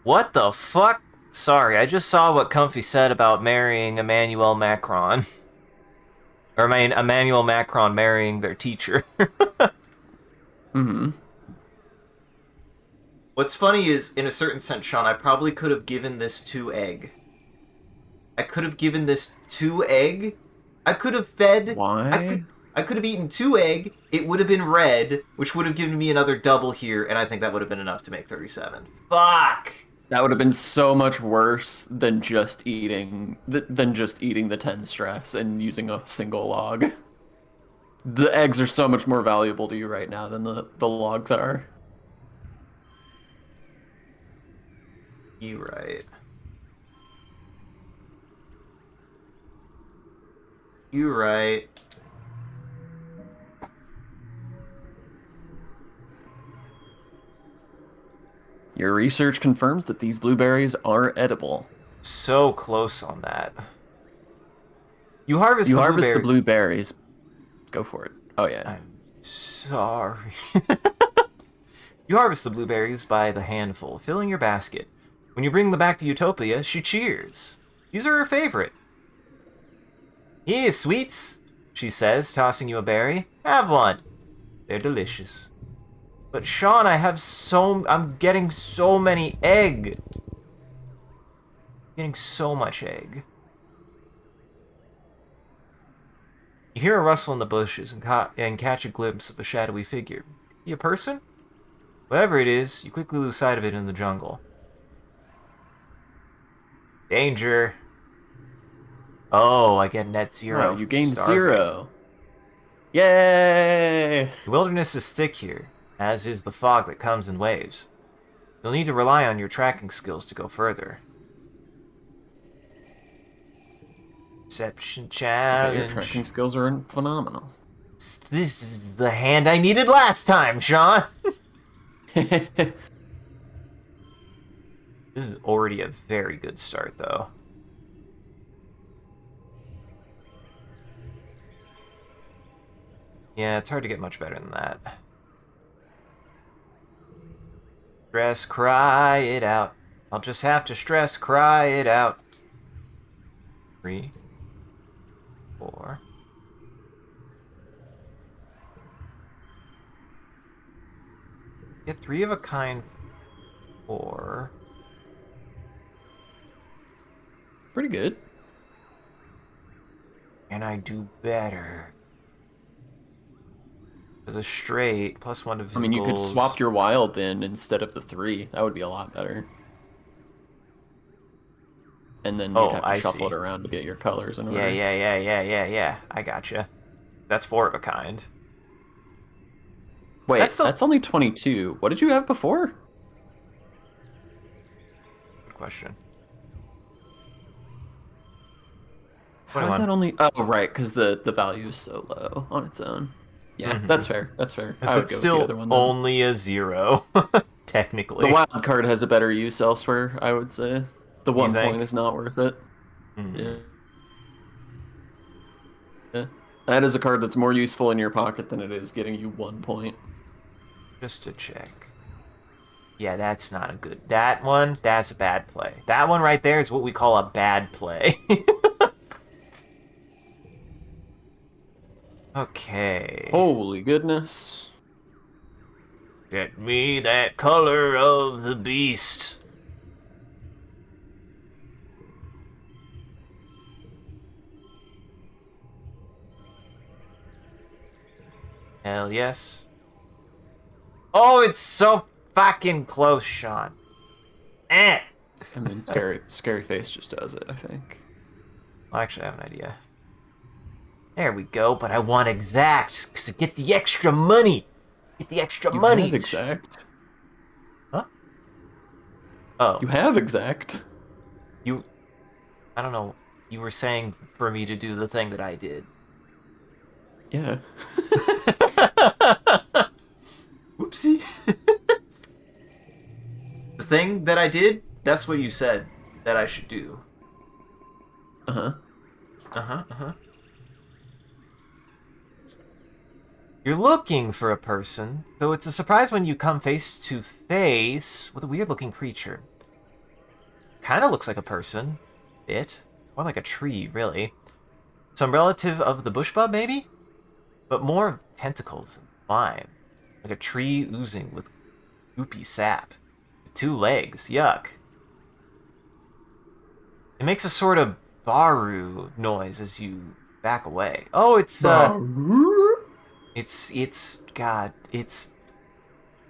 What the fuck? Sorry, I just saw what Comfy said about marrying Emmanuel Macron. Or I mean, Emmanuel Macron marrying their teacher. Mm-hmm. What's funny is, in a certain sense, Sean, I probably could have given this 2 egg. I could have given this 2 egg. I could have fed. Why? I could have eaten 2 egg. It would have been red, which would have given me another double here, and I think that would have been enough to make 37. Fuck. That would have been so much worse than just eating the 10 stress and using a single log. The eggs are so much more valuable to you right now than the logs are. You right. You right. Your research confirms that these blueberries are edible. So close on that. You harvest You the harvest the blueberry. blueberries. Go for it. Oh yeah. I'm sorry. You harvest the blueberries by the handful, filling your basket. When you bring them back to Utopia, she cheers. These are her favorite. Here, sweets, she says, tossing you a berry. Have one. They're delicious. But Sean, I'm getting so many egg. Getting so much egg. You hear a rustle in the bushes and catch a glimpse of a shadowy figure. You a person? Whatever it is, you quickly lose sight of it in the jungle. Danger. Oh, I get net 0. Oh, you from gained starving. 0. Yay! The wilderness is thick here, as is the fog that comes in waves. You'll need to rely on your tracking skills to go further. Perception challenge. Okay, your tracking skills are phenomenal. This is the hand I needed last time, Sean. This is already a very good start, though. Yeah, it's hard to get much better than that. Stress, cry it out. I'll just have to stress, cry it out. 3, 4. Get 3 of a kind 4. Pretty good. Can I do better? As a straight, +1 to physicals. I mean, you could swap your wild in instead of the 3. That would be a lot better. And then you'd have to shuffle it around to get your colors in order. Yeah. I gotcha. That's 4 of a kind. Wait, that's only 22. What did you have before? Good question. How is that only... Oh, right, because the value is so low on its own. Yeah, that's fair. That's fair. I would It's go still with the other one, only a 0, technically. The wild card has a better use elsewhere, I would say. The 1 point is not worth it. Yeah. That is a card that's more useful in your pocket than it is getting you 1 point. Just to check. Yeah, that's not a good... That's a bad play. That one right there is what we call a bad play. Okay. Holy goodness. Get me that color of the beast. Hell yes. Oh, it's so fucking close, Sean. Eh. I mean, scary face just does it, I think. Well, actually, I have an idea. There we go, but I want exact, because to get the extra money. Get the extra money. You have exact. Huh? Oh. You have exact. I don't know. You were saying for me to do the thing that I did. Yeah. Whoopsie. The thing that I did, that's what you said that I should do. Uh-huh. Uh-huh. You're looking for a person, so it's a surprise when you come face to face with a weird-looking creature. Kind of looks like a person. Bit. More like a tree, really. Some relative of the bushbub, maybe? But more tentacles and slime. Like a tree oozing with goopy sap. With 2 legs. Yuck. It makes a sort of baru noise as you back away. Oh,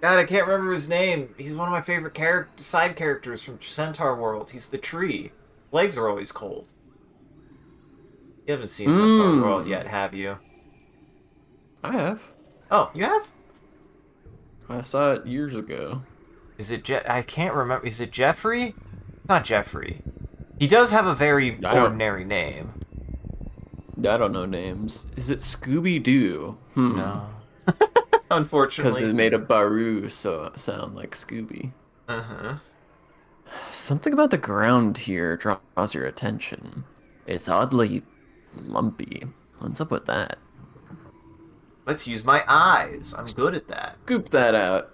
God, I can't remember his name. He's one of my favorite side characters from Centaur World. He's the tree. Legs are always cold. You haven't seen Centaur World yet, have you? I have. Oh, you have? I saw it years ago. Is it I can't remember. Is it Jeffrey? Not Jeffrey. He does have a very ordinary name. I don't know names. Is it Scooby-Doo? No. Unfortunately. Because it made a Baru sound like Scooby. Uh-huh. Something about the ground here draws your attention. It's oddly lumpy. What's up with that? Let's use my eyes. I'm good at that. Scoop that out.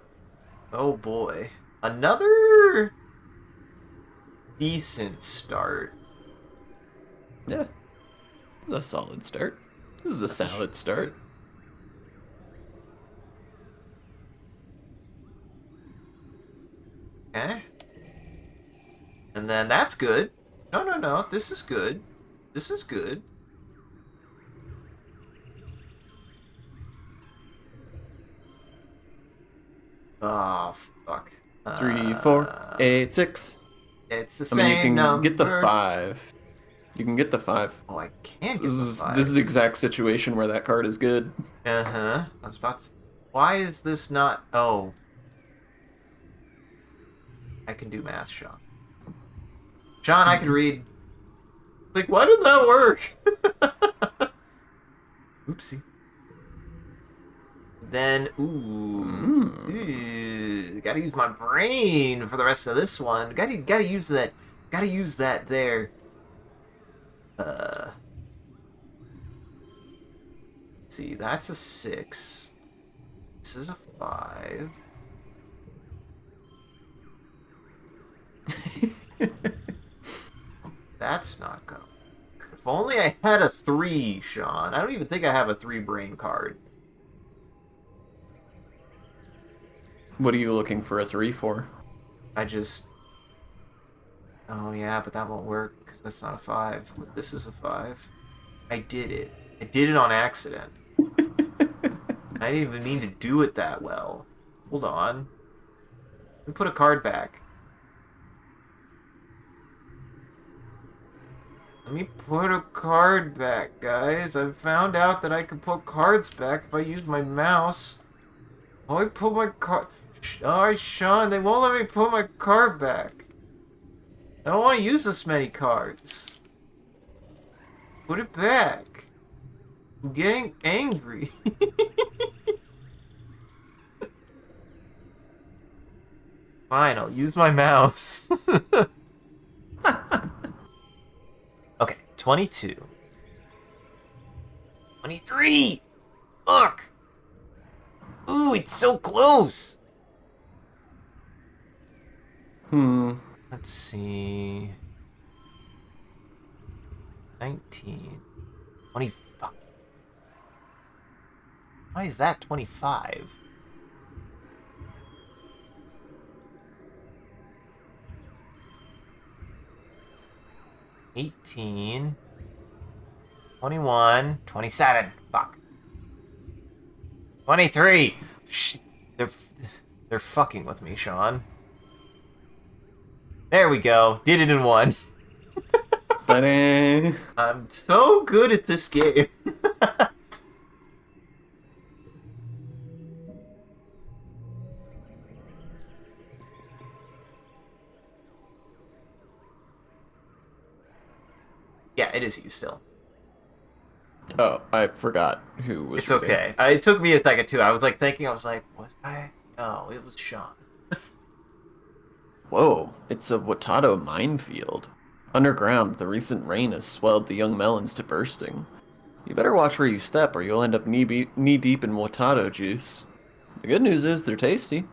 Oh boy. Another decent start. Yeah. This is a solid start. This is a solid start. Okay. And then that's good. No. This is good. This is good. Oh, fuck. 3, 4, 8, 6. It's the same you can number. get the 5. You can get the 5. Oh, I can get the 5. This is the exact situation where that card is good. Uh-huh. I was about to... Why is this not... Oh. I can do math, Sean. Sean, I can read. Like, why did that work? Oopsie. Then, ooh, gotta use my brain for the rest of this one. Gotta use that. Gotta use that there. Let's see, that's a 6. This is a 5. That's not gonna work. If only I had a 3, Sean. I don't even think I have a 3 brain card. What are you looking for a 3 for? I just... Oh yeah, but that won't work because that's not a 5. This is a 5. I did it. I did it on accident. I didn't even mean to do it that well. Hold on. Let me put a card back. Let me put a card back, guys. I found out that I can put cards back if I use my mouse. Oh, I put my card... Oh, Sean, they won't let me put my card back. I don't want to use this many cards. Put it back. I'm getting angry. Fine, I'll use my mouse. Okay, 22. 23! Look! Ooh, it's so close! Let's see... 19. 20... Fuck. Why is that 25? $18, 21, 27. Fuck. 23. They're fucking with me, Sean. There we go. Did it in 1. I'm so good at this game. Yeah, it is you still. Oh, I forgot who was. It's okay. It took me a second too. I was like thinking. I was like, was I? No, it was Sean. Whoa! It's a Watado minefield. Underground, the recent rain has swelled the young melons to bursting. You better watch where you step or you'll end up knee deep in Watado juice. The good news is they're tasty.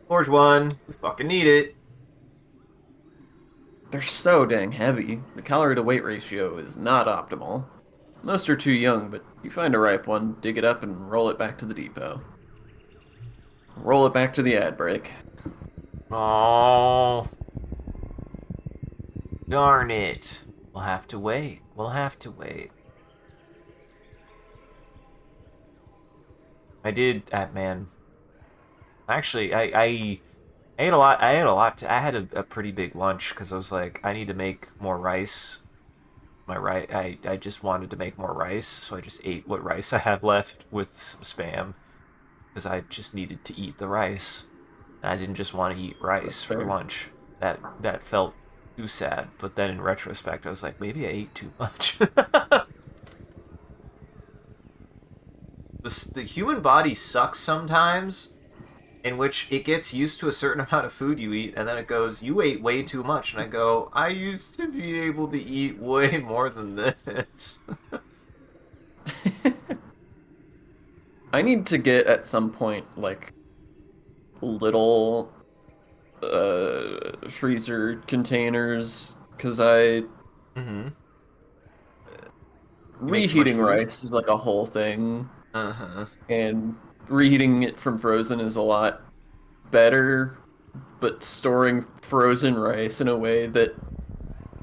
Orange one. We fucking need it. They're so dang heavy. The calorie to weight ratio is not optimal. Most are too young, but you find a ripe one, dig it up, and roll it back to the depot. Roll it back to the ad break. Oh. Darn it. We'll have to wait. We'll have to wait. I did, man. Actually, I ate a lot. I had a pretty big lunch because I was like, I need to make more rice. I just wanted to make more rice, so I just ate what rice I had left with some Spam because I just needed to eat the rice. And I didn't just want to eat rice for lunch. That felt too sad. But then in retrospect, I was like, maybe I ate too much. The human body sucks sometimes, in which it gets used to a certain amount of food you eat, and then it goes, you ate way too much. And I go, I used to be able to eat way more than this. I need to get at some point, like, little freezer containers, because Mm-hmm. Reheating rice is like a whole thing. Uh-huh. And reheating it from frozen is a lot better, but storing frozen rice in a way that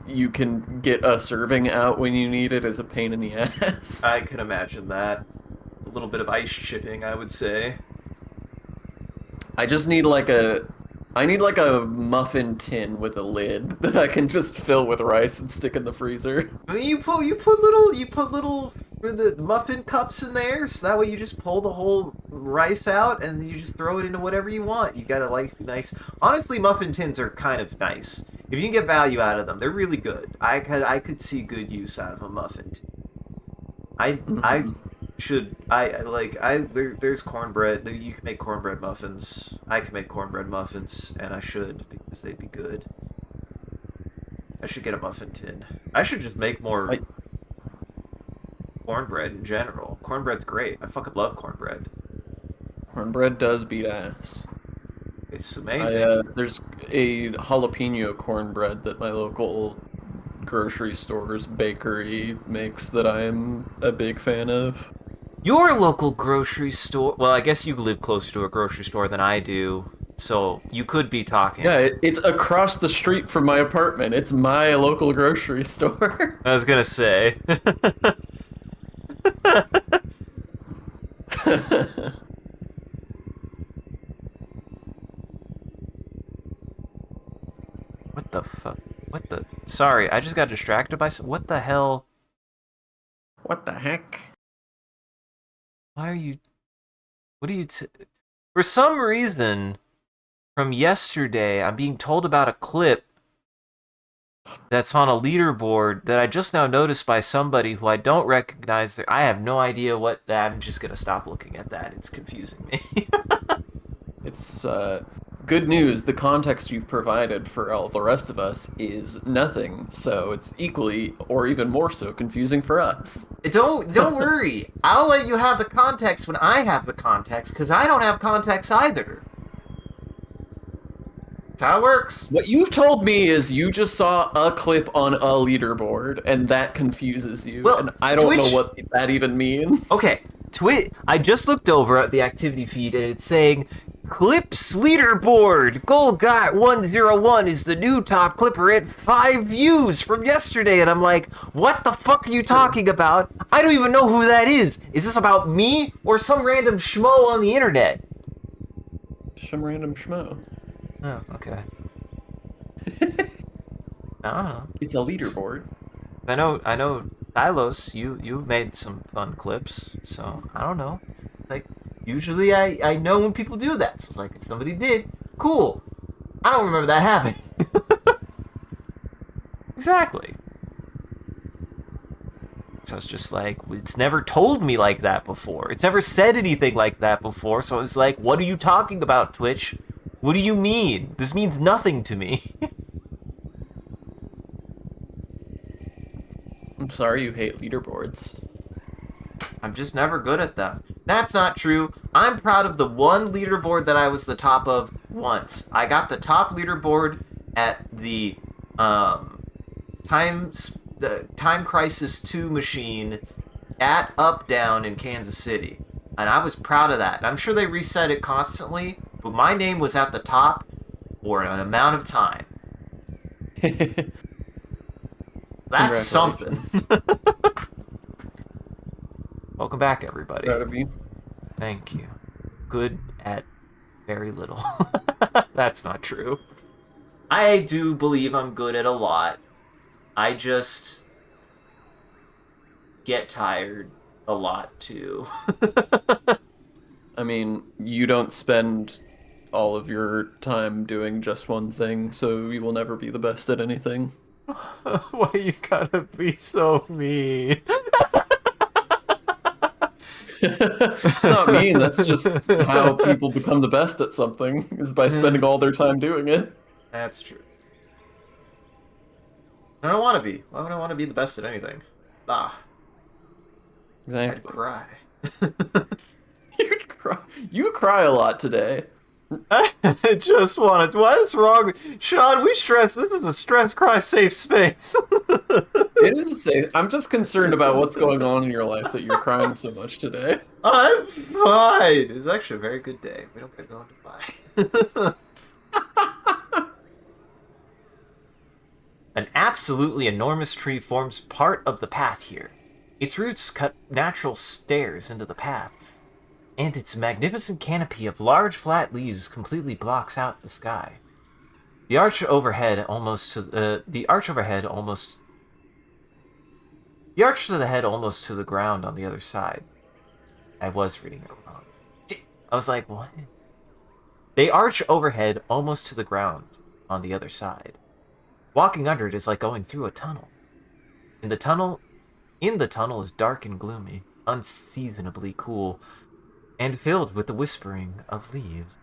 you can get a serving out when you need it is a pain in the ass. I can imagine that. A little bit of ice chipping, I would say. I just need like a muffin tin with a lid that I can just fill with rice and stick in the freezer. I mean, you put little the muffin cups in there, so that way you just pull the whole rice out and you just throw it into whatever you want. You gotta like nice. Honestly, muffin tins are kind of nice. If you can get value out of them, they're really good. I could see good use out of a muffin tin. There's cornbread. You can make cornbread muffins. I can make cornbread muffins, and I should, because they'd be good. I should get a muffin tin. I should just make more cornbread in general. Cornbread's great. I fucking love cornbread. Cornbread does beat ass. It's amazing. There's a jalapeno cornbread that my local grocery store's bakery makes that I am a big fan of. Your local grocery store... Well, I guess you live closer to a grocery store than I do, so you could be talking. Yeah, it's across the street from my apartment. It's my local grocery store. I was gonna say. What the fuck? What the... Sorry, I just got distracted by some... What the hell? What the heck? Why are you... What are you... For some reason, from yesterday, I'm being told about a clip that's on a leaderboard that I just now noticed by somebody who I don't recognize. I have no idea what that... I'm just gonna stop looking at that. It's confusing me. It's, good news. The context you've provided for all the rest of us is nothing, so it's equally, or even more so, confusing for us. Don't worry. I'll let you have the context when I have the context, because I don't have context either. That's how it works. What you've told me is you just saw a clip on a leaderboard, and that confuses you, well, and I don't know Twitch... what that even means. Okay, I just looked over at the activity feed, and it's saying... Clips leaderboard! Golgot 101 is the new top clipper at 5 views from yesterday, and I'm like, what the fuck are you talking about? I don't even know who that is. Is this about me or some random schmo on the internet? Some random schmo. Oh, okay. I don't know. It's a leaderboard. I know, Silos, you made some fun clips, so I don't know. Like, usually I know when people do that, so it's like, if somebody did, cool. I don't remember that happening. Exactly. So it's just like, it's never told me like that before. It's never said anything like that before, so I was like, what are you talking about, Twitch? What do you mean? This means nothing to me. I'm sorry you hate leaderboards. I'm just never good at them. That's not true. I'm proud of the one leaderboard that I was the top of once. I got the top leaderboard at the um, Time Crisis 2 machine at Up Down in Kansas City. And I was proud of that. And I'm sure they reset it constantly, but my name was at the top for an amount of time. That's something. Welcome back, everybody. Proud of you. Thank you. Good at very little. That's not true. I do believe I'm good at a lot. I just get tired a lot, too. I mean, you don't spend all of your time doing just one thing, so you will never be the best at anything. Why you gotta be so mean? It's not mean, that's just how people become the best at something, is by spending all their time doing it. That's true. I don't want to be. Why would I want to be the best at anything? Ah. Exactly. I'd cry. You'd cry. You cry a lot today. I just wanted. What is wrong, Sean? We stress. This is a stress cry safe space. It is a safe. I'm just concerned about what's going on in your life that you're crying so much today. I'm fine. It's actually a very good day. We don't get going to bye. An absolutely enormous tree forms part of the path here. Its roots cut natural stairs into the path, and its magnificent canopy of large flat leaves completely blocks out the sky. The arch overhead to the head almost to the ground on the other side. I was reading it wrong. I was like, what? They arch overhead almost to the ground on the other side. Walking under it is like going through a tunnel. In the tunnel is dark and gloomy, unseasonably cool, and filled with the whispering of leaves.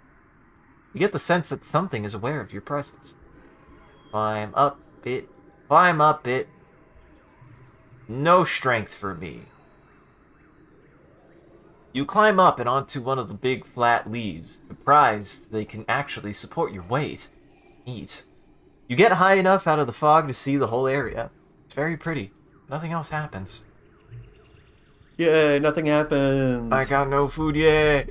You get the sense that something is aware of your presence. Climb up it. Climb up it. No strength for me. You climb up and onto one of the big flat leaves, surprised they can actually support your weight. Neat. You get high enough out of the fog to see the whole area. It's very pretty. Nothing else happens. Yay, nothing happens. I got no food yet.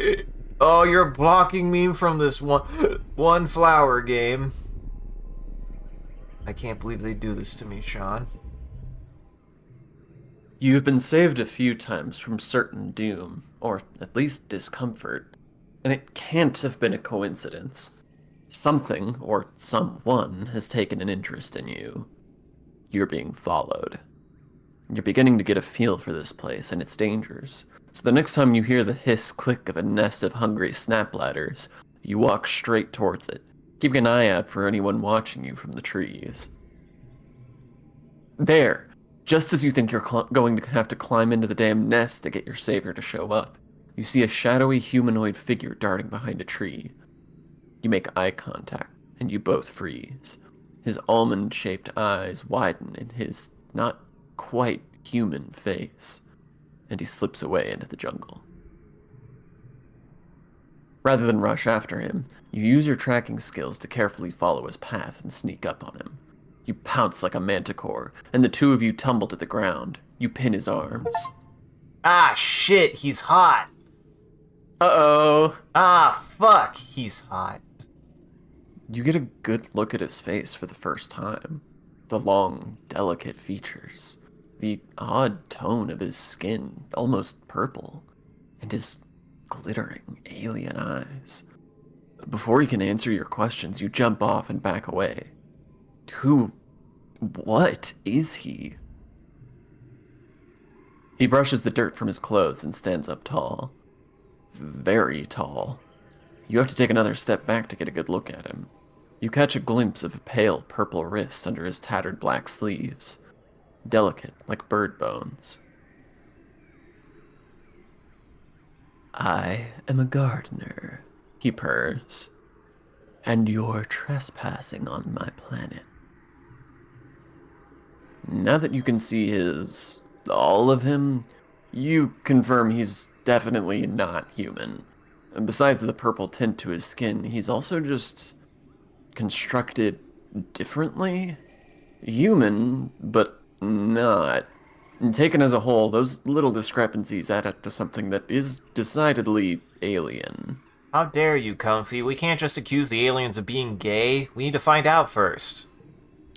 Oh, you're blocking me from this one flower game. I can't believe they do this to me, Sean. You've been saved a few times from certain doom, or at least discomfort, and it can't have been a coincidence. Something, or someone, has taken an interest in you. You're being followed. You're beginning to get a feel for this place and its dangers, so the next time you hear the hiss-click of a nest of hungry snap ladders, you walk straight towards it, keeping an eye out for anyone watching you from the trees. There, just as you think you're going to have to climb into the damn nest to get your savior to show up, you see a shadowy humanoid figure darting behind a tree. You make eye contact, and you both freeze. His almond-shaped eyes widen in his not quite human face, and he slips away into the jungle. Rather than rush after him, you use your tracking skills to carefully follow his path and sneak up on him. You pounce like a manticore, and the two of you tumble to the ground. You pin his arms. Ah, shit, he's hot. Uh-oh. Ah, fuck, he's hot. You get a good look at his face for the first time. The long, delicate features. The odd tone of his skin, almost purple. And his glittering alien eyes. Before he can answer your questions, you jump off and back away. What is he? He brushes the dirt from his clothes and stands up tall. Very tall. You have to take another step back to get a good look at him. You catch a glimpse of a pale purple wrist under his tattered black sleeves. Delicate, like bird bones. I am a gardener, he purrs. And you're trespassing on my planet. Now that you can see all of him, you confirm he's definitely not human. And besides the purple tint to his skin, he's also just constructed differently. Human, but not. And taken as a whole, those little discrepancies add up to something that is decidedly alien. How dare you, Comfy? We can't just accuse the aliens of being gay. We need to find out first.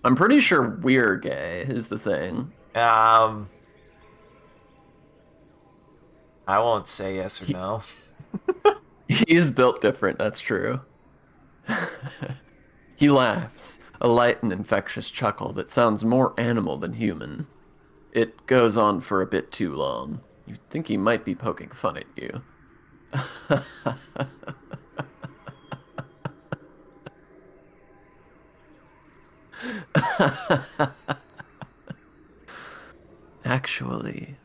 I'm pretty sure we're gay, is the thing. I won't say yes or He, no. he is built different, that's true. He laughs, a light and infectious chuckle that sounds more animal than human. It goes on for a bit too long. You think he might be poking fun at you. Actually,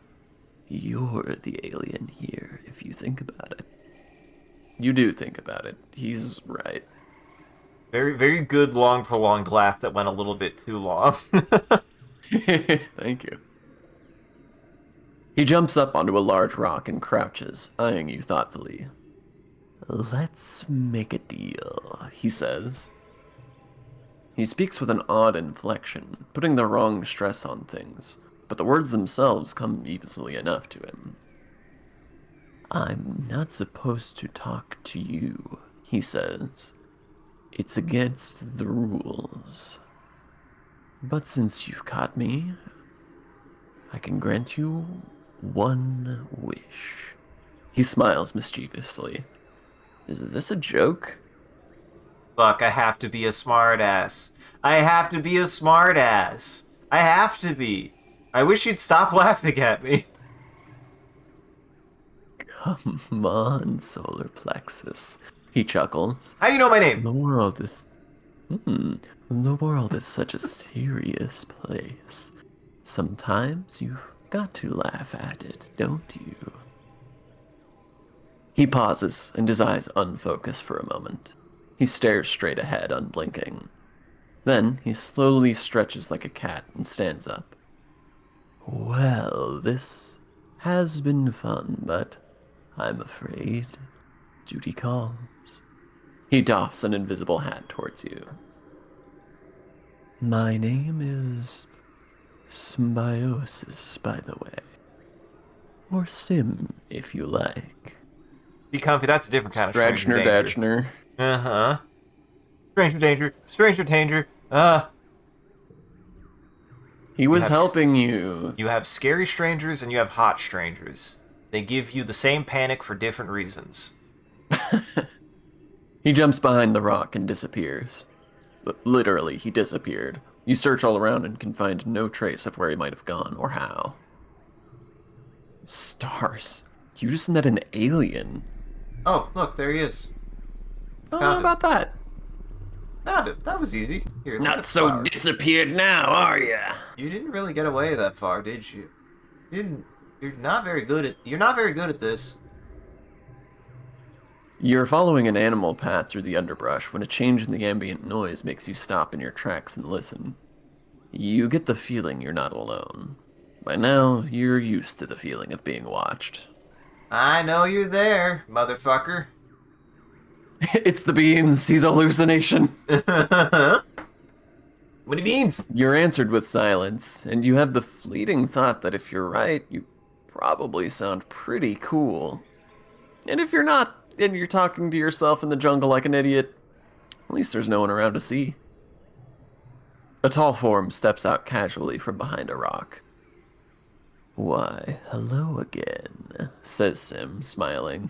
you're the alien here, if you think about it. You do think about it. He's right. Very, very good, long, prolonged laugh that went a little bit too long. Thank you. He jumps up onto a large rock and crouches, eyeing you thoughtfully. Let's make a deal, he says. He speaks with an odd inflection, putting the wrong stress on things, but the words themselves come easily enough to him. I'm not supposed to talk to you, he says. It's against the rules. But since you've caught me, I can grant you one wish. He smiles mischievously. Is this a joke? Fuck, I have to be a smartass. I have to be a smartass. I have to be. I wish you'd stop laughing at me. Come on, solar plexus. He chuckles. How do you know my name? The world is... The world is such a serious place. Sometimes you've got to laugh at it, don't you? He pauses, and his eyes unfocus for a moment. He stares straight ahead, unblinking. Then he slowly stretches like a cat and stands up. Well, this has been fun, but I'm afraid duty calls. He doffs an invisible hat towards you. My name is Symbiosis, by the way. Or Sim, if you like. Be comfy, that's a different kind of stranger Dratchner, danger. Datchner. Uh-huh. Stranger danger. Stranger danger. He was helping you. You have scary strangers and you have hot strangers. They give you the same panic for different reasons. He jumps behind the rock and disappears. But literally, he disappeared. You search all around and can find no trace of where he might have gone or how. Stars. You just met an alien. Oh, look, there he is. How about that? Found it. That was easy. Here, Not so flowers. disappeared now, are ya? You didn't really get away that far, did you? You're not very good at this. You're following an animal path through the underbrush when a change in the ambient noise makes you stop in your tracks and listen. You get the feeling you're not alone. By now, you're used to the feeling of being watched. I know you're there, motherfucker. It's the beans. He's a hallucination. What do you means? You're answered with silence, and you have the fleeting thought that if you're right, you probably sound pretty cool. And if you're not, and you're talking to yourself in the jungle like an idiot, at least there's no one around to see. A tall form steps out casually from behind a rock. Why, hello again, says Sim, smiling.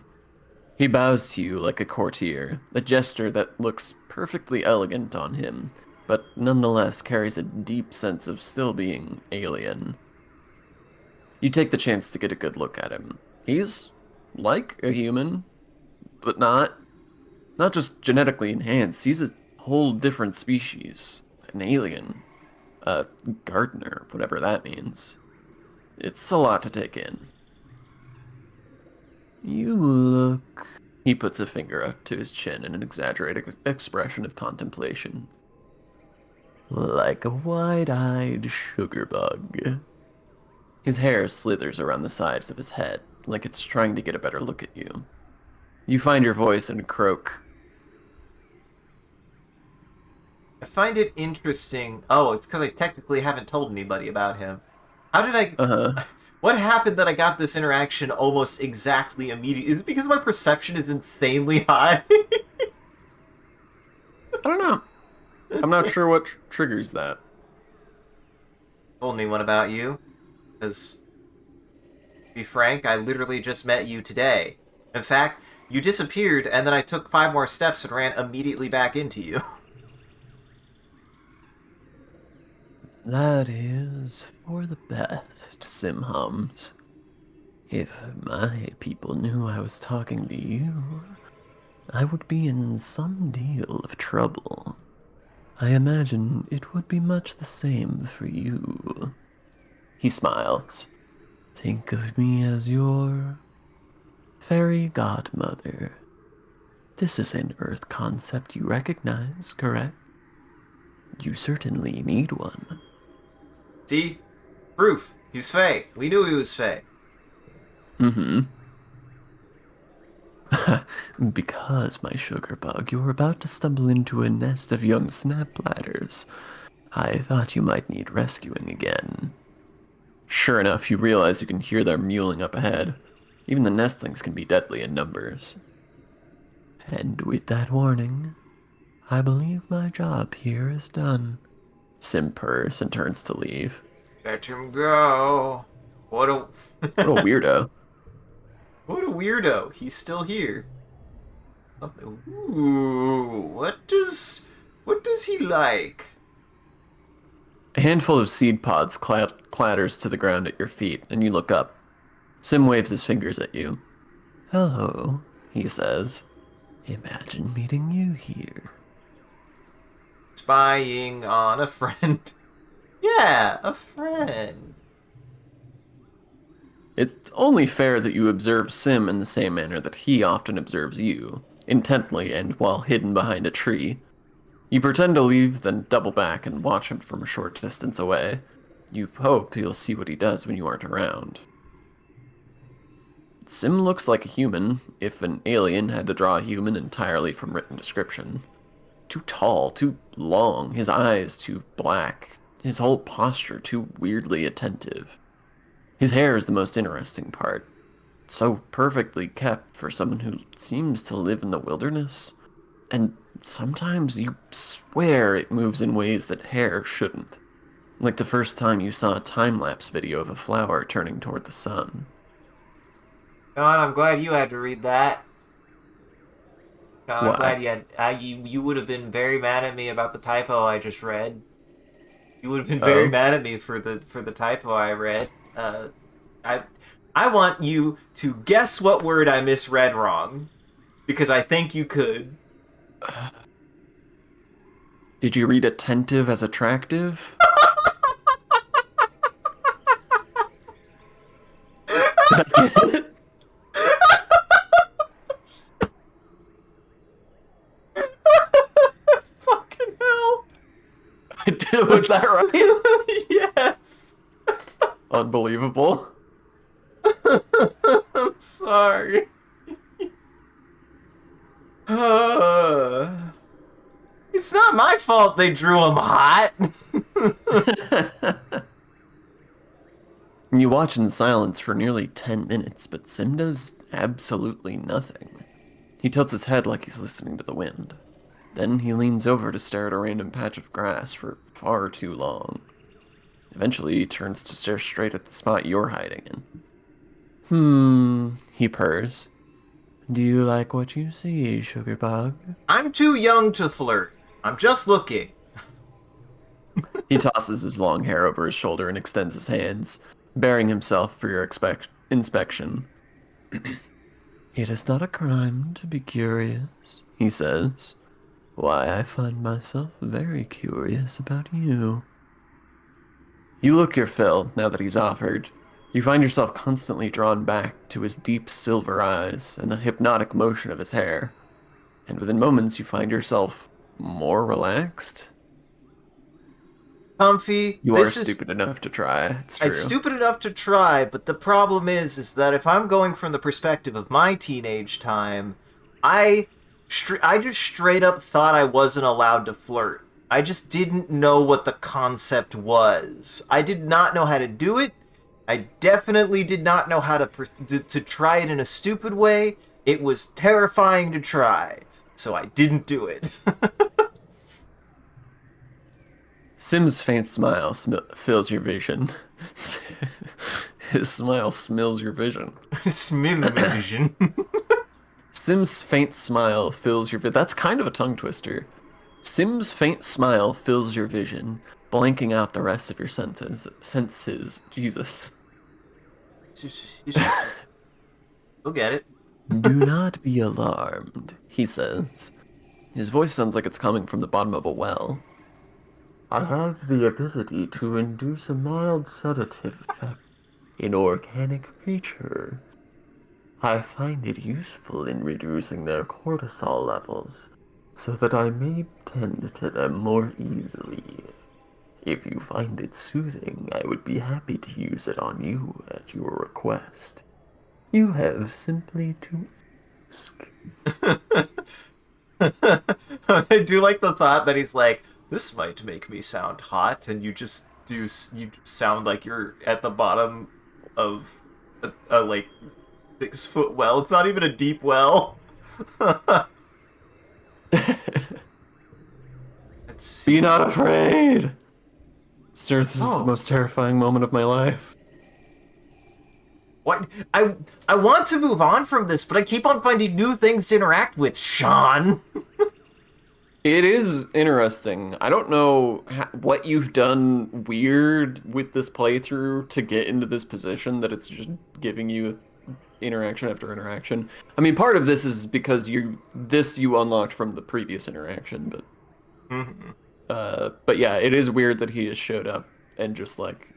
He bows to you like a courtier, a gesture that looks perfectly elegant on him, but nonetheless carries a deep sense of still being alien. You take the chance to get a good look at him. He's like a human, but not just genetically enhanced. He's a whole different species, an alien, a gardener, whatever that means. It's a lot to take in. You look... He puts a finger up to his chin in an exaggerated expression of contemplation. like a wide-eyed sugar bug. His hair slithers around the sides of his head, like it's trying to get a better look at you. You find your voice and croak. I find it interesting. Oh, it's because I technically haven't told anybody about him. How did I... Uh-huh. What happened that I got this interaction almost exactly immediately? Is it because my perception is insanely high? I don't know. I'm not sure what triggers that. Told me one about you. Because, to be frank, I literally just met you today. In fact, you disappeared, and then I took 5 more steps and ran immediately back into you. That is for the best, Sim hums. If my people knew I was talking to you, I would be in some deal of trouble. I imagine it would be much the same for you. He smiles. Think of me as your fairy godmother. This is an Earth concept you recognize, correct? You certainly need one. See? Proof. He's Fae. We knew he was Fae. Mm-hmm. Because, my sugar bug, you're about to stumble into a nest of young snap-bladders. I thought you might need rescuing again. Sure enough, you realize you can hear their mewling up ahead. Even the nestlings can be deadly in numbers. And with that warning, I believe my job here is done. Sim purrs and turns to leave. Let him go. What a... What a weirdo. What a weirdo. He's still here. Ooh, what does he like? A handful of seed pods clatters to the ground at your feet, and you look up. Sim waves his fingers at you. Hello, he says. Imagine meeting you here. Spying on a friend. Yeah, a friend. It's only fair that you observe Sim in the same manner that he often observes you, intently and while hidden behind a tree. You pretend to leave, then double back and watch him from a short distance away. You hope you'll see what he does when you aren't around. Sim looks like a human, if an alien had to draw a human entirely from written description. Too tall, too long, his eyes too black, his whole posture too weirdly attentive. His hair is the most interesting part. So perfectly kept for someone who seems to live in the wilderness. And sometimes you swear it moves in ways that hair shouldn't. Like the first time you saw a time-lapse video of a flower turning toward the sun. God, I'm glad you had to read that. God, I'm Why? glad you had. You would have been very mad at me about the typo I just read. You would have been very Oh? mad at me for the typo I read. I want you to guess what word I misread wrong, because I think you could. Did you read attentive as attractive? Did I get it? Fucking hell. Was that right? Yes. Unbelievable. I'm sorry. It's not my fault they drew him hot. You watch in silence for nearly 10 minutes, but Sim does absolutely nothing. He tilts his head like he's listening to the wind. Then he leans over to stare at a random patch of grass for far too long. Eventually, he turns to stare straight at the spot you're hiding in. He purrs. Do you like what you see, sugar bug? I'm too young to flirt. I'm just looking. He tosses his long hair over his shoulder and extends his hands, baring himself for your inspection. It is not a crime to be curious, he says. Why, I find myself very curious about you. You look your fill, now that he's offered. You find yourself constantly drawn back to his deep silver eyes and the hypnotic motion of his hair. And within moments you find yourself more relaxed. Comfy, You are this is stupid enough to try. It's it's true. stupid enough to try, but the problem is that if I'm going from the perspective of my teenage time, I I just straight up thought I wasn't allowed to flirt. I just didn't know what the concept was. I did not know how to do it. I definitely did not know how to try it in a stupid way. It was terrifying to try, so I didn't do it. Sim's faint smile fills your vision. His smile smells your vision. Smell my vision. Sim's faint smile fills your vision. That's kind of a tongue twister. Sim's faint smile fills your vision, blanking out the rest of your senses. Jesus. Go get it. Do not be alarmed, he says. His voice sounds like it's coming from the bottom of a well. I have the ability to induce a mild sedative effect in organic creatures. I find it useful in reducing their cortisol levels, so that I may tend to them more easily. If you find it soothing, I would be happy to use it on you at your request. You have simply to ask. I do like the thought that he's like, this might make me sound hot, and you sound like you're at the bottom of a like 6 foot well. It's not even a deep well. Let's see. Be not afraid! Sir, this is Oh. the most terrifying moment of my life. What? I want to move on from this, but I keep on finding new things to interact with, Sean. It is interesting. I don't know what you've done weird with this playthrough to get into this position that it's just giving you interaction after interaction. I mean, part of this is because you unlocked from the previous interaction, but but yeah, it is weird that he has showed up and just like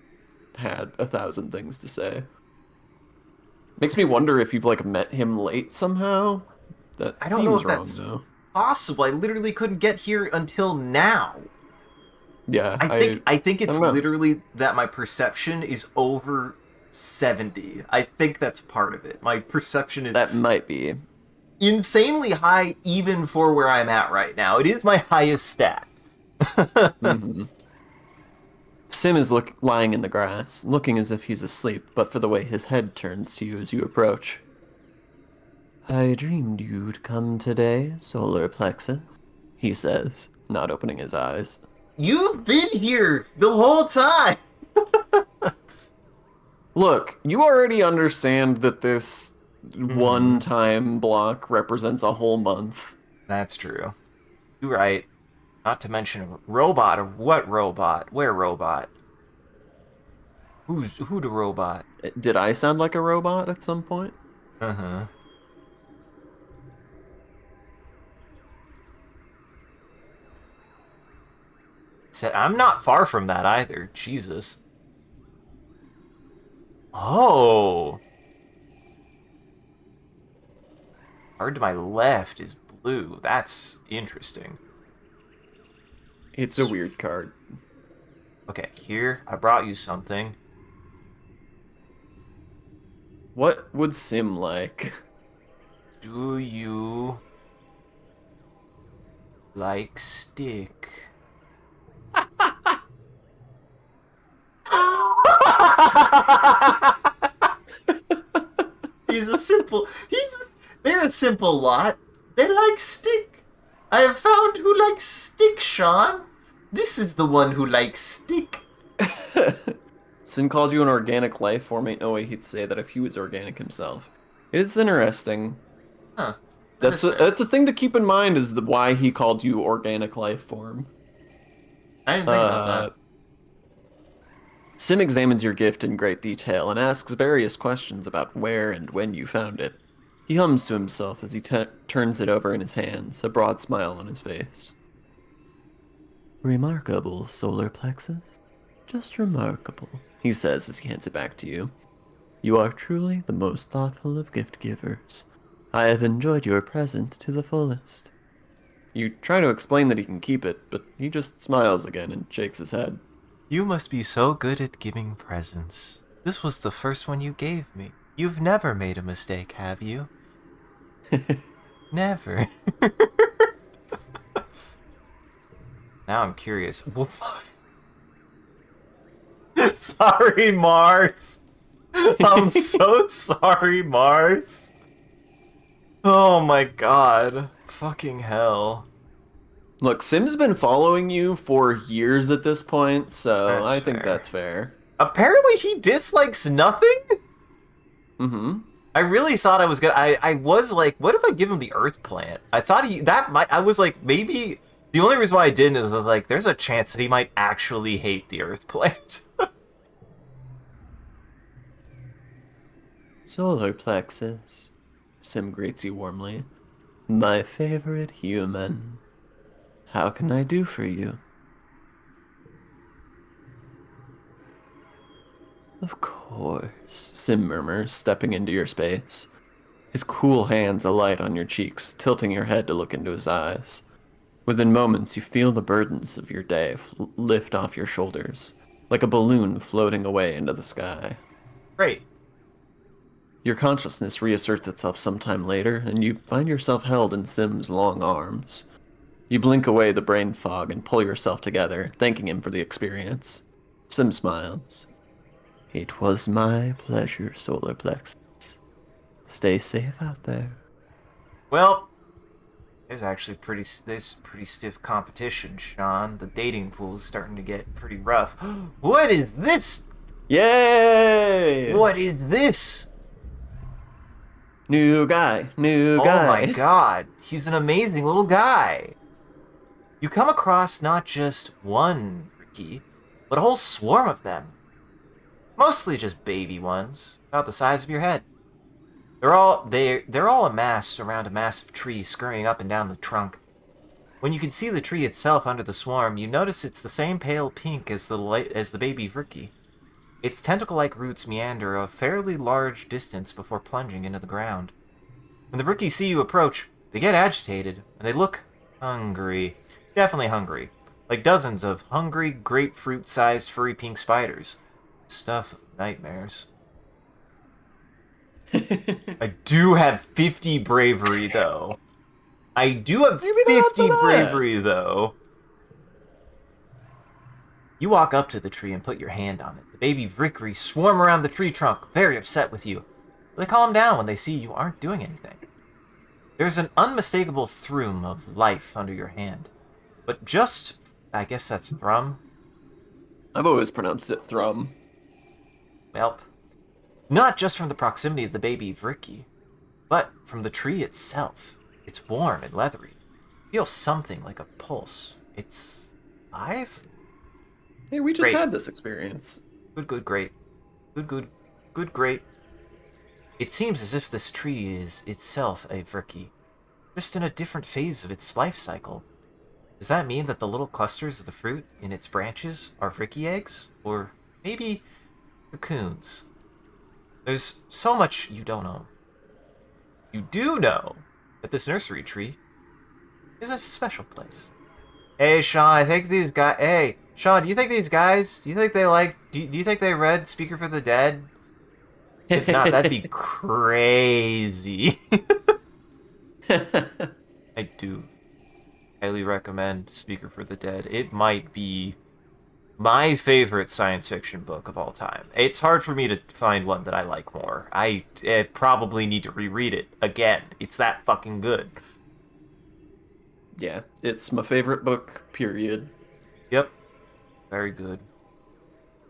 had 1,000 things to say. Makes me wonder if you've like met him late somehow. That I don't know seems if wrong that's though. possible. I literally couldn't get here until now. Yeah, I think it's don't know. literally that my perception is over 70. I think that's part of it. My perception is That might be. insanely high even for where I'm at right now. It is my highest stat. Mm-hmm. Sim is lying in the grass, looking as if he's asleep, but for the way his head turns to you as you approach. I dreamed you'd come today, solar plexus, he says, not opening his eyes. You've been here the whole time. Look, you already understand that this one-time block represents a whole month. That's true. You're right. Not to mention robot. Or what robot? Where robot? Who the robot? Did I sound like a robot at some point? Uh-huh. Said I'm not far from that either. Jesus. Oh. Card to my left is blue. That's interesting. It's a weird card. Okay, here, I brought you something. What would Sim like? Do you like stick? They're a simple lot. They like stick. I have found who likes stick, Sean. This is the one who likes stick. Sim called you an organic life form. Ain't no way he'd say that if he was organic himself. It's interesting. Huh. That's a thing to keep in mind is why he called you organic life form. I didn't think about that. Sim examines your gift in great detail and asks various questions about where and when you found it. He hums to himself as he turns it over in his hands, a broad smile on his face. Remarkable, solar plexus. Just remarkable, he says as he hands it back to you. You are truly the most thoughtful of gift givers. I have enjoyed your present to the fullest. You try to explain that he can keep it, but he just smiles again and shakes his head. You must be so good at giving presents. This was the first one you gave me. You've never made a mistake, have you? Never. Now I'm curious. Sorry, Mars. I'm so sorry, Mars. Oh my god. Fucking hell. Look, Sim's been following you for years at this point, so I think that's fair. Apparently he dislikes nothing? Mm-hmm. I really thought I was gonna. I was like, what if I give him the Earth plant? I thought I was like, maybe. The only reason why I didn't is I was like, there's a chance that he might actually hate the Earth plant. Solar plexus. Sim greets you warmly. My favorite human. How can I do for you? Of course, Sim murmurs, stepping into your space. His cool hands alight on your cheeks, tilting your head to look into his eyes. Within moments, you feel the burdens of your day lift off your shoulders, like a balloon floating away into the sky. Great. Your consciousness reasserts itself sometime later, and you find yourself held in Sim's long arms. You blink away the brain fog and pull yourself together, thanking him for the experience. Sim smiles. It was my pleasure, Solar Plexus. Stay safe out there. Well, there's pretty stiff competition, Sean. The dating pool is starting to get pretty rough. What is this? Yay! What is this? New guy. Oh my god, he's an amazing little guy. You come across not just one Ricky, but a whole swarm of them. Mostly just baby ones, about the size of your head. They're all amassed around a massive tree scurrying up and down the trunk. When you can see the tree itself under the swarm, you notice it's the same pale pink as the baby Ricky. Its tentacle-like roots meander a fairly large distance before plunging into the ground. When the Rickies see you approach, they get agitated, and they look hungry. Definitely hungry. Like dozens of hungry, grapefruit-sized furry pink spiders. Stuff of nightmares. I do have 50 bravery, though. I do have 50 bravery, though. You walk up to the tree and put your hand on it. The baby Vrickery swarm around the tree trunk, very upset with you. They calm down when they see you aren't doing anything. There's an unmistakable thrum of life under your hand. But just, I guess that's thrum. I've always pronounced it thrum. Welp. Not just from the proximity of the baby Vricky, but from the tree itself. It's warm and leathery. Feel something like a pulse. It's alive? Hey, we just had this experience. Good, great. Good, great. It seems as if this tree is itself a Vricky, just in a different phase of its life cycle. Does that mean that the little clusters of the fruit in its branches are Vricky eggs? Or maybe cocoons? There's so much you don't know. You do know that this nursery tree is a special place. Hey, Sean, I think these guys... Hey, Sean, do you think these guys... Do you think they like... Do you think they read Speaker for the Dead? If not, that'd be crazy. I do highly recommend Speaker for the Dead. It might be my favorite science fiction book of all time. It's hard for me to find one that I like more. I probably need to reread it again. It's that fucking good. Yeah, it's my favorite book, period. Yep. Very good.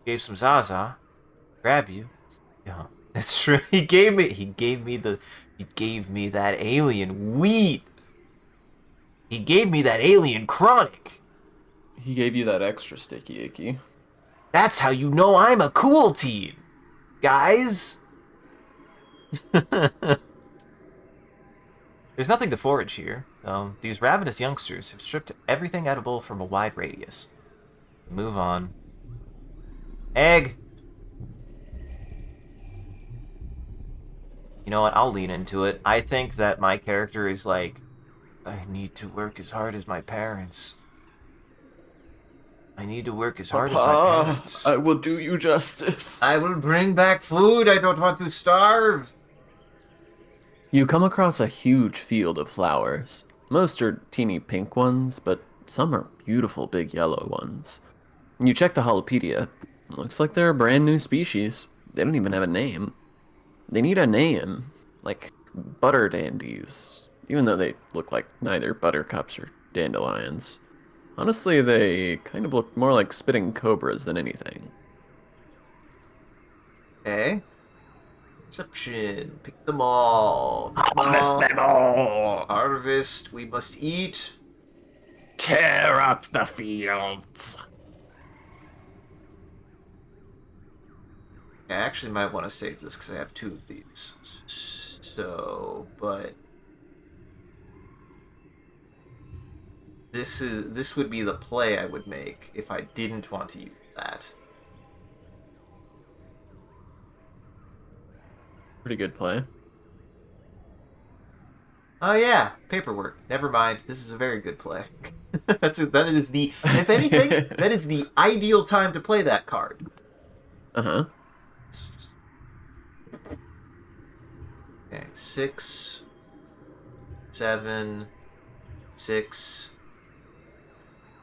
Gave some Zaza. Grab you. Yeah, that's true. He gave me that alien wheat. He gave me that alien chronic. He gave you that extra sticky icky. That's how you know I'm a cool teen, guys. There's nothing to forage here, though. These ravenous youngsters have stripped everything edible from a wide radius. Move on. Egg! You know what? I'll lean into it. I think that my character is like, I need to work as hard as my parents. I need to work as hard as my Papa, parents. I will do you justice. I will bring back food. I don't want to starve. You come across a huge field of flowers. Most are teeny pink ones, but some are beautiful big yellow ones. You check the holopedia. Looks like they're a brand new species. They don't even have a name. They need a name, like butter dandies, even though they look like neither buttercups or dandelions. Honestly, they kind of look more like spitting cobras than anything. Okay. Perception. Pick them all. Pick them Harvest all. them all! Harvest. We must eat. Tear up the fields! I actually might want to save this because I have 2 of these. So, but this would be the play I would make if I didn't want to use that. Pretty good play. Oh yeah, paperwork. Never mind. This is a very good play. That is the, if anything, that is the ideal time to play that card. Uh-huh. Okay, 6, 7, 6.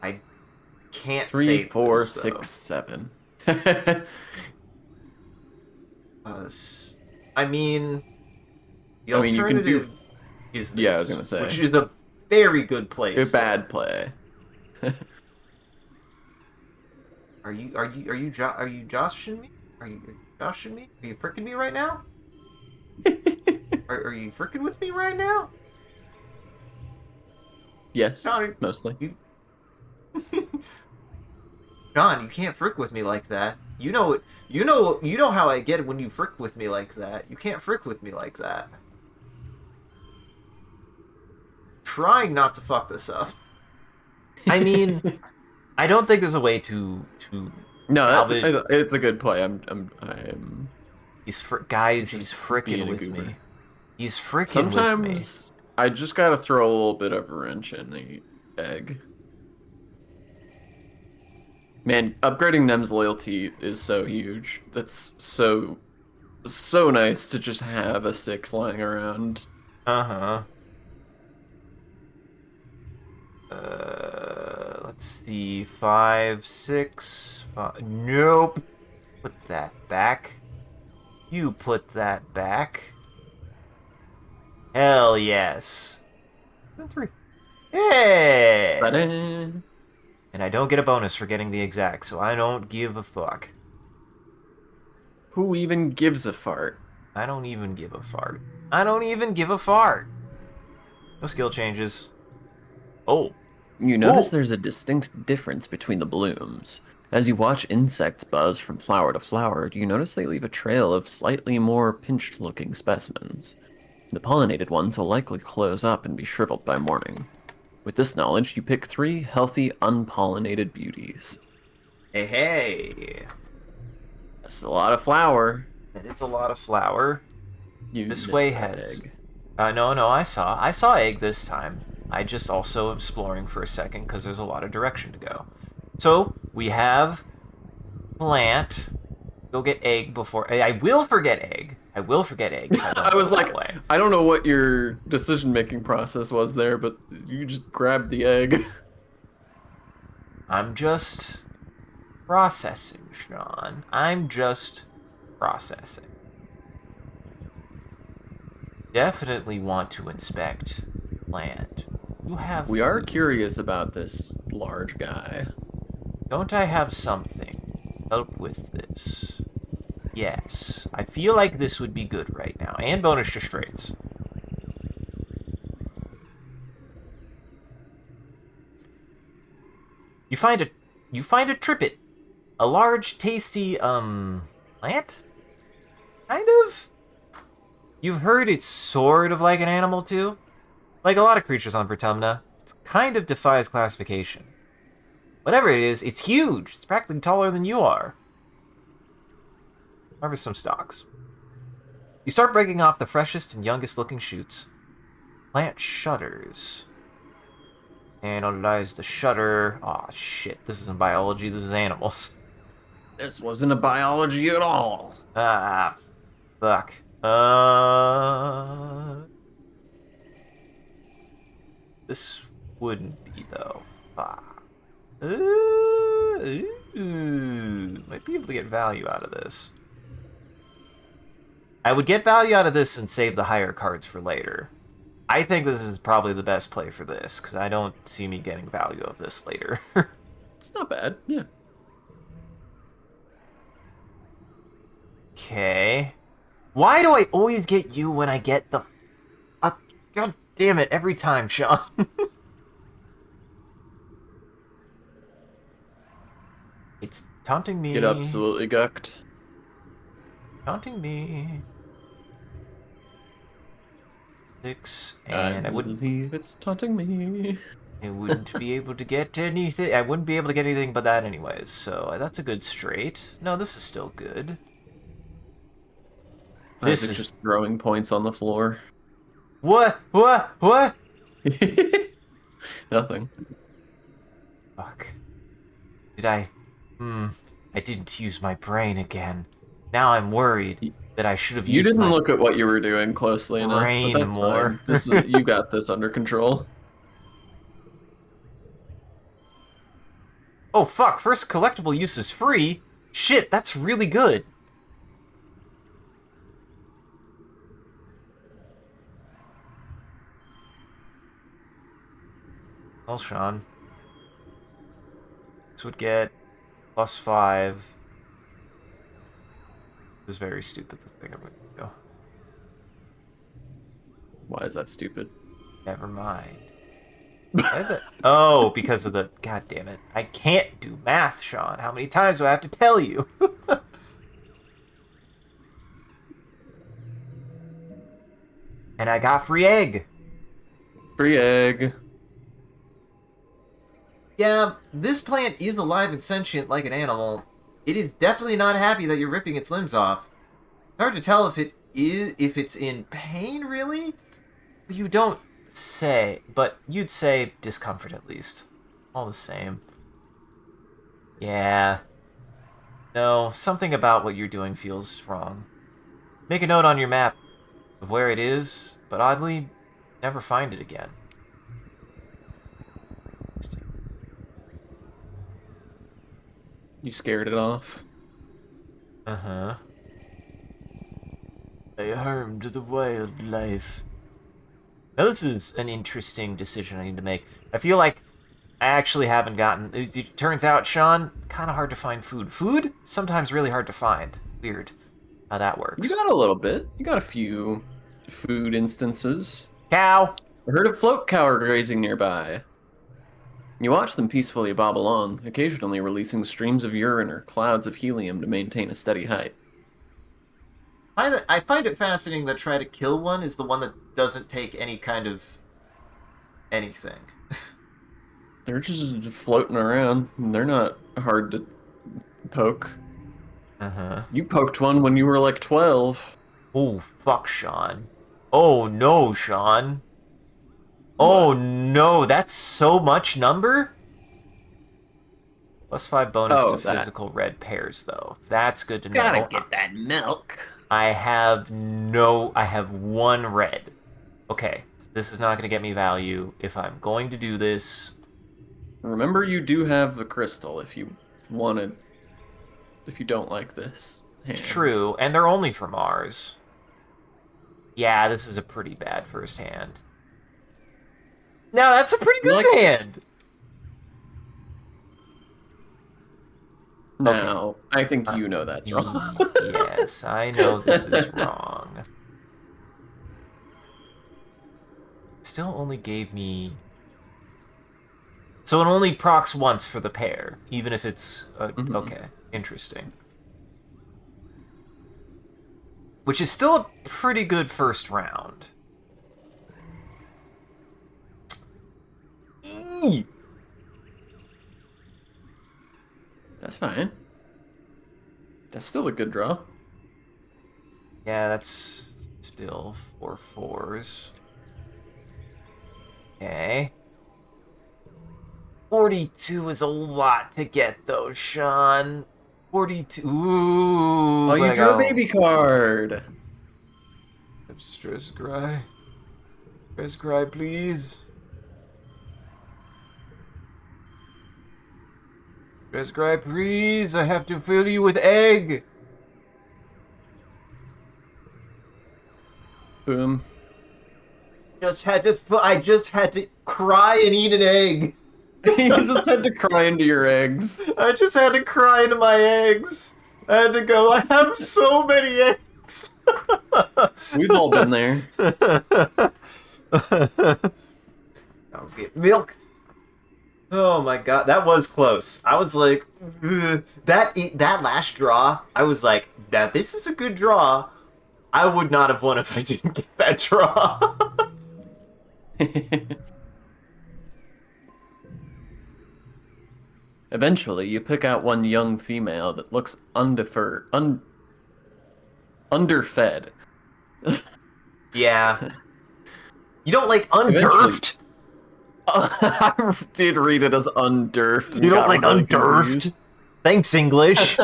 I can't 3, save 4, this, 6, 7. I mean, the I mean, you can do. alternative is this, Yeah, I was gonna say. which is a very good place. A bad play. Are you joshing me? Are you joshing me? Are you fricking me right now? Are you fricking with me right now? Yes, John, mostly. John, you can't frick with me like that. You know how I get when you frick with me like that. You can't frick with me like that. Trying not to fuck this up. I mean, I don't think there's a way to No, salvage. it's a good play. I'm Guys, just he's fricking being a with goober. me. He's fricking with me. Sometimes I just gotta throw a little bit of a wrench in the egg. Man, upgrading Nem's loyalty is so huge. That's so nice to just have a 6 lying around. Uh-huh. Let's see. 5, 6, 5. Nope. Put that back. You put that back. Hell yes. 3. Hey! Ta-da! And I don't get a bonus for getting the exact, so I don't give a fuck. Who even gives a fart? I don't even give a fart. I don't even give a fart. No skill changes. Oh. You notice Ooh. there's a distinct difference between the blooms. As you watch insects buzz from flower to flower, you notice they leave a trail of slightly more pinched-looking specimens. The pollinated ones will likely close up and be shriveled by morning. With this knowledge, you pick 3 healthy, unpollinated beauties. Hey. That's a lot of flower. That is a lot of flour. You This missed way that has... egg. No, I saw egg this time. I just also am exploring for a second because there's a lot of direction to go. So, we have plant. Go get egg before... I will forget egg. I will forget egg. If I, don't I was go that like, way. I don't know what your decision-making process was there, but you just grabbed the egg. I'm just processing, Sean. I'm just processing. Definitely want to inspect plant. You have... We are curious about this large guy. Don't I have something to help with this? Yes. I feel like this would be good right now. And bonus to straights. You find a trippet. A large, tasty, plant? Kind of? You've heard it's sort of like an animal, too? Like a lot of creatures on Vertumna, it kind of defies classification. Whatever it is, it's huge. It's practically taller than you are. Harvest some stalks. You start breaking off the freshest and youngest looking shoots. Plant shudders. Analyze the shutter. Aw, shit. This isn't biology, this is animals. This wasn't a biology at all. Ah, fuck. This wouldn't be, though. Fuck. Might be able to get value out of this. I would get value out of this and save the higher cards for later. I think this is probably the best play for this, because I don't see me getting value of this later. It's not bad, yeah. Okay. Why do I always get you when I get the... God damn it, every time, Sean. It's taunting me. Get absolutely gucked. Taunting me. 6, and I wouldn't... believe it's taunting me. I wouldn't be able to get anything. I wouldn't be able to get anything but that anyways, so that's a good straight. No, this is still good. This Isaac is just throwing points on the floor. What? Nothing. Fuck. Did I? I didn't use my brain again. Now I'm worried that I should have You used didn't my look at what you were doing closely enough, brain but that's more. fine. You got this under control. Oh fuck, first collectible use is free? Shit, that's really good. Well, Sean. This would get +5. This is very stupid, this thing I'm going to do. Why is that stupid? Never mind. Why is it? Oh, because of the... God damn it. I can't do math, Sean. How many times do I have to tell you? And I got free egg. Free egg. Yeah, this plant is alive and sentient like an animal. It is definitely not happy that you're ripping its limbs off. It's hard to tell if it's in pain, really? You don't say, but you'd say discomfort at least. All the same. Yeah. No, something about what you're doing feels wrong. Make a note on your map of where it is, but oddly, never find it again. You scared it off. Uh-huh. I harmed the wildlife. Now this is an interesting decision I need to make. I feel like I actually haven't gotten... It turns out, Sean, kind of hard to find food. Food? Sometimes really hard to find. Weird how that works. You got a little bit. You got a few food instances. Cow! I heard a float cow grazing nearby. You watch them peacefully bob along, occasionally releasing streams of urine or clouds of helium to maintain a steady height. I find it fascinating that try to kill one is the one that doesn't take any kind of anything. They're just floating around. They're not hard to poke. Uh-huh. You poked one when you were like 12. Oh, fuck, Sean. Oh, no, Sean. Oh, no, that's so much number? +5 bonus to physical red pairs, though. That's good to know. Gotta get that milk. I have 1 red. Okay, this is not going to get me value. If I'm going to do this... Remember, you do have the crystal if you wanted... If you don't like this hand. True, and they're only for Mars. Yeah, this is a pretty bad first hand. Now, that's a pretty good hand! Now, I think you know that's wrong. Yes, I know this is wrong. Still only gave me... So it only procs once for the pair, even if it's... Okay, interesting. Which is still a pretty good first round. Eee! That's fine. That's still a good draw. Yeah, that's still 4 4s. Okay. 42 is a lot to get, though, Sean. 42. Ooh. Oh, you but I drew a got baby card. Stress cry. Stress cry, please. Stress cry, please. I have to fill you with egg. Boom. I just had to cry and eat an egg. You just had to cry into your eggs. I just had to cry into my eggs. I had to go, I have so many eggs. We've all been there. I'll get milk. Oh my god, that was close. I was like, ugh. that last draw, I was like, now this is a good draw. I would not have won if I didn't get that draw. Eventually, you pick out one young female that looks underfed. Yeah. You don't like underfed? I did read it as underfed. You don't like really underfed? confused. Thanks, English.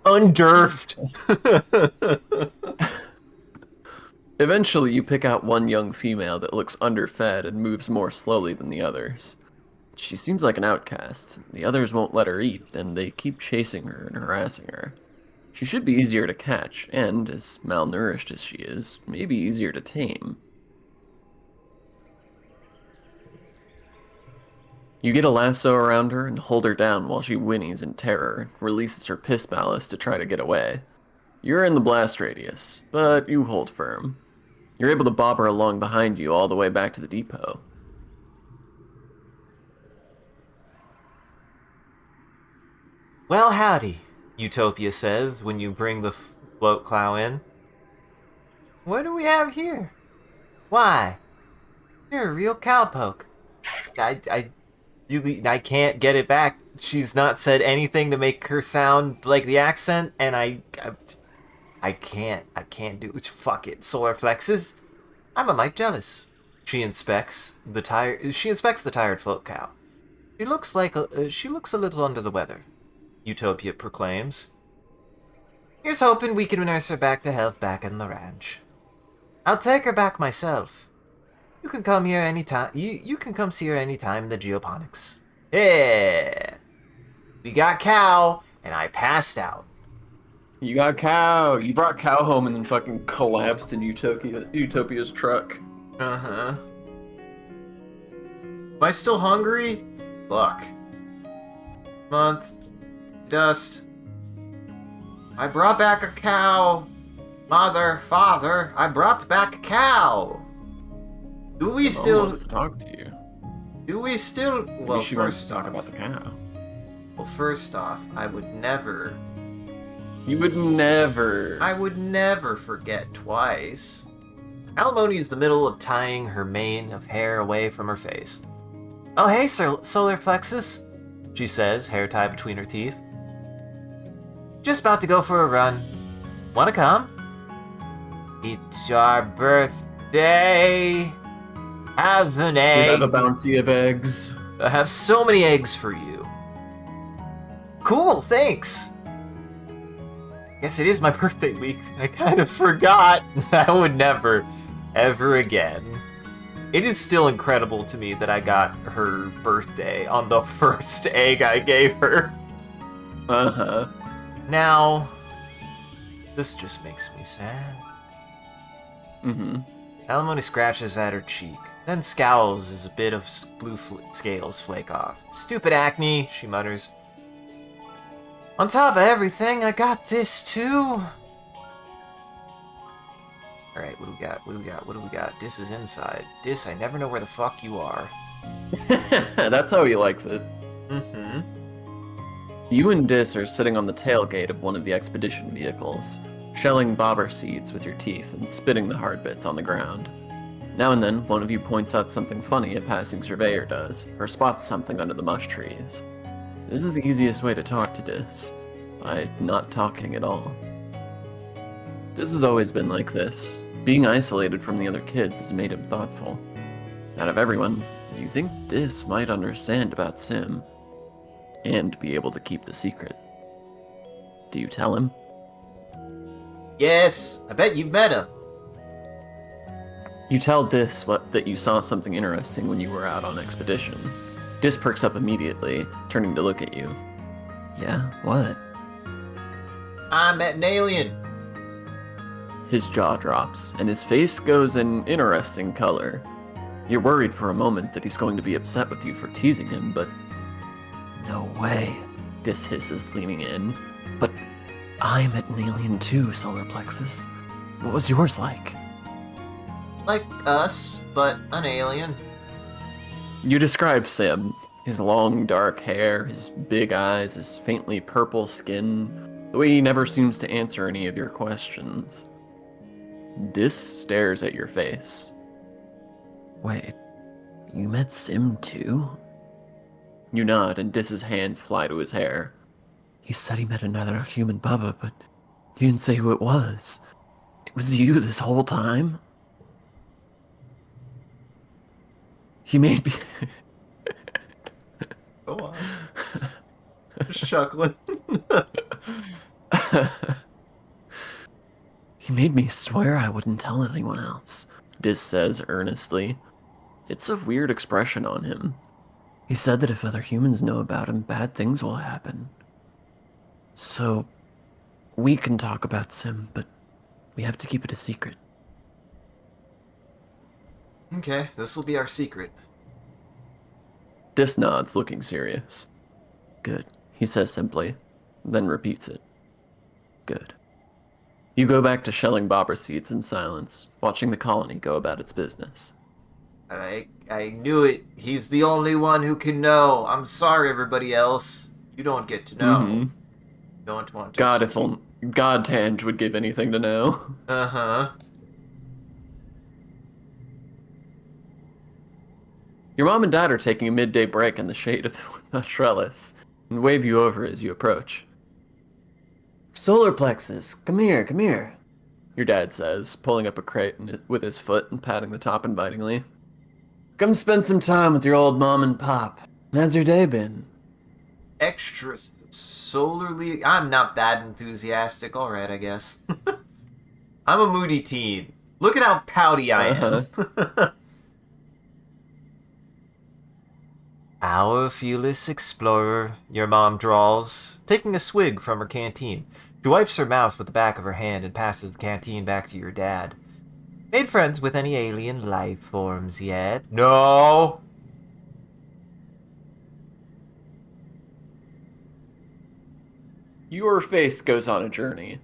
Underfed. Eventually, you pick out one young female that looks underfed and moves more slowly than the others. She seems like an outcast. The others won't let her eat, and they keep chasing her and harassing her. She should be easier to catch, and, as malnourished as she is, maybe easier to tame. You get a lasso around her and hold her down while she whinnies in terror and releases her piss malice to try to get away. You're in the blast radius, but you hold firm. You're able to bob her along behind you all the way back to the depot. Well, howdy, Utopia says when you bring the float clow in. What do we have here? Why? You're a real cowpoke. I can't get it back. She's not said anything to make her sound like the accent, and I can't do it. Fuck it. Solar flexes. I'm a mite jealous. She inspects the tired float cow. She looks a little under the weather. Utopia proclaims. Here's hoping we can nurse her back to health back in the ranch. I'll take her back myself. You can come here anytime. You can come see her anytime in the geoponics. Yeah. We got cow, and I passed out. You got cow. You brought cow home and then fucking collapsed in Utopia's truck. Uh-huh. Am I still hungry? Look. Month. Dust. I brought back a cow. Mother, father, I brought back a cow. Do we still wants to talk to you? Do we still? Well, she wants to talk about the cow. Well, first off, I would never. You would never. I would never forget twice. Alimony is the middle of tying her mane of hair away from her face. Oh, hey, solar plexus, she says, hair tied between her teeth. Just about to go for a run. Wanna come? It's our birthday. Have an egg. We have a bounty of eggs. I have so many eggs for you. Cool, thanks. Guess it is my birthday week. I kind of forgot. I would never, ever again. It is still incredible to me that I got her birthday on the first egg I gave her. Uh-huh. Now, this just makes me sad. Mm-hmm. Alimony scratches at her cheek, then scowls as a bit of blue scales flake off. Stupid acne, she mutters. On top of everything, I got this too. Alright, what do we got? What do we got? What do we got? Dis is inside. Dis, I never know where the fuck you are. That's how he likes it. Mm-hmm. You and Dis are sitting on the tailgate of one of the expedition vehicles, shelling bobber seeds with your teeth and spitting the hard bits on the ground. Now and then, one of you points out something funny a passing surveyor does, or spots something under the mush trees. This is the easiest way to talk to Dis, by not talking at all. Dis has always been like this. Being isolated from the other kids has made him thoughtful. Out of everyone, You think Dis might understand about Sim and be able to keep the secret. Do you tell him? Yes, I bet you've met him. You tell Dis that you saw something interesting when you were out on expedition. Dis perks up immediately, turning to look at you. Yeah, what? I met an alien. His jaw drops, and his face goes an interesting color. You're worried for a moment that he's going to be upset with you for teasing him, but... No way, Dis hisses, leaning in. But I met an alien too, Solar Plexus. What was yours like? Like us, but an alien. You describe Sim. His long, dark hair, his big eyes, his faintly purple skin, the way he never seems to answer any of your questions. Dis stares at your face. Wait, you met Sim too? You nod, and Dis's hands fly to his hair. He said he met another human Bubba, but he didn't say who it was. It was you this whole time? He made me... Go on. Just chuckling. He made me swear I wouldn't tell anyone else, Dis says earnestly. It's a weird expression on him. He said that if other humans know about him, bad things will happen. So, we can talk about Sim, but we have to keep it a secret. Okay, this will be our secret. Dis nods, looking serious. Good, he says simply, then repeats it. Good. You go back to shelling bobber seeds in silence, watching the colony go about its business. I knew it. He's the only one who can know. I'm sorry, everybody else. You don't get to know. Mm-hmm. Don't want to. God, if only God Tange would give anything to know. Uh-huh. Your mom and dad are taking a midday break in the shade of a trellis and wave you over as you approach. Solar Plexus, come here, come here, your dad says, pulling up a crate with his foot and patting the top invitingly. Come spend some time with your old mom and pop. How's your day been? Extra solarly... I'm not that enthusiastic. Alright, I guess. I'm a moody teen. Look at how pouty I am. Our fearless explorer, your mom drawls, taking a swig from her canteen. She wipes her mouth with the back of her hand and passes the canteen back to your dad. Made friends with any alien life forms yet? No! Your face goes on a journey.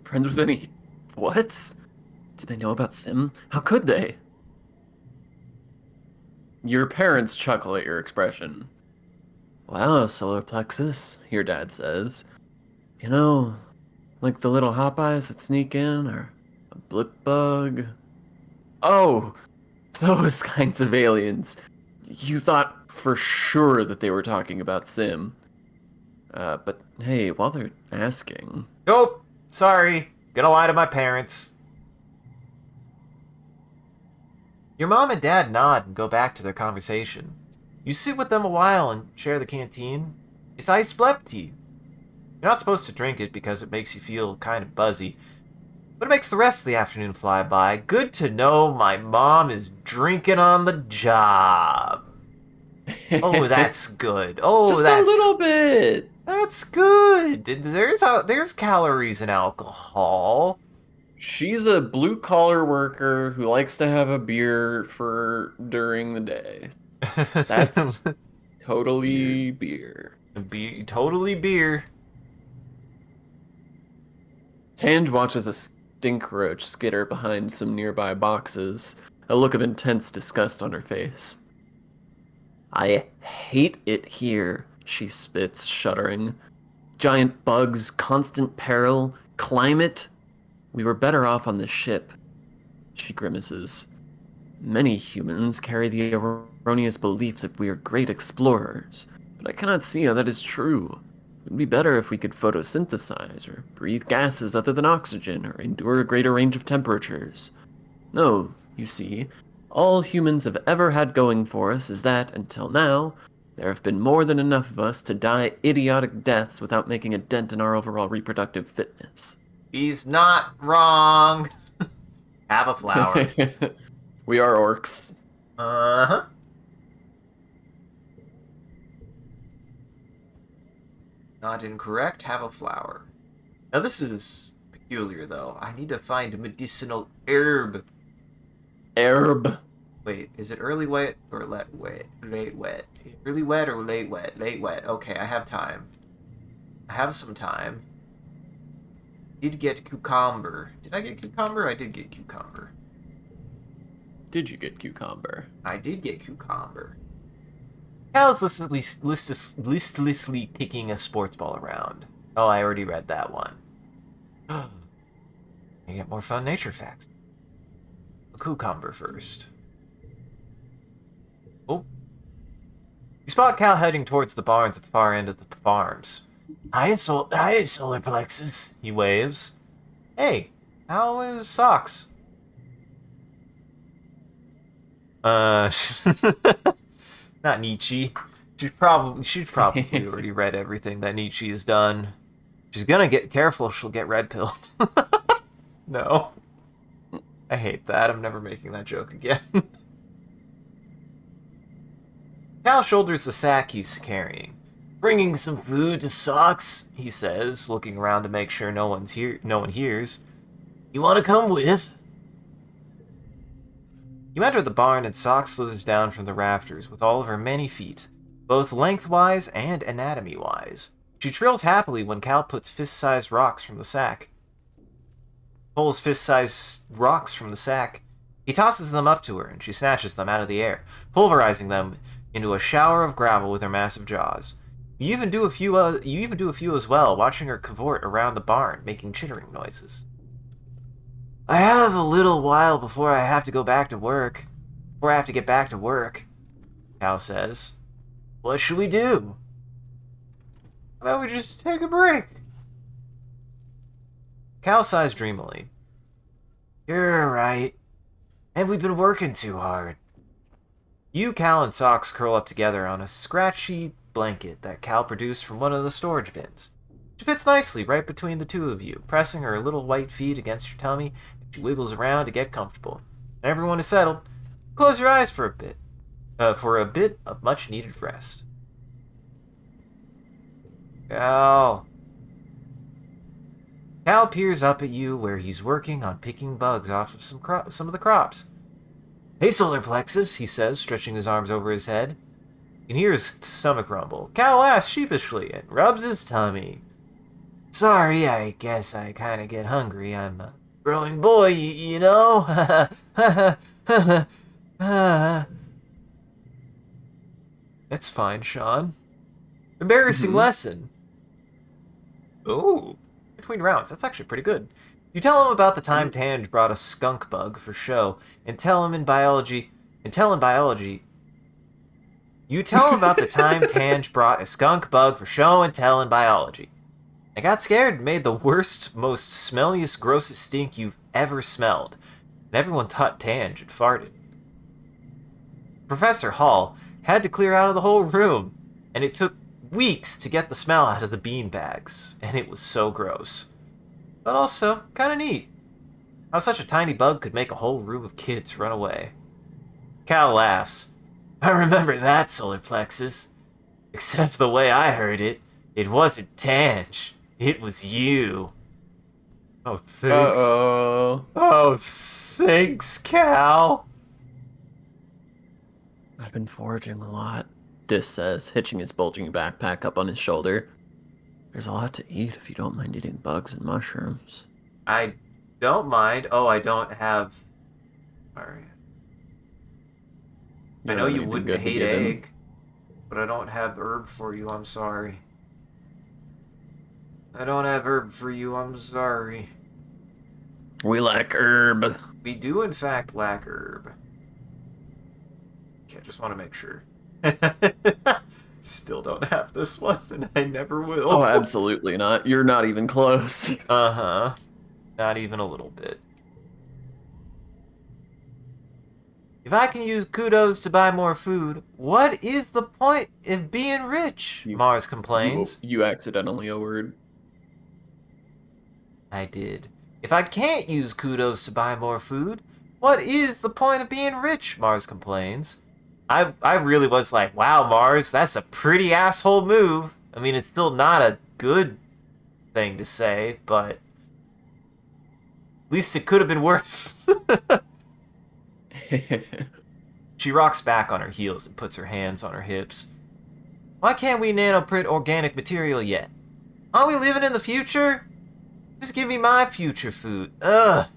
Friends with any... What? Do they know about Sim? How could they? Your parents chuckle at your expression. Wow, Solar Plexus, your dad says. You know, like the little hop eyes that sneak in, or a blip bug. Oh, those kinds of aliens. You thought for sure that they were talking about Sim. But hey, while they're asking... Nope. Sorry. Gonna lie to my parents. Your mom and dad nod and go back to their conversation. You sit with them a while and share the canteen. It's iced blep tea. You're not supposed to drink it because it makes you feel kind of buzzy, but it makes the rest of the afternoon fly by. Good to know my mom is drinking on the job. Oh, that's good. Oh, just that's... a little bit. That's good. There's calories in alcohol. She's a blue-collar worker who likes to have a beer during the day. That's totally beer. Totally beer. Tange watches a stink roach skitter behind some nearby boxes, a look of intense disgust on her face. I hate it here, she spits, shuddering. Giant bugs, constant peril, climate. We were better off on the ship. She grimaces. Many humans carry the erroneous belief that we are great explorers, but I cannot see how that is true. It would be better if we could photosynthesize, or breathe gases other than oxygen, or endure a greater range of temperatures. No, you see, All humans have ever had going for us is that, until now, there have been more than enough of us to die idiotic deaths without making a dent in our overall reproductive fitness. He's not wrong. Have a flower. We are orcs. Uh-huh. Not incorrect. Have a flower. Now this is peculiar, though. I need to find medicinal herb. Herb. Wait, is it early wet or late wet? Late wet. Early wet or late wet? Late wet. Okay, I have time. I have some time. Did get cucumber. Did I get cucumber? I did get cucumber. Did you get cucumber? I did get cucumber. Cal's listlessly kicking a sports ball around. Oh, I already read that one. I get more fun nature facts. A cucumber first. Oh. You spot Cal heading towards the barns at the far end of the farms. Hi, solar plexus, he waves. Hey, how is Socks? Not Nietzsche. She's probably already read everything that Nietzsche has done. She's gonna get careful, she'll get red pilled. No. I hate that. I'm never making that joke again. Cal shoulders the sack he's carrying. Bringing some food to Socks, he says, looking around to make sure no one hears. You want to come with? You enter the barn and Socks slithers down from the rafters with all of her many feet, both lengthwise and anatomy-wise. She trills happily when Cal puts fist-sized rocks from the sack. Pulls fist-sized rocks from the sack. He tosses them up to her, and she snatches them out of the air, pulverizing them into a shower of gravel with her massive jaws. You even do a few as well, watching her cavort around the barn, making chittering noises. I have a little while before I have to get back to work, Cal says. What should we do? How about we just take a break? Cal sighs dreamily. You're right. And we've been working too hard. You, Cal, and Socks curl up together on a scratchy blanket that Cal produced from one of the storage bins. She fits nicely right between the two of you, pressing her little white feet against your tummy. She wiggles around to get comfortable. When everyone is settled, close your eyes for a bit of much-needed rest. Cal peers up at you where he's working on picking bugs off of some of the crops. Hey, solar plexus, he says, stretching his arms over his head. You can hear his stomach rumble. Cal laughs sheepishly and rubs his tummy. Sorry, I guess I kind of get hungry. I'm a growing boy, you know? That's fine, Sean. Embarrassing lesson. Ooh. Between rounds, that's actually pretty good. You tell him about the time Tange brought a skunk bug for show, and tell him about the time Tange brought a skunk bug for show and tell in biology. I got scared and made the worst, most smelliest, grossest stink you've ever smelled, and everyone thought Tange had farted. Professor Hall had to clear out of the whole room, and it took weeks to get the smell out of the bean bags, and it was so gross. But also, kinda neat. How such a tiny bug could make a whole room of kids run away. Cal laughs. I remember that, solar plexus. Except the way I heard it, it wasn't Tange. It was you. Oh, thanks. Uh-oh. Oh, thanks, Cal. I've been foraging a lot, Dis says, hitching his bulging backpack up on his shoulder. There's a lot to eat if you don't mind eating bugs and mushrooms. I don't mind. Oh, I don't have... Sorry. I know you wouldn't hate egg, but I don't have herb for you. I'm sorry. I don't have herb for you. I'm sorry. We lack herb. We do, in fact, lack herb. Okay, I just want to make sure. Still don't have this one, and I never will. Oh, absolutely not. You're not even close. Uh-huh. Not even a little bit. If I can use kudos to buy more food, what is the point of being rich? Mars complains. You accidentally a word. I did. If I can't use kudos to buy more food, what is the point of being rich? Mars complains. I really was like, wow, Mars, that's a pretty asshole move. I mean, it's still not a good thing to say, but at least it could have been worse. She rocks back on her heels and puts her hands on her hips. Why can't we nanoprint organic material yet? Aren't we living in the future? Just give me my future food. Ugh.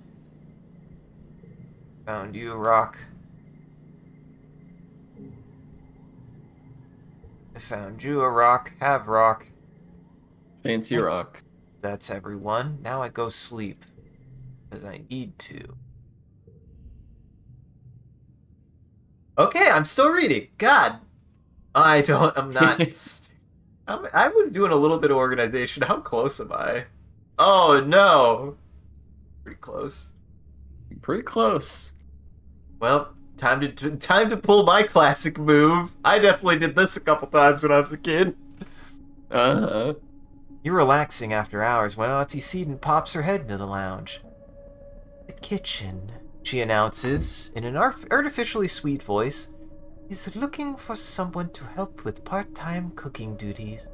Found you a rock. I found you a rock. Have rock. Fancy rock. That's everyone. Now I go sleep. Because I need to. Okay, I'm still reading. God. I'm not... I was doing a little bit of organization. How close am I? Oh, no. Pretty close. Pretty close. Well, time to pull my classic move. I definitely did this a couple times when I was a kid. Uh-huh. You're relaxing after hours when Auntie Seaton pops her head into the lounge. The kitchen, she announces in an artificially sweet voice, is looking for someone to help with part-time cooking duties.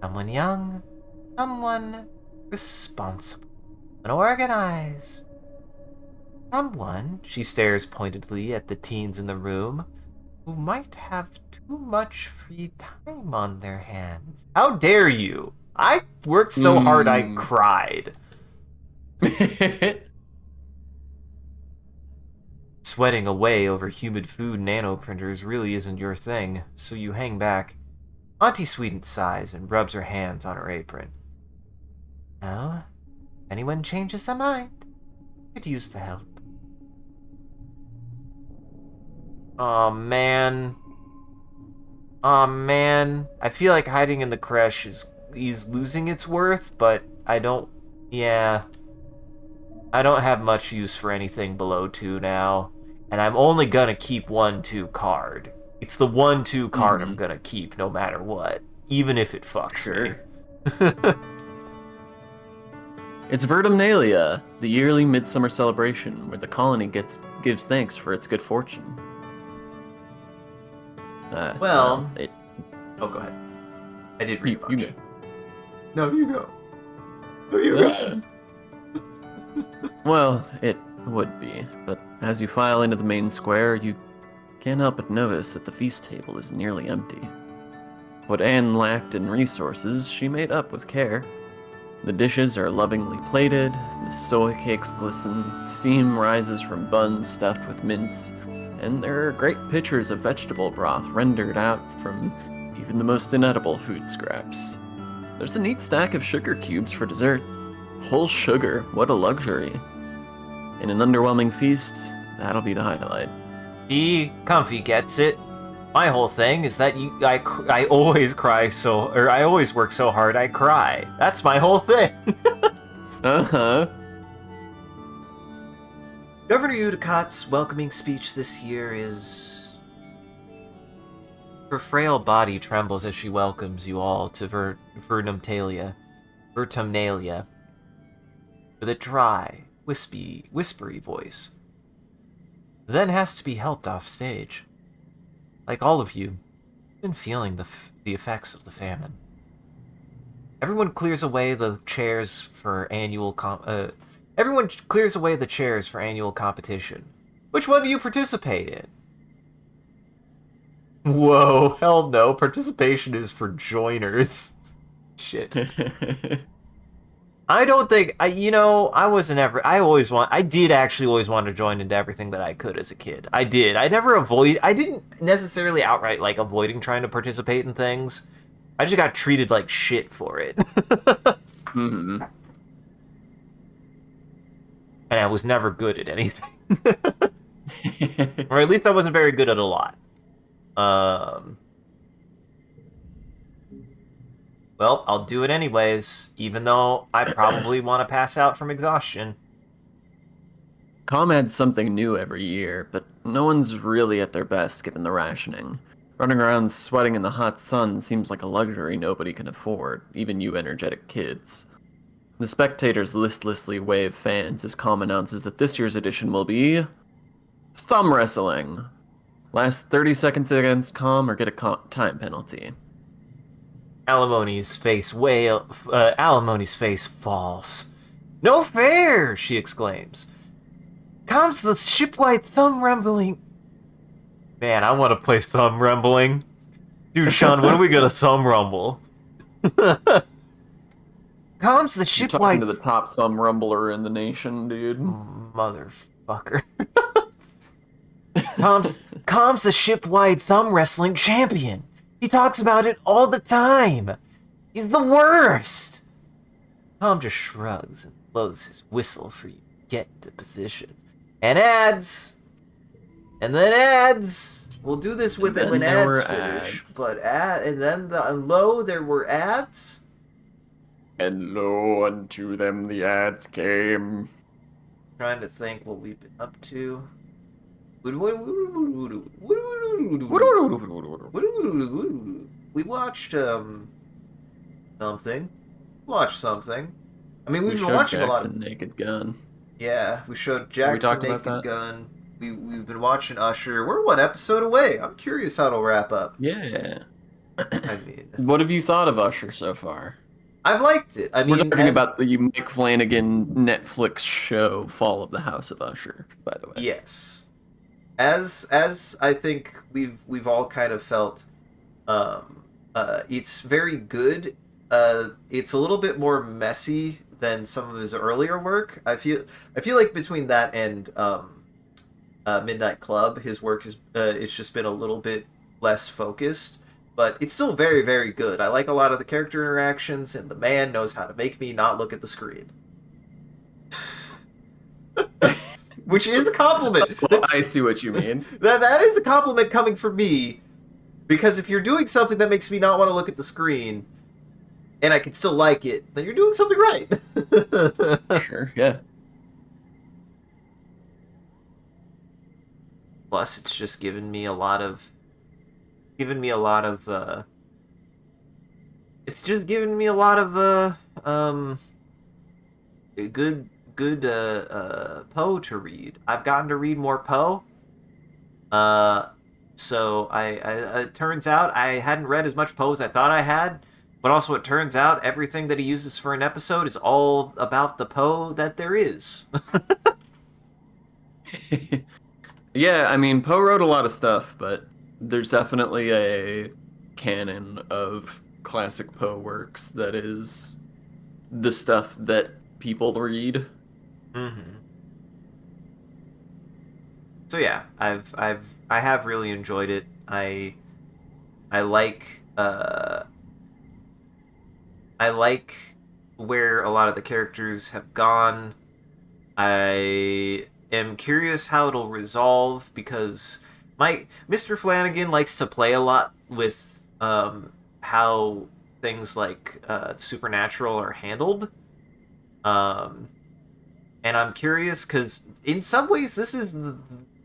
Someone young, someone responsible, and organized. Someone, she stares pointedly at the teens in the room, who might have too much free time on their hands. How dare you? I worked so hard I cried. Sweating away over humid food nanoprinters really isn't your thing, so you hang back. Auntie Sweeten sighs and rubs her hands on her apron. Well, if anyone changes their mind, could use the help. Aw, man. Aw, man. I feel like hiding in the creche is losing its worth, but I don't... Yeah. I don't have much use for anything below 2 now. And I'm only gonna keep 1-2 card. It's the 1-2 card I'm gonna keep no matter what. Even if it fucks me. It's Vertumnalia, the yearly midsummer celebration where the colony gives thanks for its good fortune. Oh, go ahead. I did read you go. No, you go. No, you go. Well, it would be, but as you file into the main square, you can't help but notice that the feast table is nearly empty. What Anne lacked in resources, she made up with care. The dishes are lovingly plated, the soy cakes glisten, steam rises from buns stuffed with mince, and there are great pitchers of vegetable broth rendered out from even the most inedible food scraps. There's a neat stack of sugar cubes for dessert. Whole sugar, what a luxury. In an underwhelming feast, that'll be the highlight. Comfy gets it. My whole thing is that I always cry I always work so hard I cry. That's my whole thing. Uh-huh. Governor Udicott's welcoming speech this year is... Her frail body trembles as she welcomes you all to Vertumnalia. With a dry, whispery voice. Then has to be helped off stage. Like all of you, I've been feeling the effects of the famine. Everyone clears away the chairs for annual Everyone clears away the chairs for annual competition. Which one do you participate in? Whoa, hell no. Participation is for joiners. Shit. I don't think I did actually always want to join into everything that I could as a kid. I did. I didn't necessarily outright like avoiding trying to participate in things. I just got treated like shit for it. Mm-hmm. And I was never good at anything. Or at least I wasn't very good at a lot. Well, I'll do it anyways, even though I probably want to pass out from exhaustion. Com adds something new every year, but no one's really at their best given the rationing. Running around sweating in the hot sun seems like a luxury nobody can afford, even you energetic kids. The spectators listlessly wave fans as Com announces that this year's edition will be thumb wrestling. Last 30 seconds against Com or get a time penalty. Alimony's face falls. No fair! She exclaims. Comes the shipwide thumb rumbling. Man, I want to play thumb rumbling. Dude, Sean, when are we gonna thumb rumble? Comes the You're talking shipwide. to the top thumb rumbler in the nation, dude. Motherfucker. Comes the shipwide thumb wrestling champion. He talks about it all the time. He's the worst. Tom just shrugs and blows his whistle for you to get to position. And ads. And then ads. We'll do this with it when ads finish. But and then low there were ads. And lo, unto them the ads came. Trying to think what we've been up to. We watched something. Watched something. I mean, we've been watching a lot of Naked Gun. Yeah, we showed Jackson Naked Gun. We've been watching Usher. We're one episode away. I'm curious how it'll wrap up. Yeah. I mean, what have you thought of Usher so far? I've liked it. I mean, we're talking about the Mike Flanagan Netflix show, Fall of the House of Usher, by the way. Yes. As I think we've all kind of felt, it's very good. It's a little bit more messy than some of his earlier work. I feel like between that and Midnight Club, his work is it's just been a little bit less focused, but it's still very, very good. I like a lot of the character interactions, and the man knows how to make me not look at the screen. Which is a compliment. Well, I see what you mean. That is a compliment coming from me, because if you're doing something that makes me not want to look at the screen, and I can still like it, then you're doing something right. Sure, yeah. Plus, it's just given me a lot of good Poe to read. I've gotten to read more Poe. So I it turns out I hadn't read as much Poe as I thought I had, but also it turns out everything that he uses for an episode is all about the Poe that there is. Yeah, I mean, Poe wrote a lot of stuff, but there's definitely a canon of classic Poe works that is the stuff that people read. Mm-hmm. So yeah, I have really enjoyed it. I like where a lot of the characters have gone. I am curious how it'll resolve, because Mr. Flanagan likes to play a lot with how things like supernatural are handled. And I'm curious because in some ways this is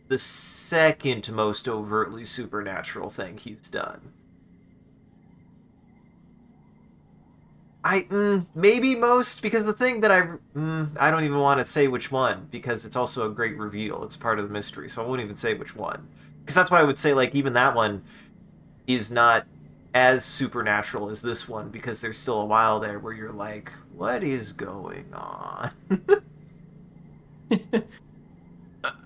the second most overtly supernatural thing he's done. Maybe most, because the thing that I don't even want to say which one, because it's also a great reveal. It's part of the mystery, so I won't even say which one. Because that's why I would say, like, even that one is not as supernatural as this one, because there's still a while there where you're like, what is going on?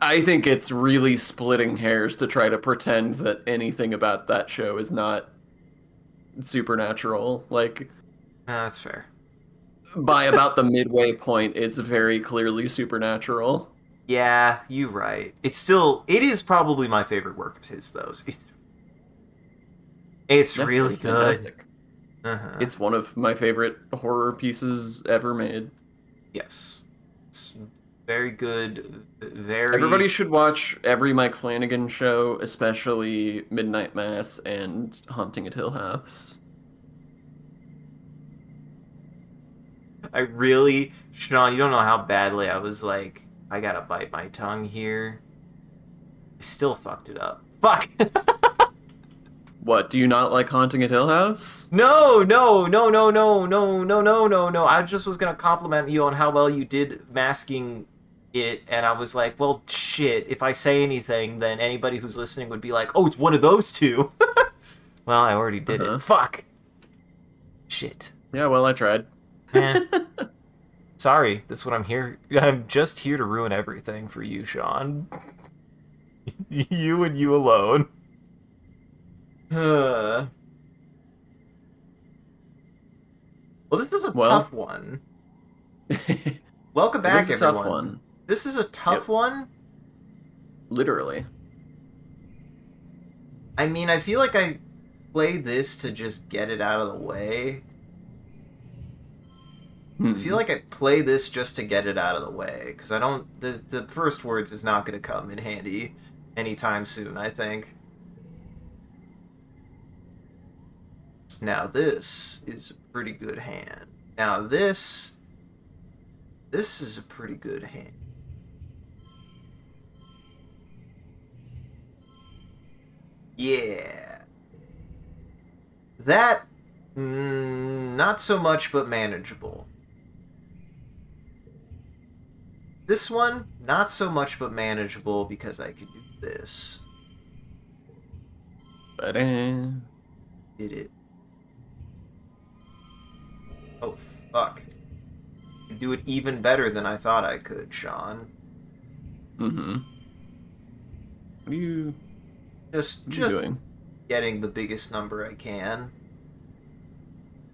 I think it's really splitting hairs to try to pretend that anything about that show is not supernatural. Like, that's fair. By about the midway point, it's very clearly supernatural. Yeah, you're right. It is probably my favorite work of his, though. It's really good. Fantastic. Uh-huh. It's one of my favorite horror pieces ever made. Yes. It's very good. Very. Everybody should watch every Mike Flanagan show, especially Midnight Mass and Haunting at Hill House. Sean, you don't know how badly I was like, I gotta bite my tongue here. I still fucked it up. Fuck! What, do you not like Haunting at Hill House? No. I just was gonna compliment you on how well you did masking it, and I was like, well, shit, if I say anything, then anybody who's listening would be like, oh, it's one of those two. Well, I already did it. Fuck! Shit. Yeah, well, I tried. Sorry, that's what I'm here. I'm just here to ruin everything for you, Sean. You and you alone. Well, this is a tough one. Welcome back, everyone. Tough one. This is a tough one. Literally. I mean, I feel like I play this to just get it out of the way. I feel like I play this just to get it out of the way, because I don't... The first words is not going to come in handy anytime soon, I think. Now this is a pretty good hand. Now this is a pretty good hand. Yeah. That, not so much, but manageable. This one, not so much, but manageable, because I could do this. Did it. Oh, fuck. I can do it even better than I thought I could, Sean. What are you... Just doing? Getting the biggest number I can.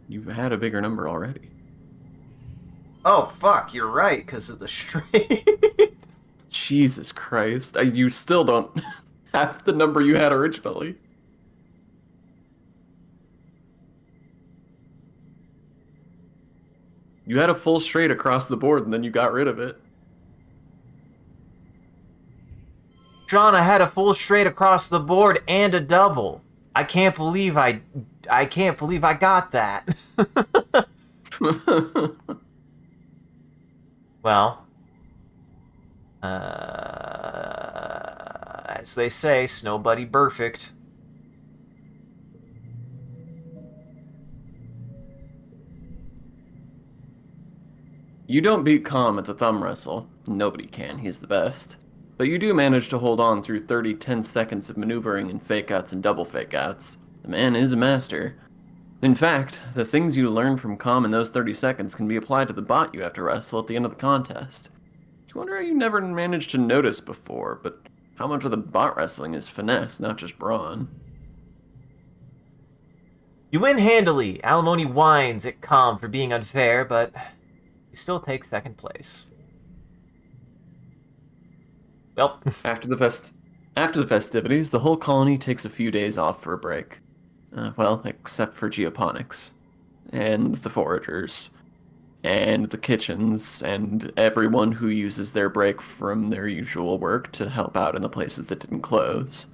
You've had a bigger number already. Oh, fuck, you're right, because of the straight. Jesus Christ. You still don't have the number you had originally. You had a full straight across the board, and then you got rid of it. John, I had a full straight across the board and a double. I can't believe I got that. Well, as they say, snow buddy perfect. You don't beat Calm at the thumb wrestle. Nobody can, he's the best. But you do manage to hold on through 30 10-seconds of maneuvering and fake-outs and double fake-outs. The man is a master. In fact, the things you learn from Calm in those 30 seconds can be applied to the bot you have to wrestle at the end of the contest. You wonder how you never managed to notice before, but how much of the bot wrestling is finesse, not just brawn. You win handily. Alimony whines at Calm for being unfair, but you still take second place. Well, after the festivities, the whole colony takes a few days off for a break. Well, except for geoponics, and the foragers, and the kitchens, and everyone who uses their break from their usual work to help out in the places that didn't close.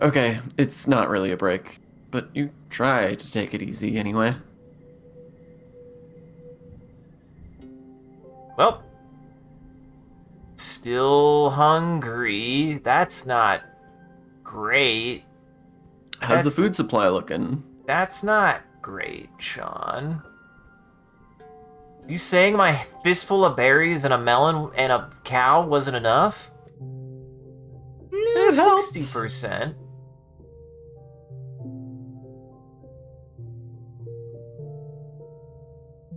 Okay, it's not really a break, but you try to take it easy anyway. Well, still hungry. That's not great. How's the food supply looking? That's not great, Sean. You saying my fistful of berries and a melon and a cow wasn't enough? It helped. 60%.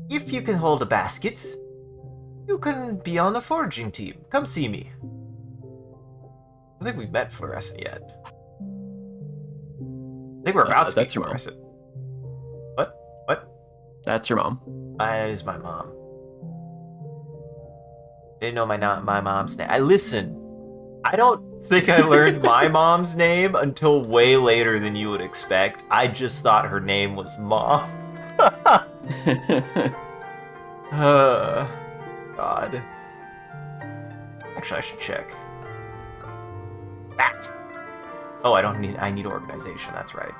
If you can hold a basket, you can be on the foraging team. Come see me. I don't think we've met Fluorescent yet. I think we're about to meet Fluorescent. What? That's your mom. That is my mom. I didn't know my mom's name. Listen, I don't think I learned my mom's name until way later than you would expect. I just thought her name was Mom. God. Actually, I should check. That. Oh, I need organization, that's right.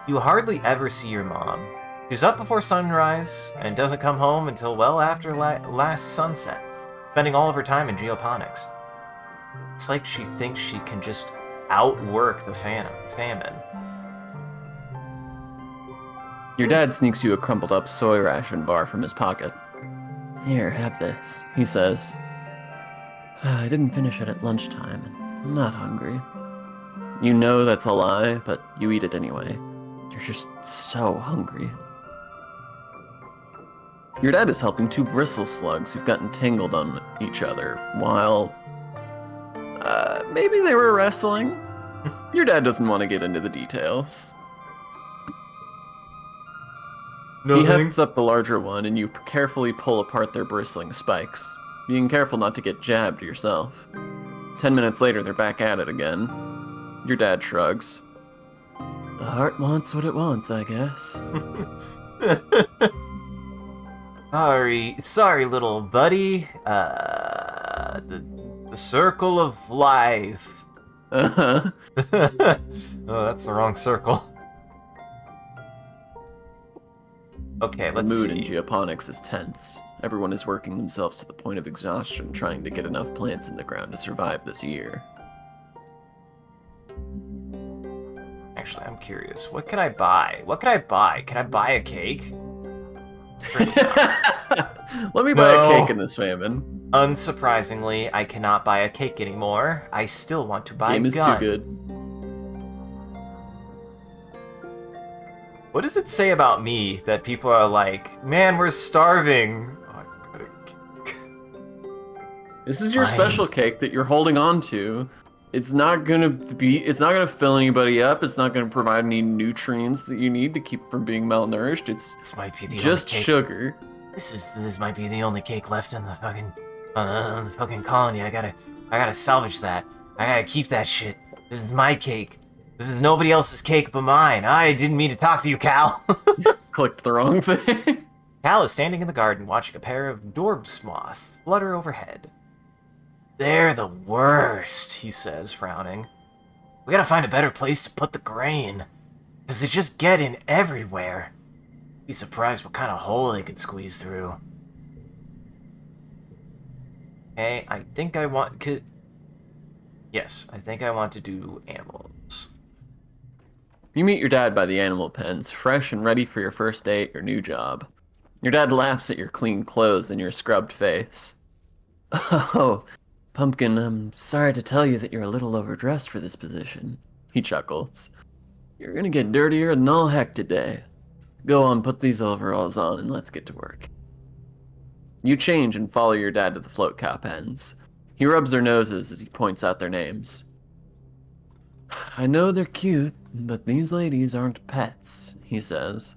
You hardly ever see your mom. She's up before sunrise and doesn't come home until well after last sunset, spending all of her time in geoponics. It's like she thinks she can just outwork the famine. Your dad sneaks you a crumpled up soy ration bar from his pocket. Here, have this, he says. I didn't finish it at lunchtime, and I'm not hungry. You know that's a lie, but you eat it anyway. You're just so hungry. Your dad is helping two bristle slugs who've gotten tangled on each other, while... maybe they were wrestling? Your dad doesn't want to get into the details. He hefts up the larger one, and you carefully pull apart their bristling spikes, being careful not to get jabbed yourself. 10 minutes later, they're back at it again. Your dad shrugs. The heart wants what it wants, I guess. Sorry, little buddy. The circle of life. Uh-huh. Oh, that's the wrong circle. Okay, let's see. The mood in geoponics is tense. Everyone is working themselves to the point of exhaustion trying to get enough plants in the ground to survive this year. Actually, I'm curious. What can I buy? What can I buy? Can I buy a cake? Let me buy a cake in this famine. Unsurprisingly, I cannot buy a cake anymore. I still want to buy a gun. Game is too good. What does it say about me that people are like, man, we're starving? Oh, I got a cake. This is your special cake that you're holding on to. It's not gonna fill anybody up. It's not gonna provide any nutrients that you need to keep from being malnourished. It's just sugar. This might be the only cake left in the fucking colony. I gotta salvage that. I gotta keep that shit. This is my cake. This is nobody else's cake but mine. I didn't mean to talk to you, Cal. Clicked the wrong thing. Cal is standing in the garden watching a pair of Dorbs moths flutter overhead. They're the worst, he says, frowning. We gotta find a better place to put the grain, because they just get in everywhere. Be surprised what kind of hole they could squeeze through. Okay, I think I want to do animals. You meet your dad by the animal pens, fresh and ready for your first day at your new job. Your dad laughs at your clean clothes and your scrubbed face. Oh, Pumpkin, I'm sorry to tell you that you're a little overdressed for this position. He chuckles. You're gonna get dirtier than all heck today. Go on, put these overalls on and let's get to work. You change and follow your dad to the float cow pens. He rubs their noses as he points out their names. I know they're cute, but these ladies aren't pets, he says.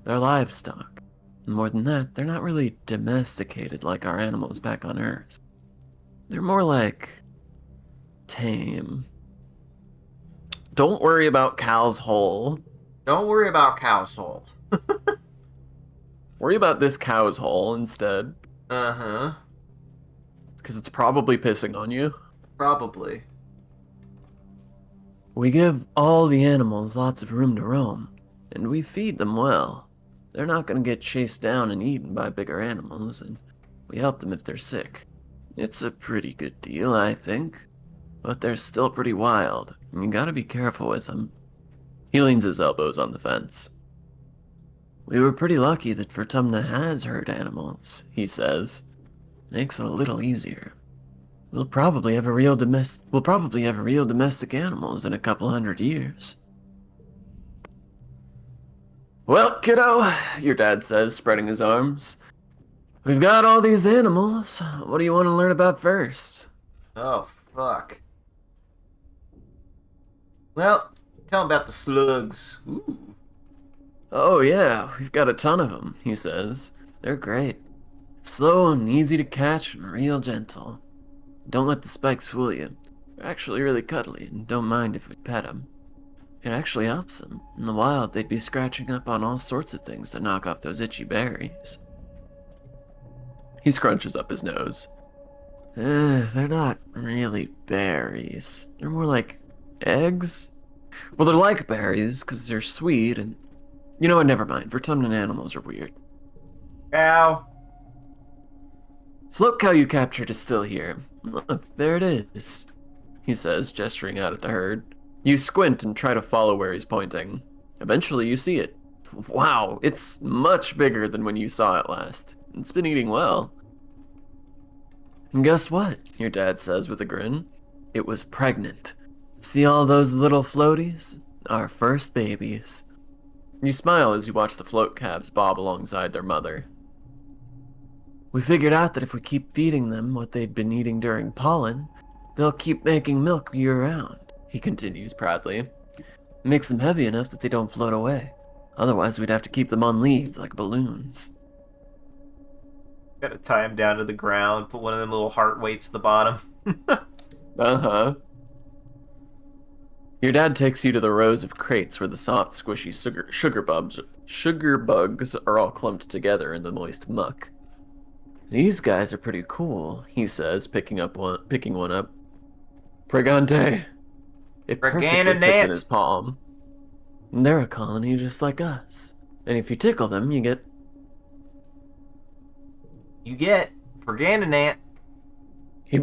They're livestock. More than that, they're not really domesticated like our animals back on Earth. They're more like... tame. Don't worry about Cal's hole. Don't worry about Cow's hole. Worry about this cow's hole instead. Uh-huh. Because it's probably pissing on you. Probably. We give all the animals lots of room to roam, and we feed them well. They're not going to get chased down and eaten by bigger animals, and we help them if they're sick. It's a pretty good deal, I think. But they're still pretty wild, and you gotta be careful with them. He leans his elbows on the fence. We were pretty lucky that Vertumna has herd animals, he says. Makes it a little easier. We'll probably have real domestic animals in a couple 100 years. Well, kiddo, your dad says, spreading his arms. We've got all these animals. What do you want to learn about first? Oh, fuck. Well, tell him about the slugs. Ooh. Oh yeah, we've got a ton of them, he says. They're great. Slow and easy to catch and real gentle. Don't let the spikes fool you. They're actually really cuddly and don't mind if we pet them. It actually helps them. In the wild, they'd be scratching up on all sorts of things to knock off those itchy berries. He scrunches up his nose. They're not really berries. They're more like eggs. Well, they're like berries because they're sweet and You know what? Never mind. Vertumnant animals are weird. Cow. Float cow you captured is still here. Look, there it is, he says, gesturing out at the herd. You squint and try to follow where he's pointing. Eventually, you see it. Wow, it's much bigger than when you saw it last. It's been eating well. And guess what? Your dad says with a grin. It was pregnant. See all those little floaties? Our first babies. You smile as you watch the float calves bob alongside their mother. We figured out that if we keep feeding them what they'd been eating during pollen, they'll keep making milk year-round, he continues proudly. It makes them heavy enough that they don't float away. Otherwise, we'd have to keep them on leads like balloons. Gotta tie him down to the ground, put one of them little heart weights at the bottom. Uh-huh. Your dad takes you to the rows of crates where the soft, squishy sugar bugs are all clumped together in the moist muck. These guys are pretty cool, he says, picking one up. Pregante. It perfectly fits in his palm. They're a colony just like us. And if you tickle them, you get... Pergananant. You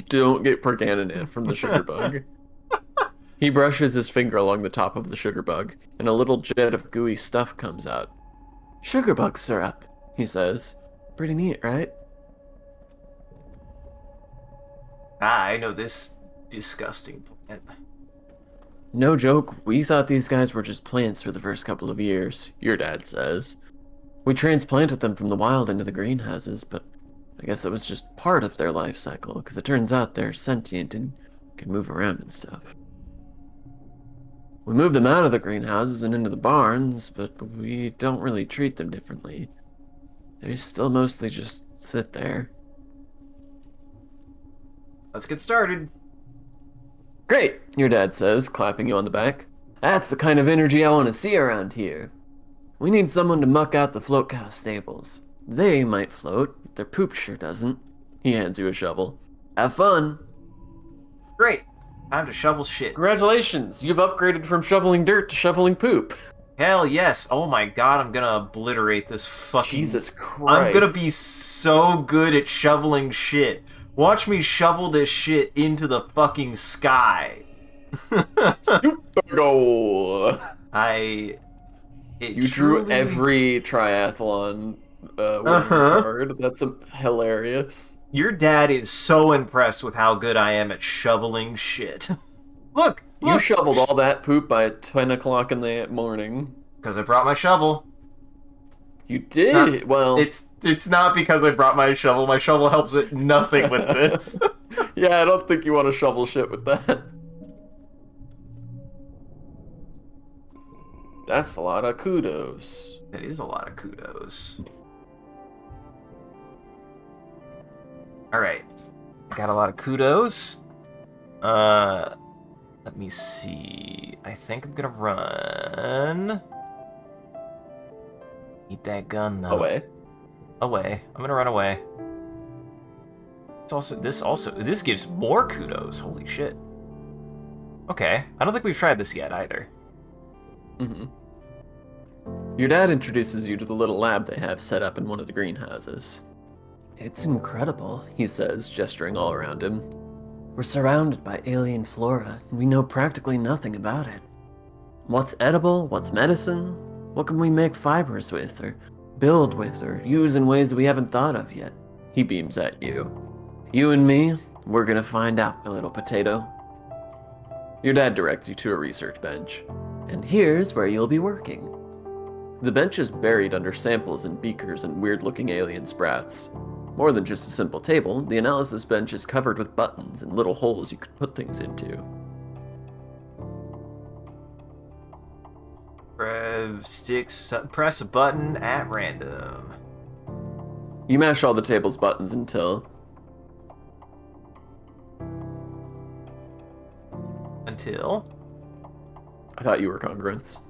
don't get pergananant from the sugar bug. He brushes his finger along the top of the sugar bug, and a little jet of gooey stuff comes out. Sugar bug syrup, he says. Pretty neat, right? I know this disgusting plant. No joke, we thought these guys were just plants for the first couple of years, your dad says. We transplanted them from the wild into the greenhouses, but I guess that was just part of their life cycle, because it turns out they're sentient and can move around and stuff. We moved them out of the greenhouses and into the barns, but we don't really treat them differently. They still mostly just sit there. Let's get started. Great, your dad says, clapping you on the back. That's the kind of energy I want to see around here. We need someone to muck out the float cow stables. They might float, but their poop sure doesn't. He hands you a shovel. Have fun. Great. Time to shovel shit. Congratulations, you've upgraded from shoveling dirt to shoveling poop. Hell yes. Oh my god, I'm gonna obliterate this fucking... Jesus Christ. I'm gonna be so good at shoveling shit. Watch me shovel this shit into the fucking sky. Super goal. You drew every triathlon card. That's hilarious. Your dad is so impressed with how good I am at shoveling shit. Look! You shoveled all that poop by 10 o'clock in the morning. Because I brought my shovel. You did? Well... It's not because I brought my shovel. My shovel helps it nothing with this. Yeah, I don't think you want to shovel shit with that. That's a lot of kudos. That is a lot of kudos. Alright. I got a lot of kudos. Let me see. I think I'm gonna run. Eat that gun though. Away. I'm gonna run away. This gives more kudos. Holy shit. Okay. I don't think we've tried this yet either. Mm-hmm. Your dad introduces you to the little lab they have set up in one of the greenhouses. It's incredible, he says, gesturing all around him. We're surrounded by alien flora, and we know practically nothing about it. What's edible? What's medicine? What can we make fibers with, or build with, or use in ways we haven't thought of yet? He beams at you. You and me, we're gonna find out, my little potato. Your dad directs you to a research bench. And here's where you'll be working. The bench is buried under samples and beakers and weird-looking alien sprouts. More than just a simple table, the analysis bench is covered with buttons and little holes you could put things into. Press a button at random. You mash all the table's buttons until... I thought you were congruence.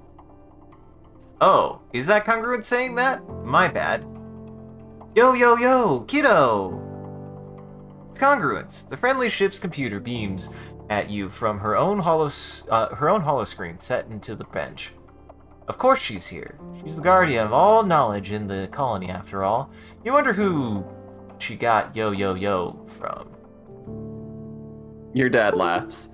Oh, is that congruent saying that? My bad. Yo, kiddo! It's congruence. The friendly ship's computer beams at you from her own hollow screen set into the bench. Of course she's here. She's the guardian of all knowledge in the colony, after all. You wonder who she got yo yo yo from. Your dad laughs.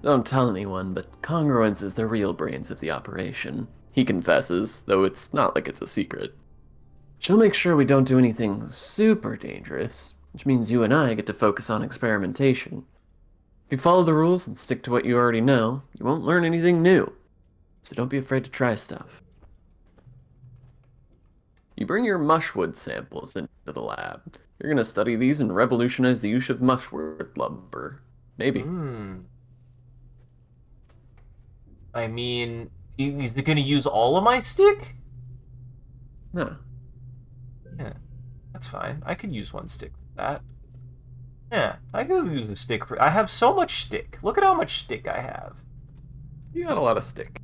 Don't tell anyone, but Congruence is the real brains of the operation. He confesses, though it's not like it's a secret. She'll make sure we don't do anything super dangerous, which means you and I get to focus on experimentation. If you follow the rules and stick to what you already know, you won't learn anything new. So don't be afraid to try stuff. You bring your mushwood samples into the lab. You're going to study these and revolutionize the use of mushwood lumber. Maybe. I mean, is it going to use all of my stick? No. Yeah, that's fine. I could use one stick for that. Yeah, I could use a stick for... I have so much stick. Look at how much stick I have. You got a lot of stick.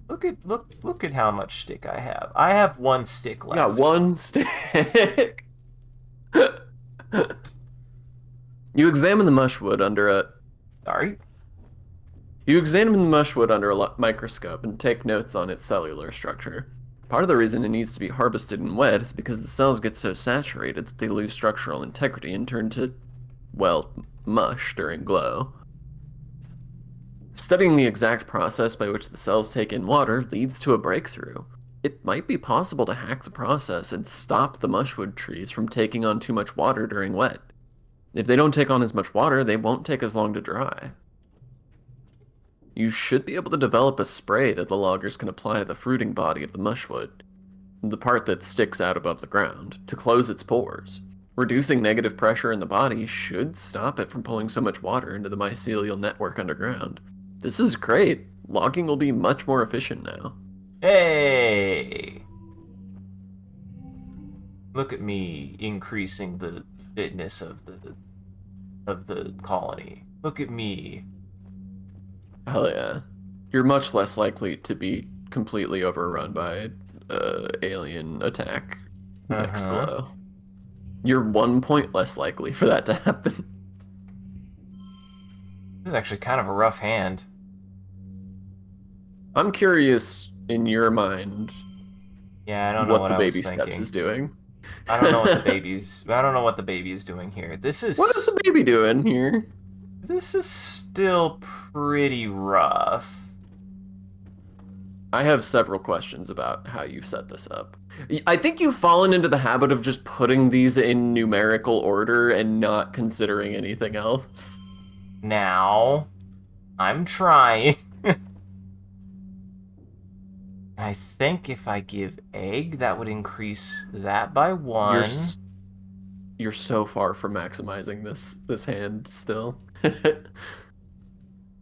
Look at how much stick I have. I have one stick left. You got one stick. You examine the mushwood under a... Sorry? You examine the mushwood under a microscope and take notes on its cellular structure. Part of the reason it needs to be harvested and wet is because the cells get so saturated that they lose structural integrity and turn to, well, mush during glow. Studying the exact process by which the cells take in water leads to a breakthrough. It might be possible to hack the process and stop the mushwood trees from taking on too much water during wet. If they don't take on as much water, they won't take as long to dry. You should be able to develop a spray that the loggers can apply to the fruiting body of the mushwood, the part that sticks out above the ground, to close its pores. Reducing negative pressure in the body should stop it from pulling so much water into the mycelial network underground. This is great. Logging will be much more efficient now. Hey! Look at me increasing the fitness of the colony. Look at me. Hell yeah. You're much less likely to be completely overrun by alien attack next glow. You're 1 point less likely for that to happen. This is actually kind of a rough hand. I'm curious, in your mind, yeah, I don't know what the baby steps is doing. I don't know what the baby is doing here. What is the baby doing here? This is still pretty rough. I have several questions about how you've set this up. I think you've fallen into the habit of just putting these in numerical order and not considering anything else. Now, I'm trying. I think if I give egg, that would increase that by 1. You're so far from maximizing this hand still.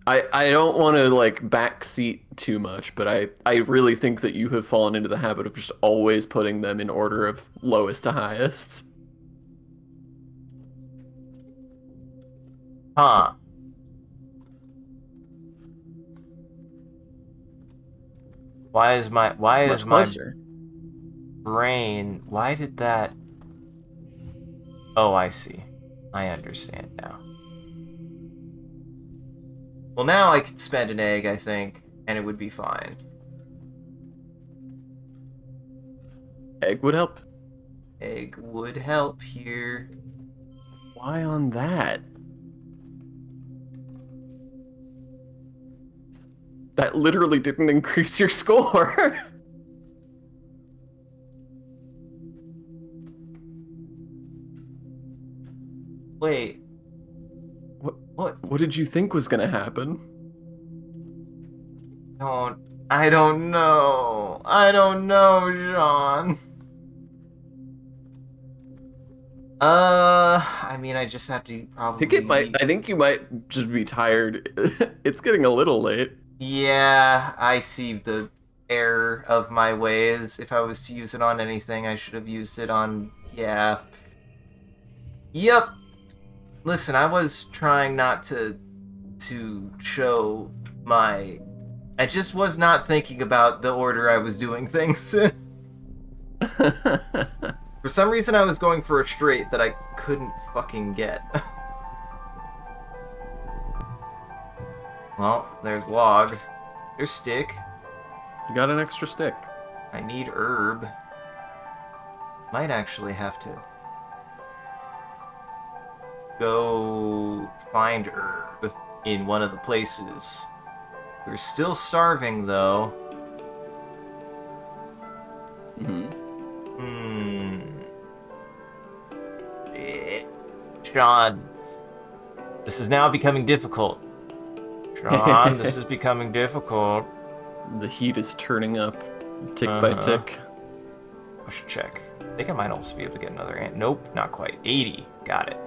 I don't want to like backseat too much, but I really think that you have fallen into the habit of just always putting them in order of lowest to highest. Huh. Why is my brain, why did that... Oh, I see. I understand now. Well, now I could spend an egg, I think, and it would be fine. Egg would help? Egg would help here. Why on that? That literally didn't increase your score. Wait. What did you think was gonna happen? I don't know. I don't know, Sean. I mean, I just have to probably... I think you might just be tired. It's getting a little late. Yeah, I see the error of my ways. If I was to use it on anything, I should have used it on... Yeah. Yep. Listen, I was trying not to show my... I just was not thinking about the order I was doing things in. For some reason, I was going for a straight that I couldn't fucking get. Well, there's log. There's stick. You got an extra stick. I need herb. Might actually have to go find herb in one of the places. We're still starving, though. Sean, this is now becoming difficult. Sean, this is becoming difficult. The heat is turning up, tick by tick. I should check. I think I might also be able to get another ant. Nope, not quite. 80. Got it.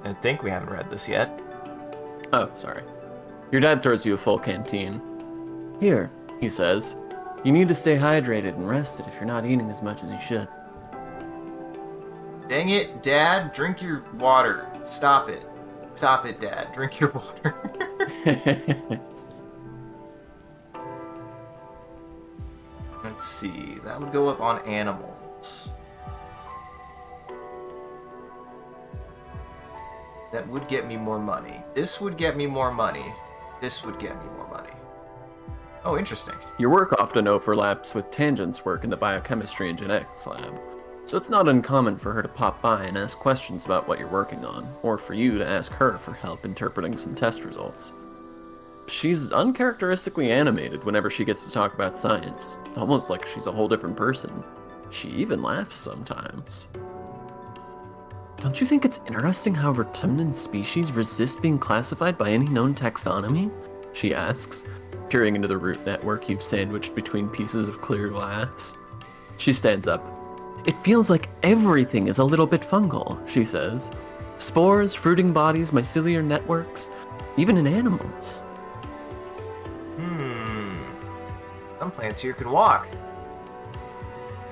I think we haven't read this yet. Oh, sorry. Your dad throws you a full canteen. Here, he says. You need to stay hydrated and rested if you're not eating as much as you should. Dang it, Dad, drink your water. Stop it. Stop it, Dad. Drink your water. Let's see. That would go up on animals. That would get me more money. This would get me more money. This would get me more money. Oh, interesting. Your work often overlaps with Tangent's work in the biochemistry and genetics lab, so it's not uncommon for her to pop by and ask questions about what you're working on, or for you to ask her for help interpreting some test results. She's uncharacteristically animated whenever she gets to talk about science, almost like she's a whole different person. She even laughs sometimes. Don't you think it's interesting how Vertumnant species resist being classified by any known taxonomy? She asks, peering into the root network you've sandwiched between pieces of clear glass. She stands up. It feels like everything is a little bit fungal, she says. Spores, fruiting bodies, mycelial networks, even in animals. Some plants here can walk.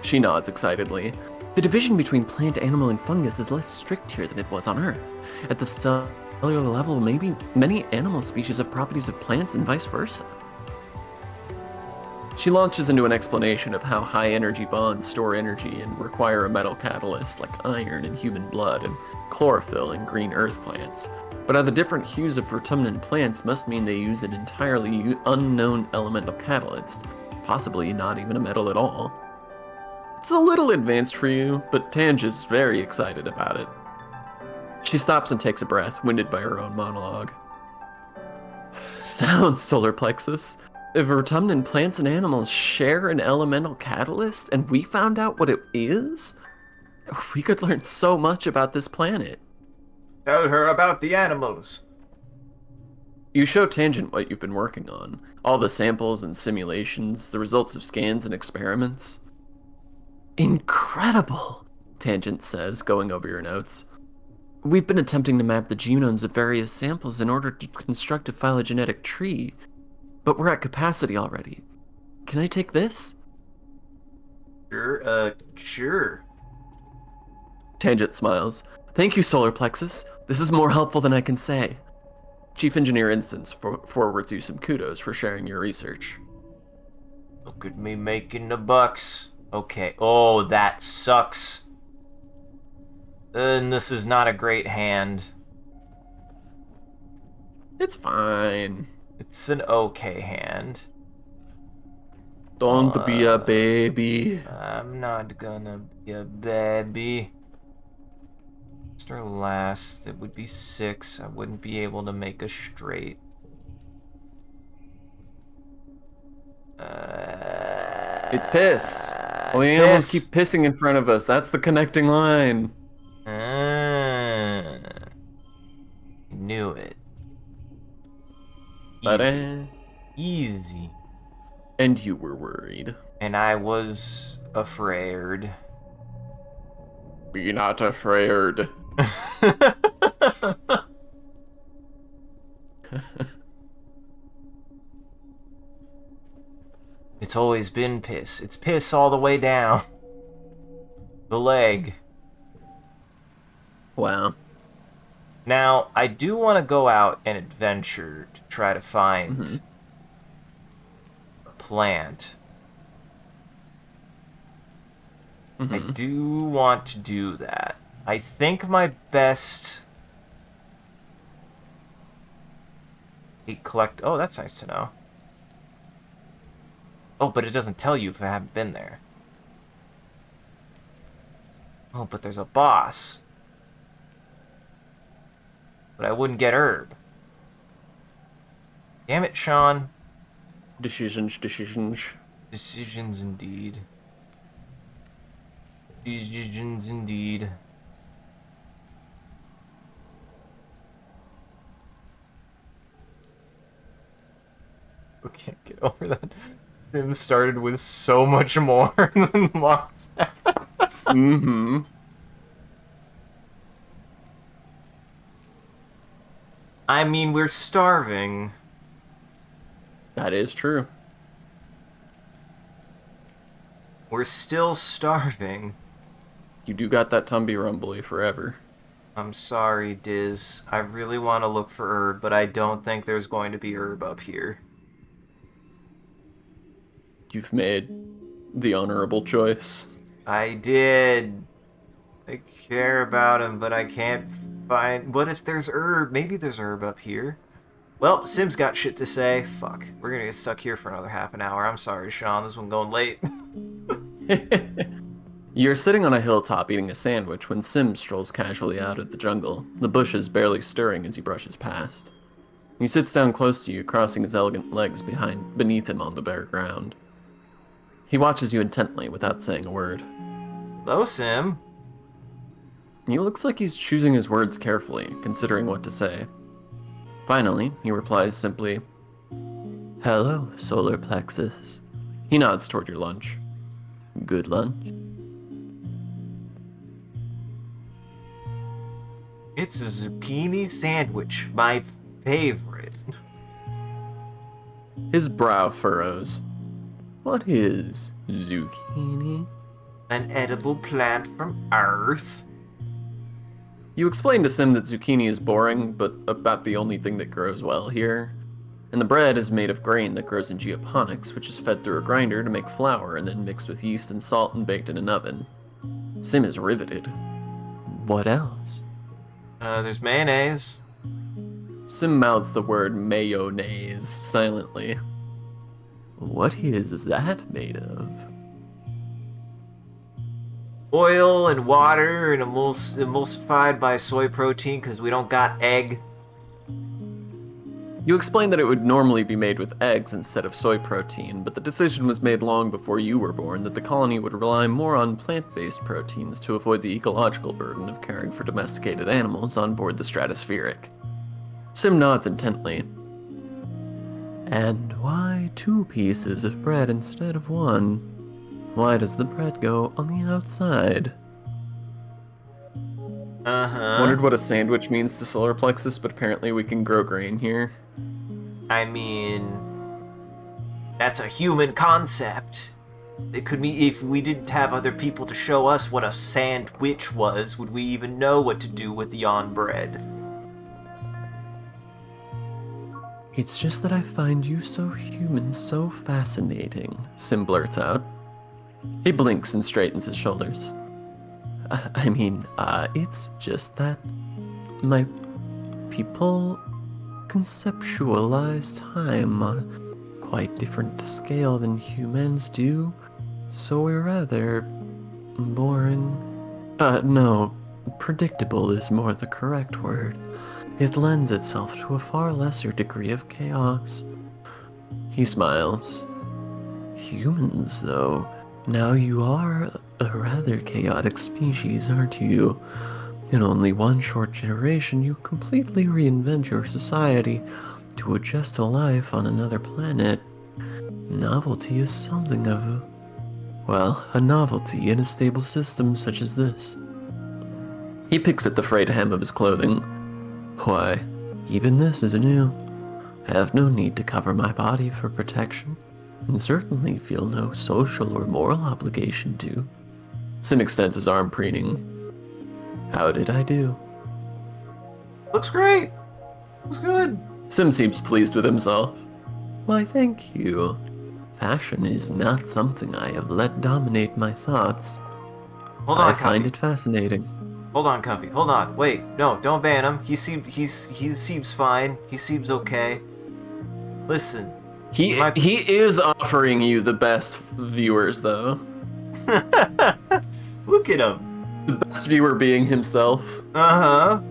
She nods excitedly. The division between plant, animal, and fungus is less strict here than it was on Earth. At the cellular level, maybe many animal species have properties of plants and vice versa. She launches into an explanation of how high-energy bonds store energy and require a metal catalyst like iron in human blood and chlorophyll in green earth plants, but how the different hues of Vertumnant plants must mean they use an entirely unknown elemental catalyst, possibly not even a metal at all. It's a little advanced for you, but Tange is very excited about it. She stops and takes a breath, winded by her own monologue. Sounds, solar plexus. If Vertumnant plants and animals share an elemental catalyst, and we found out what it is, we could learn so much about this planet. Tell her about the animals. You show Tangent what you've been working on. All the samples and simulations, the results of scans and experiments. Incredible, Tangent says, going over your notes. We've been attempting to map the genomes of various samples in order to construct a phylogenetic tree, but we're at capacity already. Can I take this? Sure. Tangent smiles. Thank you, Solar Plexus. This is more helpful than I can say. Chief Engineer Instance forwards you some kudos for sharing your research. Look at me making the bucks. Okay. Oh, that sucks. And this is not a great hand. It's fine. It's an okay hand. Don't be a baby. I'm not gonna be a baby. First or last, it would be 6. I wouldn't be able to make a straight. It's piss. Well, the animals keep pissing in front of us. That's the connecting line. Knew it. Easy. And you were worried. And I was afraid. Be not afraid. It's always been piss. It's piss all the way down. The leg. Wow. Now, I do want to go out and adventure to try to find a plant. I do want to do that. I think my best... collect... Oh, that's nice to know. Oh, but it doesn't tell you if I haven't been there. Oh, but there's a boss. But I wouldn't get herb. Damn it, Sean. Decisions. Decisions indeed. Decisions indeed. I can't get over that. Sim started with so much more than Moss. Mm-hmm. I mean, we're starving. That is true. We're still starving. You do got that Tumby Rumbly forever. I'm sorry, Diz. I really want to look for herb, but I don't think there's going to be herb up here. You've made the honorable choice. I did. I care about him, but I can't find... What if there's herb? Maybe there's herb up here. Well, Sim's got shit to say. Fuck. We're gonna get stuck here for another half an hour. I'm sorry, Sean. This one's going late. You're sitting on a hilltop eating a sandwich when Sim strolls casually out of the jungle, the bushes barely stirring as he brushes past. He sits down close to you, crossing his elegant legs beneath him on the bare ground. He watches you intently without saying a word. Hello, Sim. He looks like he's choosing his words carefully, considering what to say. Finally, he replies simply, "Hello, solar plexus." He nods toward your lunch. "Good lunch?" It's a zucchini sandwich, my favorite. His brow furrows. What is zucchini? An edible plant from Earth. You explain to Sim that zucchini is boring, but about the only thing that grows well here. And the bread is made of grain that grows in geoponics, which is fed through a grinder to make flour and then mixed with yeast and salt and baked in an oven. Sim is riveted. What else? There's mayonnaise. Sim mouths the word mayonnaise silently. What is that made of? Oil and water and emulsified by soy protein because we don't got egg. You explain that it would normally be made with eggs instead of soy protein, but the decision was made long before you were born that the colony would rely more on plant-based proteins to avoid the ecological burden of caring for domesticated animals on board the Stratospheric. Sim nods intently. And why 2 pieces of bread instead of 1? Why does the bread go on the outside? Wondered what a sandwich means to solar plexus, but apparently we can grow grain here. I mean, that's a human concept. It could be if we didn't have other people to show us what a sandwich was, would we even know what to do with the on bread? It's just that I find you so human so fascinating, Sim blurts out. He blinks and straightens his shoulders. It's just that my people conceptualize time on a quite different scale than humans do, so we're rather boring. No, predictable is more the correct word. It lends itself to a far lesser degree of chaos. He smiles. Humans, though, now you are a rather chaotic species, aren't you? In only one short generation, you completely reinvent your society to adjust to life on another planet. Novelty is something of a novelty in a stable system such as this. He picks at the frayed hem of his clothing. Why, even this is new. I have no need to cover my body for protection, and certainly feel no social or moral obligation to. Sim extends his arm, preening. How did I do? Looks great. Looks good. Sim seems pleased with himself. Why, thank you. Fashion is not something I have let dominate my thoughts. Hold on, I find it fascinating. Hold on, Comfy. Hold on. Wait. No, don't ban him. He seems fine. He seems okay. Listen. He is offering you the best viewers, though. Look at him. The best viewer being himself. Uh-huh.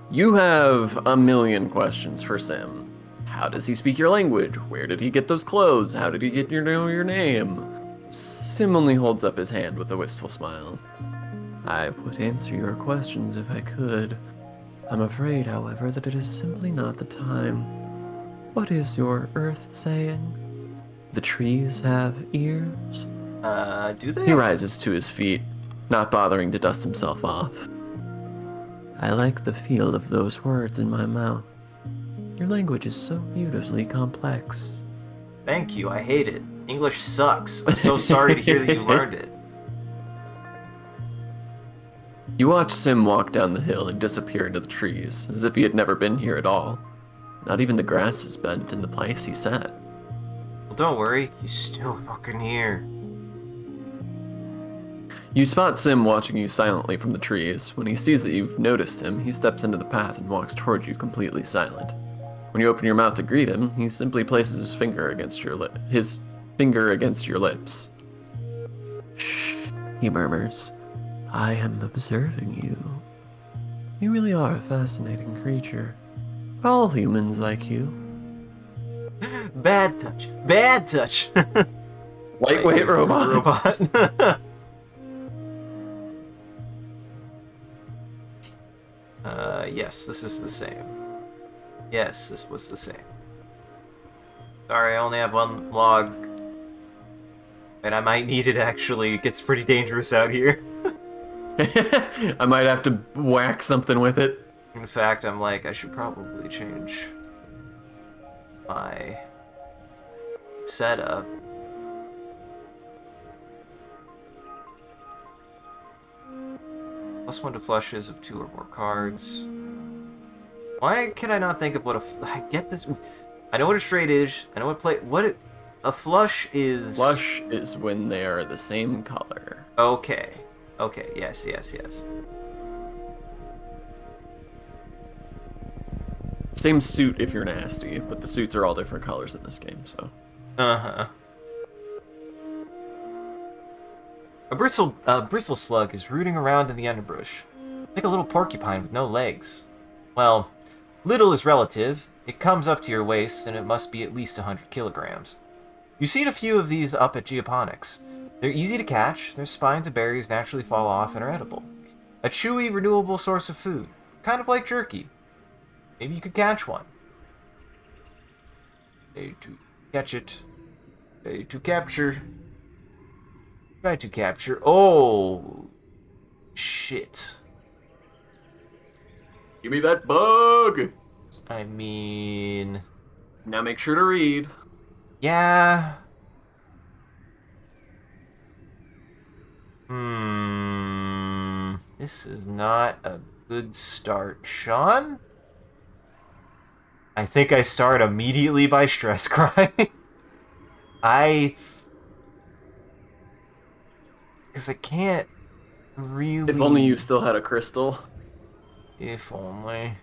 You have a million questions for Sim. How does he speak your language? Where did he get those clothes? How did he get to know your name? Sim only holds up his hand with a wistful smile. I would answer your questions if I could. I'm afraid, however, that it is simply not the time. What is your earth saying? The trees have ears? Do they? He rises to his feet, not bothering to dust himself off. I like the feel of those words in my mouth. Your language is so beautifully complex. Thank you, I hate it. English sucks. I'm so sorry to hear that you learned it. You watch Sim walk down the hill and disappear into the trees, as if he had never been here at all. Not even the grass is bent in the place he sat. Well, don't worry, he's still fucking here. You spot Sim watching you silently from the trees. When he sees that you've noticed him, he steps into the path and walks toward you completely silent. When you open your mouth to greet him, he simply places his finger against your lips. Shh, he murmurs. I am observing you. You really are a fascinating creature. All humans like you. Bad touch. Bad touch. Lightweight robot. Yes, this is the same. Yes, this was the same. Sorry, I only have one log. And I might need it, actually. It gets pretty dangerous out here. I might have to whack something with it. In fact, I'm like, I should probably change my setup. +1 to flushes of 2 or more cards. Why can I not think of what I get this? I know what a straight is. I know what a flush is. Flush is when they are the same color. Okay. Okay. Yes. Yes. Yes. Same suit if you're nasty, but the suits are all different colors in this game, so. Uh-huh. A bristle slug is rooting around in the underbrush, like a little porcupine with no legs. Well, little is relative. It comes up to your waist, and it must be at least 100 kilograms. You've seen a few of these up at Geoponics. They're easy to catch, their spines and berries naturally fall off and are edible. A chewy, renewable source of food, kind of like jerky. Maybe you could catch one. Ready to catch it. Ready to capture. Try to capture. Oh, shit. Give me that bug! I mean... Now make sure to read. Yeah. This is not a good start. Sean? I think I start immediately by stress crying. Because I can't really... If only you still had a crystal. If only.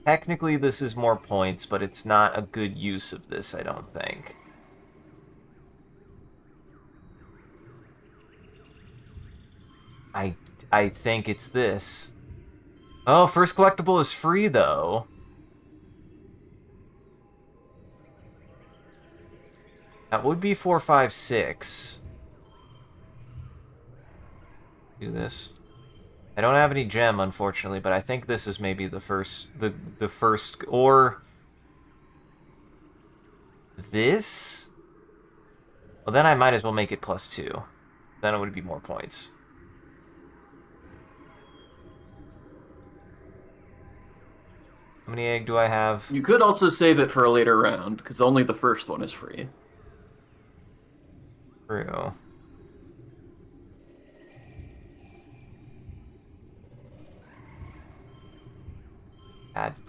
Technically, this is more points, but it's not a good use of this, I don't think. I think it's this. Oh, first collectible is free, though. That would be 4, 5, 6. Do this. I don't have any gem, unfortunately, but I think this is maybe the first, the first, or this? Well, then I might as well make it +2. Then it would be more points. How many egg do I have? You could also save it for a later round, because only the first one is free. True.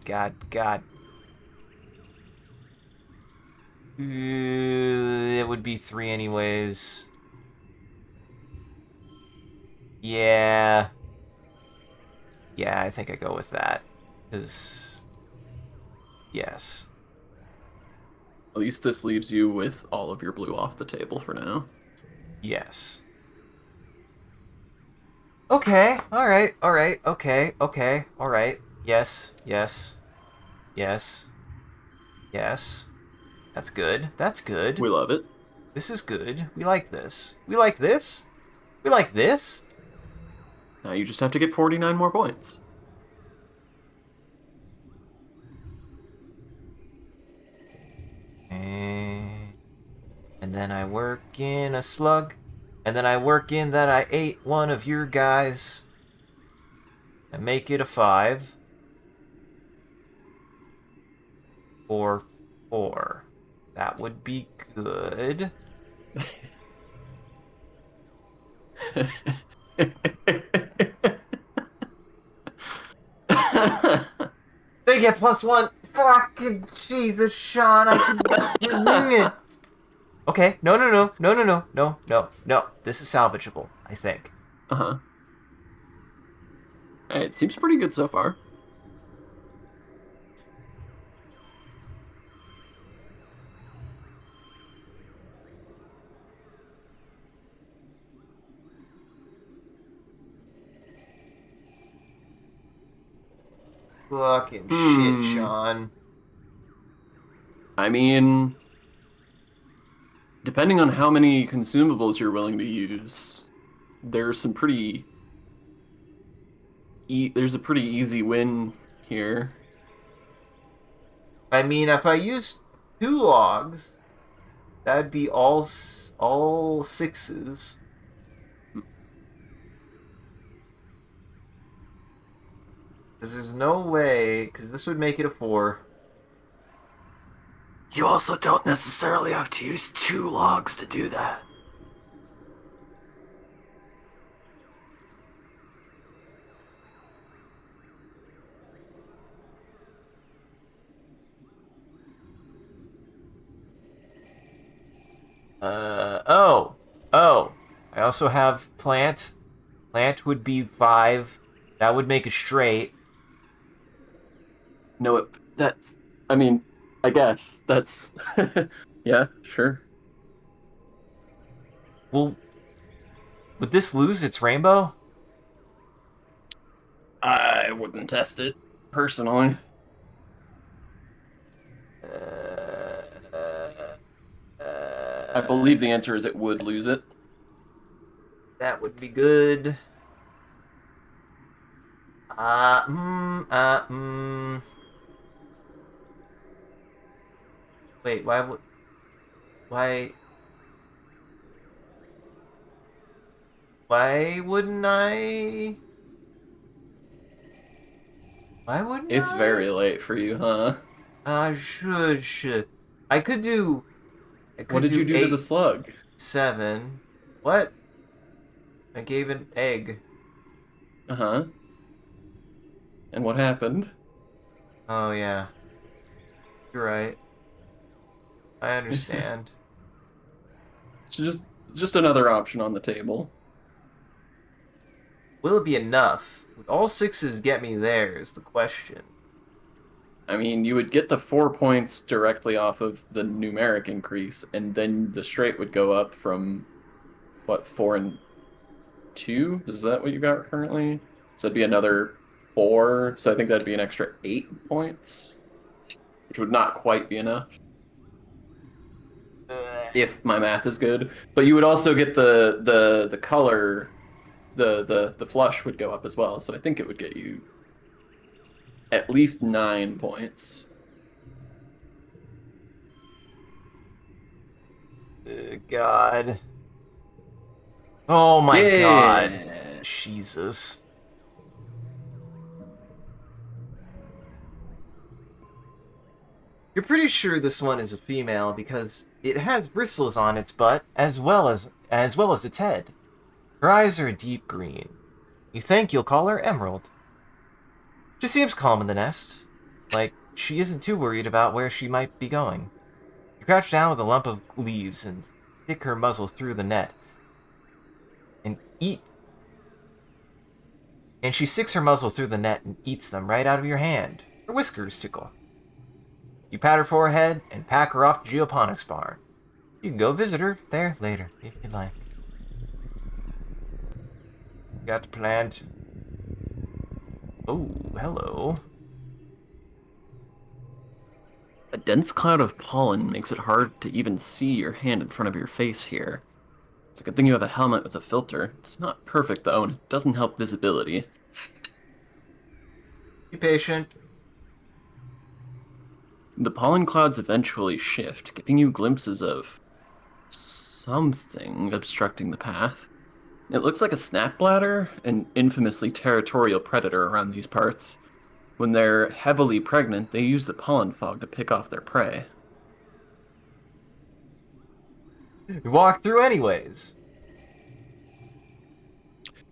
God. It would be 3 anyways. Yeah. Yeah, I think I go with that. Because, yes. At least this leaves you with all of your blue off the table for now. Yes. Okay, alright, alright, okay, okay, alright. Yes, yes, yes, yes. That's good, that's good. We love it. This is good. We like this. We like this? We like this? Now you just have to get 49 more points. And then I work in a slug. And then I work in that I ate one of your guys. And make it a 5. Or 4. That would be good. They get +1. Fucking Jesus, Sean. I can. Okay. No, no, no. No, no, no. No, no, no. This is salvageable, I think. Uh-huh. Hey, it seems pretty good so far. Fucking shit, Sean. I mean, depending on how many consumables you're willing to use, there's some pretty there's a pretty easy win here. I mean, if I use 2 logs, that'd be all 6s. Because there's no way, because this would make it a 4. You also don't necessarily have to use 2 logs to do that. Oh. I also have plant. Plant would be 5. That would make a straight. No, that's, I mean, I guess that's, yeah, sure. Well, would this lose its rainbow? I wouldn't test it, personally. I believe the answer is it would lose it. That would be good. Wait, why would... Why... Why wouldn't I... Why wouldn't It's I? very late for you, huh? Should. I could do... What did you do to 8, the slug? 7. What? I gave an egg. Uh-huh. And what happened? Oh, yeah. You're right. I understand. It's just another option on the table. Will it be enough? Would all 6s get me there is the question. I mean, you would get the 4 points directly off of the numeric increase, and then the straight would go up from, what, 4 and 2? Is that what you got currently? So it'd be another 4, so I think that'd be an extra 8 points, which would not quite be enough, if my math is good. But you would also get the color, the flush would go up as well, so I think it would get you at least 9 points. God. Oh my God. Jesus. You're pretty sure this one is a female because it has bristles on its butt as well as its head. Her eyes are a deep green. You think you'll call her Emerald. She seems calm in the nest, like she isn't too worried about where she might be going. You crouch down with a lump of leaves and stick her muzzle through the net and eat and she sticks her muzzle through the net and eats them right out of your hand. Her whiskers tickle. You pat her forehead and pack her off to Geoponics Barn. You can go visit her there later, if you like. Got the plan to... Oh, hello. A dense cloud of pollen makes it hard to even see your hand in front of your face here. It's a good thing you have a helmet with a filter. It's not perfect though, and it doesn't help visibility. Be patient. The pollen clouds eventually shift, giving you glimpses of something obstructing the path. It looks like a snap bladder, an infamously territorial predator around these parts. When they're heavily pregnant, they use the pollen fog to pick off their prey. We walk through anyways.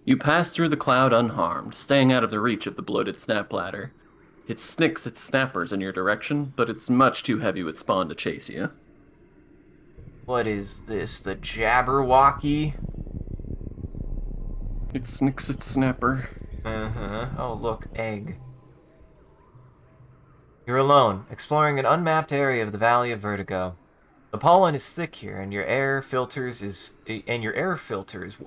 You pass through the cloud unharmed, staying out of the reach of the bloated snap bladder. It snicks its snappers in your direction, but it's much too heavy with spawn to chase you. What is this, the Jabberwocky? It snicks its snapper. Oh, look, egg. You're alone, exploring an unmapped area of the Valley of Vertigo. The pollen is thick here, and your air filter is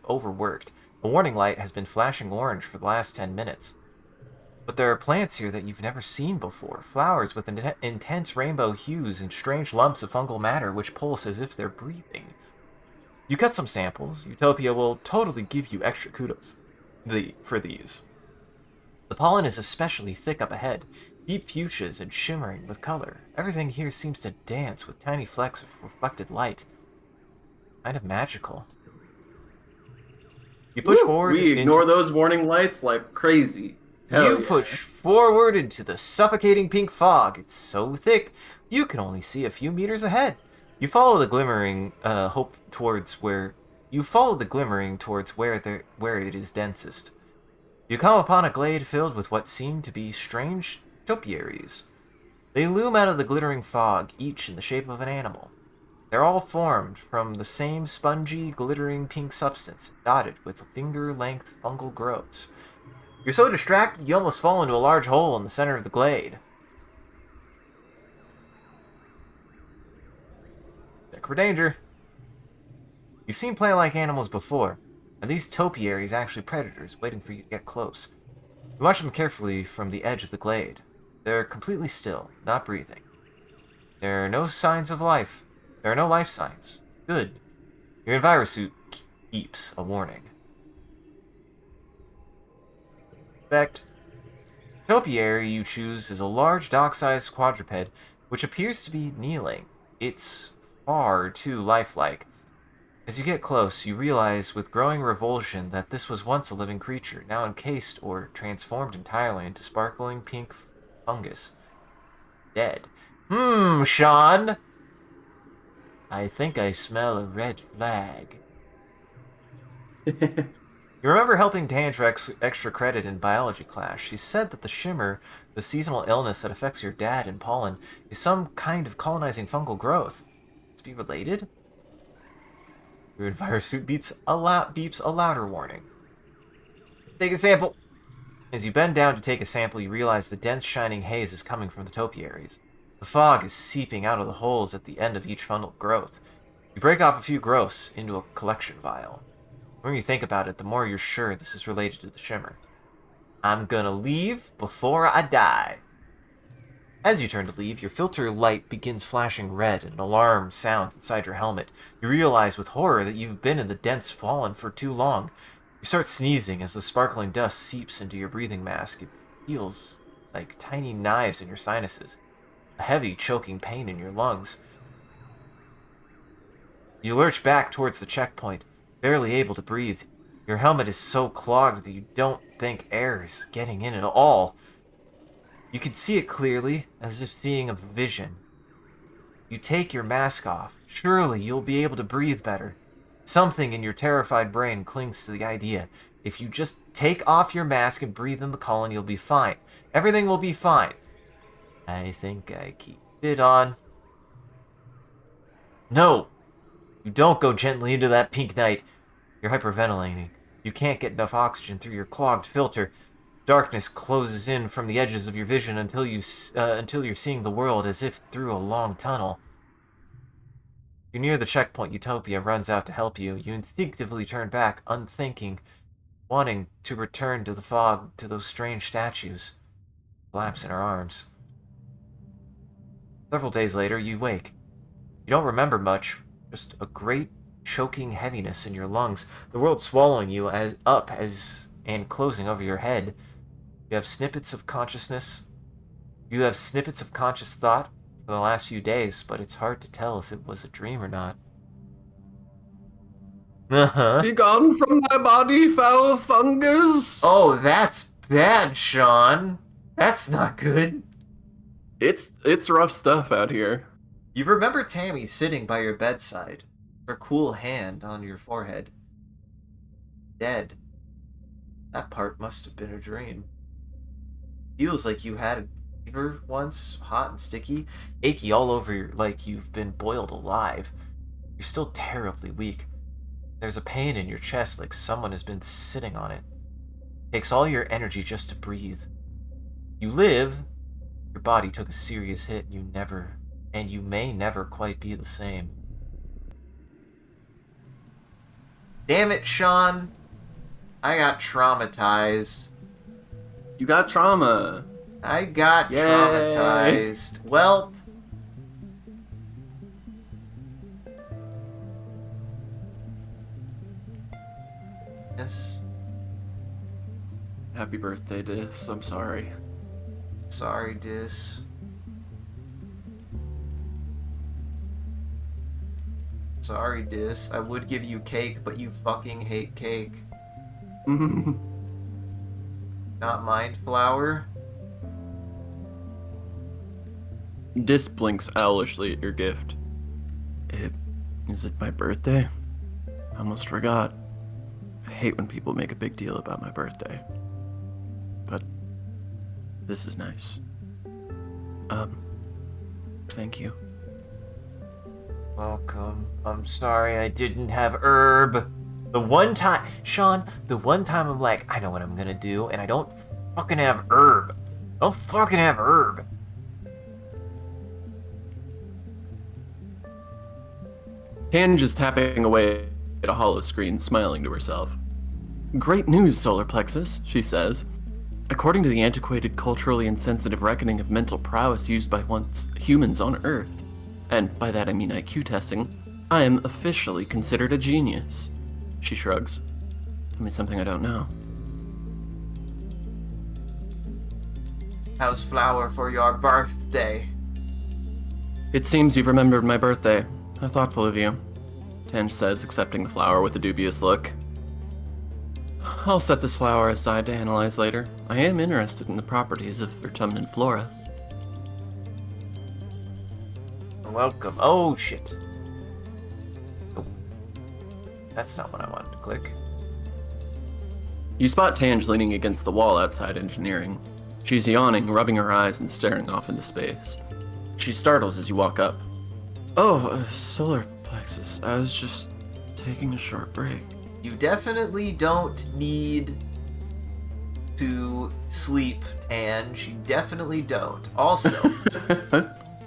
overworked. A warning light has been flashing orange for the last 10 minutes. But there are plants here that you've never seen before. Flowers with intense rainbow hues and strange lumps of fungal matter which pulse as if they're breathing. You cut some samples. Utopia will totally give you extra kudos for these. The pollen is especially thick up ahead, deep fuchsias and shimmering with color. Everything here seems to dance with tiny flecks of reflected light. Kind of magical. You push forward. We ignore those warning lights like crazy. You push forward into the suffocating pink fog. It's so thick, you can only see a few meters ahead. You follow the glimmering towards where it is densest. You come upon a glade filled with what seem to be strange topiaries. They loom out of the glittering fog, each in the shape of an animal. They're all formed from the same spongy, glittering pink substance, dotted with finger-length fungal growths. You're so distracted you almost fall into a large hole in the center of the glade. Check for danger. You've seen plant-like animals before. Are these topiaries actually predators waiting for you to get close? You watch them carefully from the edge of the glade. They're completely still, not breathing. There are no signs of life. There are no life signs. Good. Your envirosuit beeps a warning. Effect. The topiary you choose is a large dock-sized quadruped, which appears to be kneeling. It's far too lifelike. As you get close, you realize with growing revulsion that this was once a living creature, now encased or transformed entirely into sparkling pink fungus. Dead. Sean! I think I smell a red flag. You remember helping Tan for extra credit in biology class. She said that the shimmer, the seasonal illness that affects your dad in pollen, is some kind of colonizing fungal growth. Must be related? Your envirosuit beeps a louder warning. Take a sample. As you bend down to take a sample, you realize the dense shining haze is coming from the topiaries. The fog is seeping out of the holes at the end of each fungal growth. You break off a few growths into a collection vial. The more you think about it, the more you're sure this is related to the shimmer. I'm gonna leave before I die. As you turn to leave, your filter light begins flashing red and an alarm sounds inside your helmet. You realize with horror that you've been in the dense pollen for too long. You start sneezing as the sparkling dust seeps into your breathing mask. It feels like tiny knives in your sinuses. A heavy, choking pain in your lungs. You lurch back towards the checkpoint, barely able to breathe. Your helmet is so clogged that you don't think air is getting in at all. You can see it clearly, as if seeing a vision. You take your mask off. Surely you'll be able to breathe better. Something in your terrified brain clings to the idea. If you just take off your mask and breathe in the colon, you'll be fine. Everything will be fine. I think I keep it on. No! You don't go gently into that pink night. You're hyperventilating. You can't get enough oxygen through your clogged filter. Darkness closes in from the edges of your vision until you're seeing the world as if through a long tunnel. You're near the checkpoint. Utopia runs out to help you. You instinctively turn back, unthinking, wanting to return to the fog, to those strange statues. Collapse in her arms. Several days later, you wake. You don't remember much, just a great choking heaviness in your lungs, the world swallowing you and closing over your head. You have snippets of consciousness. You have snippets of conscious thought for the last few days, but it's hard to tell if it was a dream or not. Be gone from my body, foul fungus! Oh, that's bad, Sean. That's not good. It's rough stuff out here. You remember Tammy sitting by your bedside, her cool hand on your forehead. Dead. That part must have been a dream. Feels like you had a fever once, hot and sticky, achy all over like you've been boiled alive. You're still terribly weak. There's a pain in your chest like someone has been sitting on it. It takes all your energy just to breathe. You live. Your body took a serious hit and you may never quite be the same. Damn it, Sean. I got traumatized. You got trauma. I got Yay. traumatized. Well, yes. Happy birthday, Dis. I'm sorry. Sorry, Dis. Sorry, Dis. I would give you cake, but you fucking hate cake. Not mind flour? Dis blinks owlishly at your gift. Is it my birthday? I almost forgot. I hate when people make a big deal about my birthday. But this is nice. Thank you. Welcome. I'm sorry I didn't have herb. The one time, Sean, I'm like, I know what I'm gonna do, and I don't fucking have herb. Don't fucking have herb. Tange is tapping away at a hollow screen, smiling to herself. Great news, Solar Plexus, she says. According to the antiquated, culturally insensitive reckoning of mental prowess used by once humans on Earth, and by that I mean IQ testing, I am officially considered a genius. She shrugs. Tell me something I don't know. How's flour for your birthday? It seems you've remembered my birthday. How thoughtful of you, Tange says, accepting the flower with a dubious look. I'll set this flower aside to analyze later. I am interested in the properties of autumnal flora. Welcome. Oh, shit. Oh. That's not what I wanted to click. You spot Tange leaning against the wall outside engineering. She's yawning, rubbing her eyes and staring off into space. She startles as you walk up. Oh, solar plexus. I was just taking a short break. You definitely don't need to sleep, Tange. You definitely don't. Also,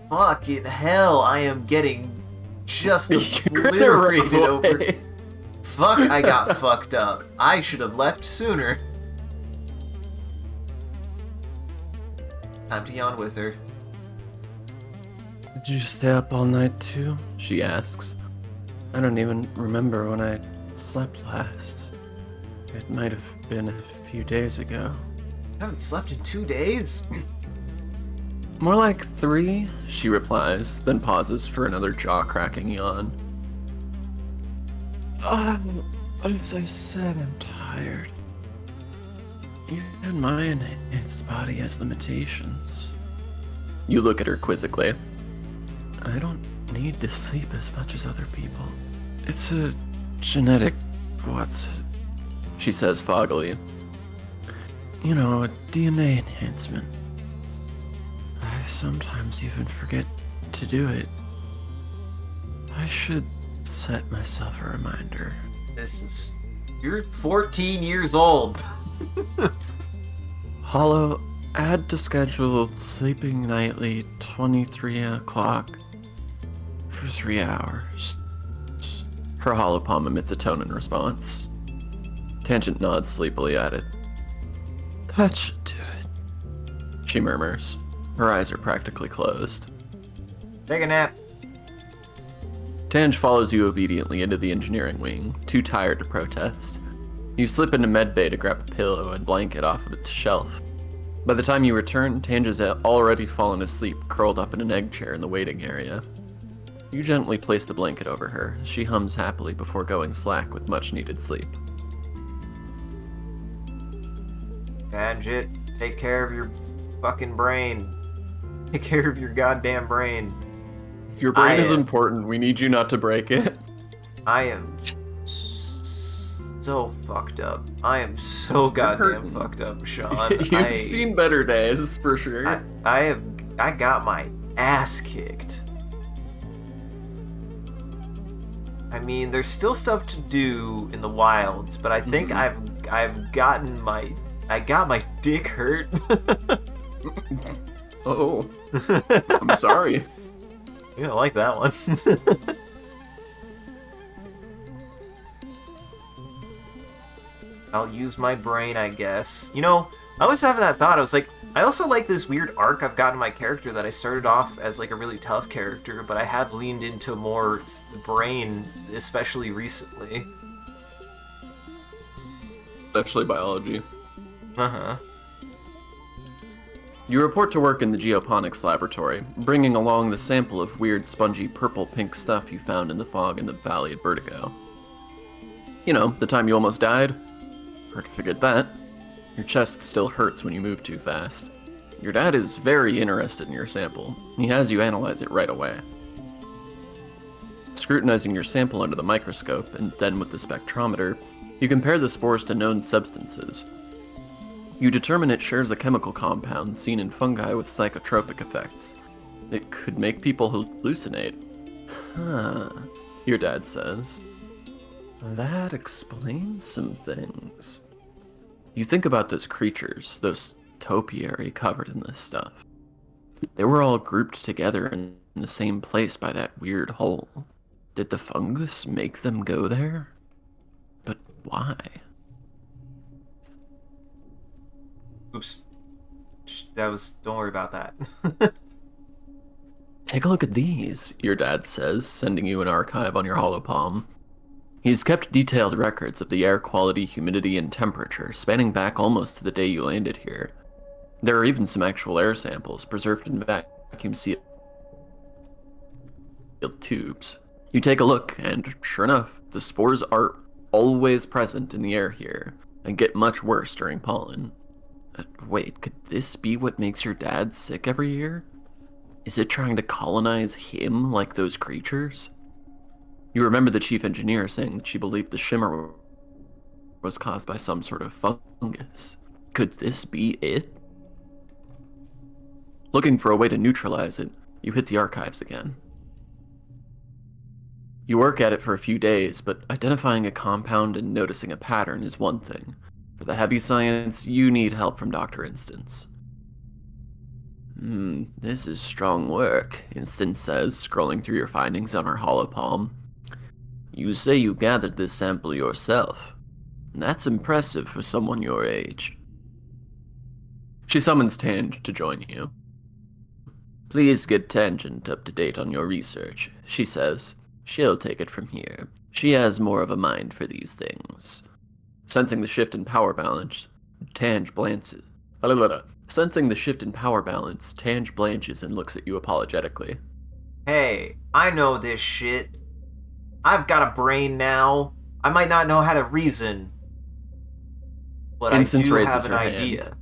fucking hell, I am getting just obliterated over. Fuck, I got fucked up. I should have left sooner. Time to yawn with her. Did you stay up all night too? She asks. I don't even remember when I slept last. It might have been a few days ago. I haven't slept in 2 days? More like 3, she replies, then pauses for another jaw-cracking yawn. As I said, I'm tired. Even my enhanced body has limitations. You look at her quizzically. I don't need to sleep as much as other people. It's a genetic... she says foggily. You know, a DNA enhancement. I sometimes even forget to do it. I should set myself a reminder. You're 14 years old. Hollow, add to scheduled sleeping nightly 23 o'clock for 3 hours. Her holopalm emits a tone in response. Tangent nods sleepily at it. That should do it, she murmurs. Her eyes are practically closed. Take a nap. Tange follows you obediently into the engineering wing, too tired to protest. You slip into medbay to grab a pillow and blanket off of its shelf. By the time you return, Tange has already fallen asleep, curled up in an egg chair in the waiting area. You gently place the blanket over her. She hums happily before going slack with much-needed sleep. Gadget, take care of your fucking brain. Take care of your goddamn brain. Your brain is important. We need you not to break it. I am so fucked up. I am so goddamn fucked up, Sean. You've seen better days, for sure. I got my ass kicked. I mean, there's still stuff to do in the wilds, but I think I've gotten I got my dick hurt. Oh, I'm sorry. You don't like that one. I'll use my brain, I guess. You know, I was having that thought. I was like, I also like this weird arc I've gotten in my character that I started off as like a really tough character, but I have leaned into more brain, especially recently. Especially biology. Uh-huh. You report to work in the geoponics laboratory, bringing along the sample of weird, spongy, purple-pink stuff you found in the fog in the Valley of Vertigo. You know, the time you almost died? Hard to forget that. Your chest still hurts when you move too fast. Your dad is very interested in your sample. He has you analyze it right away. Scrutinizing your sample under the microscope, and then with the spectrometer, you compare the spores to known substances. You determine it shares a chemical compound seen in fungi with psychotropic effects. It could make people hallucinate. Huh, your dad says. That explains some things. You think about those creatures, those topiary covered in this stuff. They were all grouped together in the same place by that weird hole. Did the fungus make them go there? But why? Oops. Don't worry about that. Take a look at these, your dad says, sending you an archive on your holopalm. He's kept detailed records of the air quality, humidity, and temperature, spanning back almost to the day you landed here. There are even some actual air samples preserved in vacuum-sealed tubes. You take a look, and sure enough, the spores are always present in the air here, and get much worse during pollen. Wait, could this be what makes your dad sick every year? Is it trying to colonize him like those creatures? You remember the chief engineer saying that she believed the shimmer was caused by some sort of fungus. Could this be it? Looking for a way to neutralize it, you hit the archives again. You work at it for a few days, but identifying a compound and noticing a pattern is one thing. For the heavy science, you need help from Dr. Instance. This is strong work, Instance says, scrolling through your findings on her holopalm. You say you gathered this sample yourself. That's impressive for someone your age. She summons Tange to join you. Please get Tangent up to date on your research, she says. She'll take it from here. She has more of a mind for these things. Sensing the shift in power balance, Tange blanches. Sensing the shift in power balance, Tange blanches and looks at you apologetically. Hey, I know this shit. I've got a brain now. I might not know how to reason, but Instance I do raises have an her idea.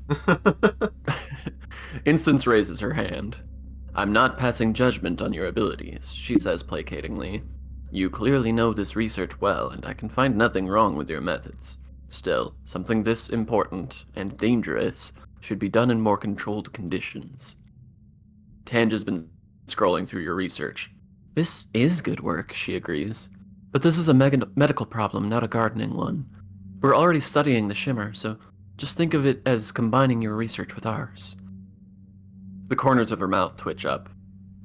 Instance raises her hand. I'm not passing judgment on your abilities, she says placatingly. You clearly know this research well, and I can find nothing wrong with your methods. Still, something this important and dangerous should be done in more controlled conditions. Tange has been scrolling through your research. This is good work, she agrees. But this is a medical problem, not a gardening one. We're already studying the shimmer, so Just think of it as combining your research with ours. The corners of her mouth twitch up,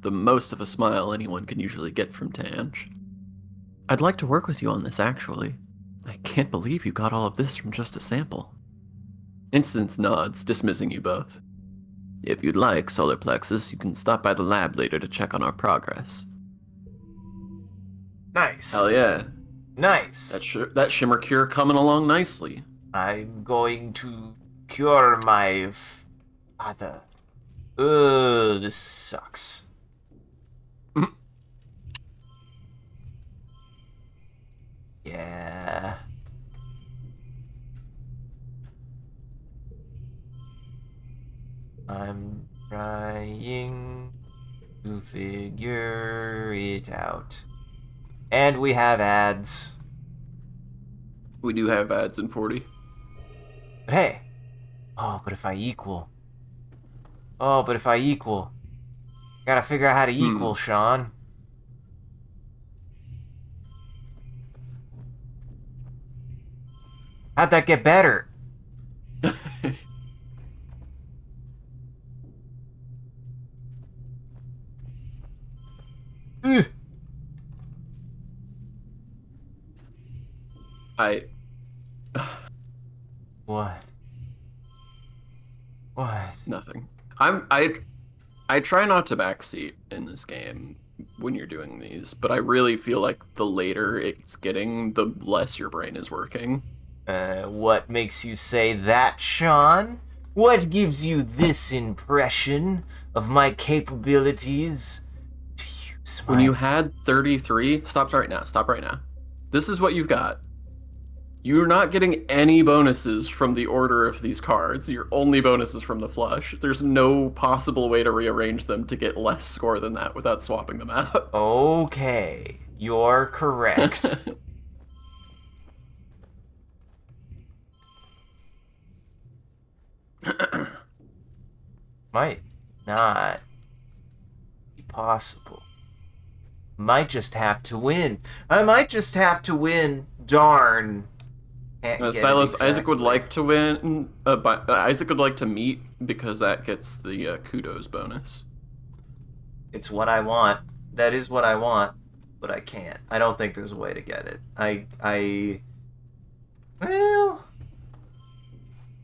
the most of a smile anyone can usually get from Tange. I'd like to work with you on this, actually. I can't believe you got all of this from just a sample. Instance nods, dismissing you both. If you'd like, Solar Plexus, you can stop by the lab later to check on our progress. Nice. Hell yeah. Nice. That shimmer cure coming along nicely. I'm going to cure my father. Ugh, this sucks. Yeah. I'm trying to figure it out. And we have ads. We do have ads in 40. But hey. Oh, but if I equal. Oh, but if I equal. Gotta figure out how to equal, Sean. How'd that get better? Ugh. What? What? Nothing. I try not to backseat in this game when you're doing these, but I really feel like the later it's getting, the less your brain is working. What makes you say that, Sean? What gives you this impression of my capabilities? When you had 33, stop right now. This is what you've got. You're not getting any bonuses from the order of these cards. Your only bonus is from the flush. There's no possible way to rearrange them to get less score than that without swapping them out. Okay, you're correct. Might not be possible. Might just have to win. I might just have to win. Darn. Silas, Isaac would like to win, but Isaac would like to meet because that gets the kudos bonus. It's what I want. That is what I want, but I can't. I don't think there's a way to get it. Well,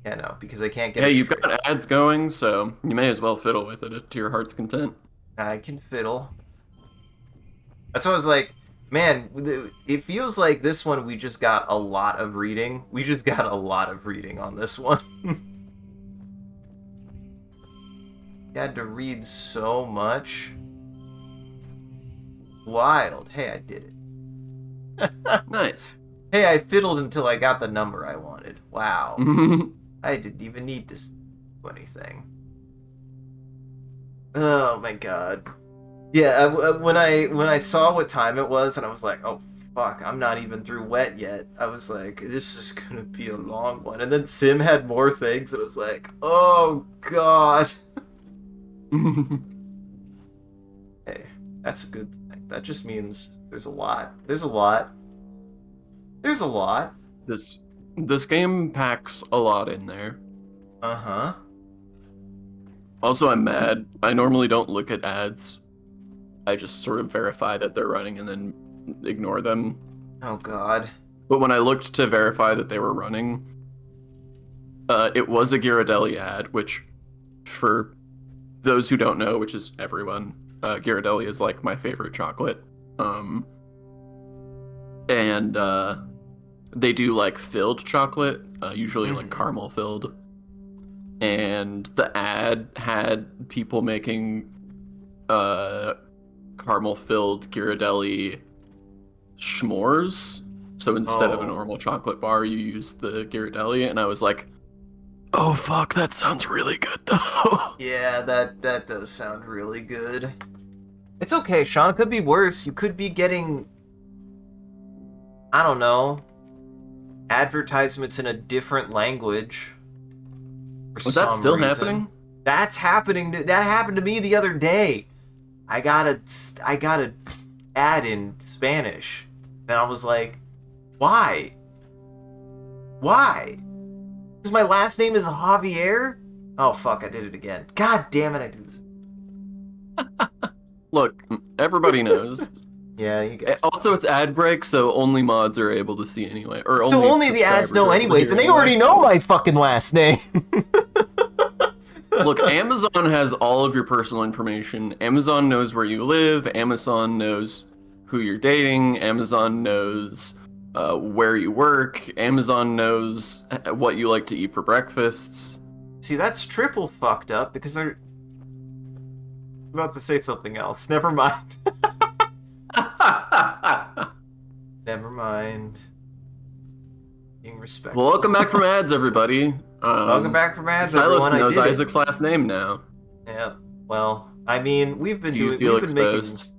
yeah, no, because I can't get. Hey, you've got ads going, so you may as well fiddle with it to your heart's content. I can fiddle. That's what I was like. Man, it feels like this one we just got a lot of reading. We just got a lot of reading on this one. You had to read so much. Wild. Hey, I did it. Nice. Hey, I fiddled until I got the number I wanted. Wow. I didn't even need to do anything. Oh my god. Yeah, when I saw what time it was, and I was like, oh fuck, I'm not even through wet yet. I was like, this is gonna be a long one. And then Sim had more things, and I was like, oh god. Hey, that's a good thing. That just means there's a lot. There's a lot. There's a lot. This game packs a lot in there. Uh-huh. Also, I'm mad. I normally don't look at ads. I just sort of verify that they're running and then ignore them. Oh god. But when I looked to verify that they were running, it was a Ghirardelli ad, which, for those who don't know, which is everyone, Ghirardelli is like my favorite chocolate. And they do like filled chocolate, usually like caramel filled. And the ad had people making caramel filled Ghirardelli s'mores. So instead of a normal chocolate bar, you use the Ghirardelli, and I was like, oh fuck, that sounds really good though. Yeah, that does sound really good. It's okay, Sean, it could be worse. You could be getting, I don't know, advertisements in a different language. Was that still happening? That's happening. That happened to me the other day. I got a ad in Spanish, and I was like, why? Because my last name is Javier? Oh, fuck, I did it again. God damn it, I did this. Look, everybody knows. Yeah, you guys. Also, it's ad break, so only mods are able to see anyway. Or So only the ads know anyways, and they already know my fucking last name. Look, Amazon has all of your personal information. Amazon knows where you live. Amazon knows who you're dating. Amazon knows where you work. Amazon knows what you like to eat for breakfasts. See, that's triple fucked up because they're about to say something else. Never mind. Never mind. Being respectful. Well, welcome back from ads, everybody. Welcome back from ads, Silas everyone. knows Isaac's last name now. Yeah. Well, I mean, we've been Do you feel exposed?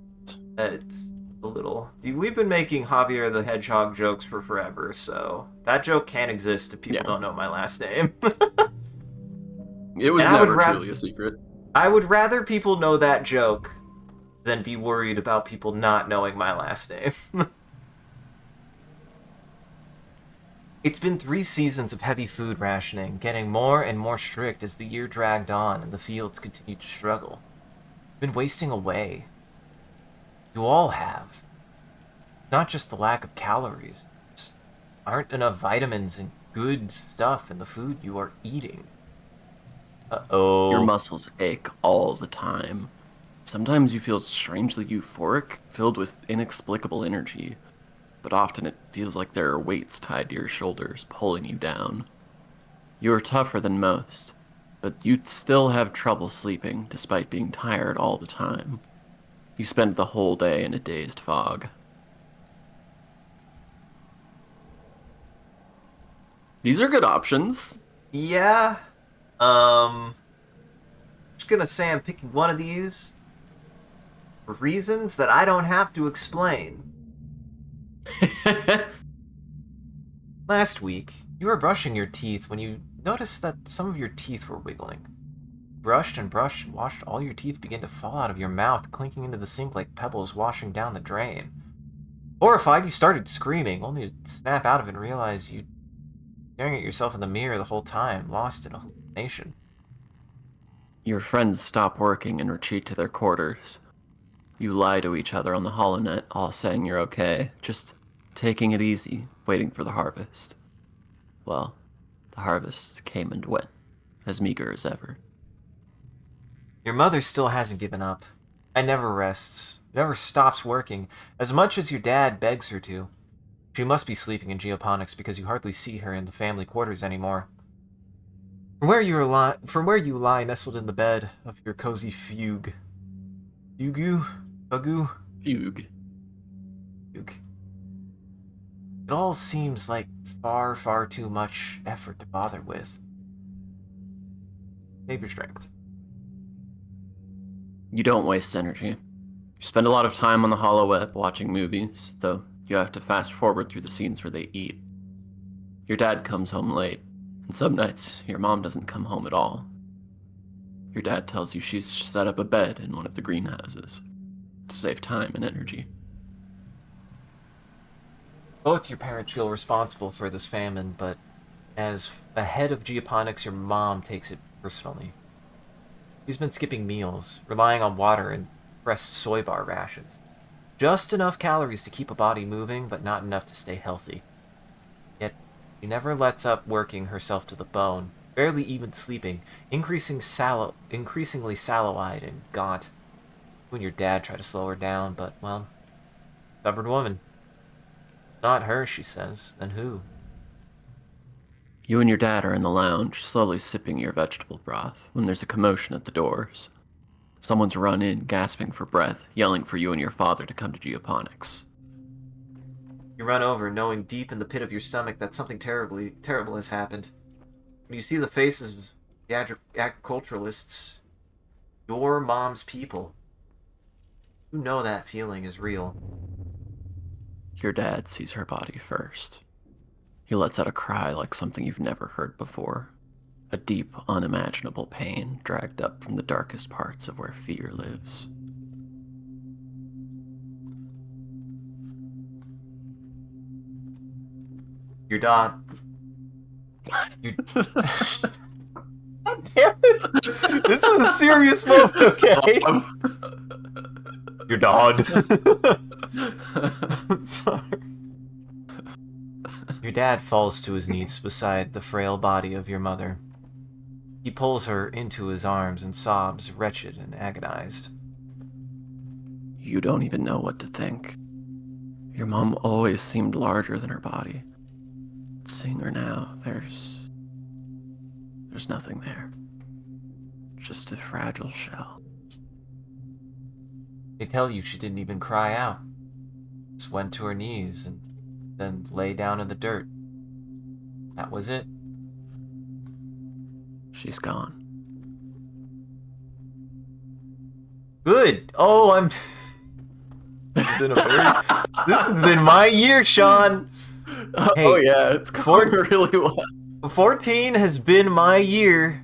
It's a little. We've been making Javier the Hedgehog jokes for forever, so that joke can't exist if people don't know my last name. It was never truly a secret. I would rather people know that joke than be worried about people not knowing my last name. It's been 3 seasons of heavy food rationing, getting more and more strict as the year dragged on and the fields continued to struggle. Been wasting away. You all have. Not just the lack of calories. Just aren't enough vitamins and good stuff in the food you are eating. Uh-oh. Your muscles ache all the time. Sometimes you feel strangely euphoric, filled with inexplicable energy. But often it feels like there are weights tied to your shoulders, pulling you down. You are tougher than most, but you still have trouble sleeping, despite being tired all the time. You spend the whole day in a dazed fog. These are good options. Yeah. Just gonna say I'm picking one of these for reasons that I don't have to explain. Last week, you were brushing your teeth when you noticed that some of your teeth were wiggling. Brushed and watched all your teeth begin to fall out of your mouth, clinking into the sink like pebbles washing down the drain. Horrified, you started screaming, only to snap out of it and realize you'd been staring at yourself in the mirror the whole time, lost in a hallucination. Your friends stop working and retreat to their quarters. You lie to each other on the holonet, all saying you're okay, just taking it easy, waiting for the harvest. Well, the harvest came and went, as meager as ever. Your mother still hasn't given up, and never rests, never stops working, as much as your dad begs her to. She must be sleeping in geoponics because you hardly see her in the family quarters anymore. From where you lie nestled in the bed of your cozy fugue. Fugu? Fugue. It all seems like far, far too much effort to bother with. Save your strength. You don't waste energy. You spend a lot of time on the holoweb watching movies, though you have to fast forward through the scenes where they eat. Your dad comes home late, and some nights your mom doesn't come home at all. Your dad tells you she's set up a bed in one of the greenhouses to save time and energy. Both your parents feel responsible for this famine, but as a head of geoponics, your mom takes it personally. She's been skipping meals, relying on water and pressed soy bar rations. Just enough calories to keep a body moving, but not enough to stay healthy. Yet, she never lets up working herself to the bone, barely even sleeping, increasingly sallow-eyed and gaunt. You and your dad try to slow her down, but, well, stubborn woman. Not her, she says. Then who? You and your dad are in the lounge, slowly sipping your vegetable broth, when there's a commotion at the doors. Someone's run in, gasping for breath, yelling for you and your father to come to geoponics. You run over, knowing deep in the pit of your stomach that something terrible has happened. When you see the faces of the agriculturalists, your mom's people, you know that feeling is real. Your dad sees her body first. He lets out a cry like something you've never heard before. A deep, unimaginable pain dragged up from the darkest parts of where fear lives. Your dad You... God damn it! This is a serious moment, okay? Your dad. I'm sorry. Your dad falls to his knees beside the frail body of your mother. He pulls her into his arms and sobs, wretched and agonized. You don't even know what to think. Your mom always seemed larger than her body. But seeing her now, there's nothing there. Just a fragile shell. They tell you she didn't even cry out. Just went to her knees and then lay down in the dirt. That was it. She's gone. Good. Oh, I'm... This has been my year, Sean. Hey, oh yeah, it's going really well. 14 has been my year.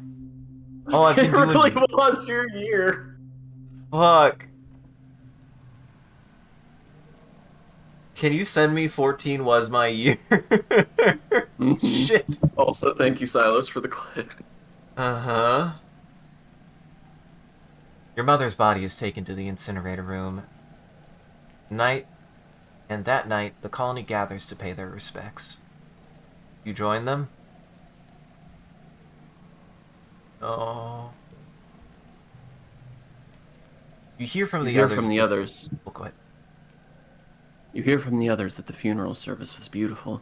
Oh, I've been doing... It really was your year. Fuck. Can you send me 14 was my year? Shit. Also, thank you, Silas, for the clip. Uh-huh. Your mother's body is taken to the incinerator room. And that night, the colony gathers to pay their respects. You join them? Oh. You hear from the others. Oh, go ahead. You hear from the others that the funeral service was beautiful.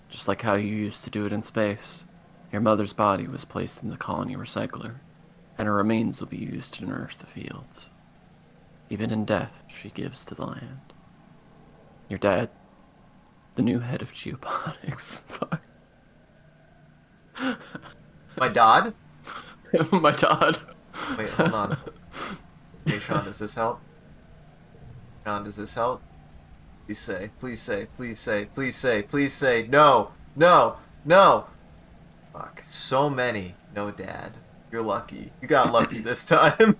Just like how you used to do it in space. Your mother's body was placed in the colony recycler, and her remains will be used to nourish the fields. Even in death, she gives to the land. Your dad, the new head of geoponics. My dad? My dad. Wait, hold on. Hey, Sean, does this help? Sean, does this help? Please say, please say, please say, please say, please say, no, no, no. Fuck, so many. No, Dad. You're lucky. You got lucky this time.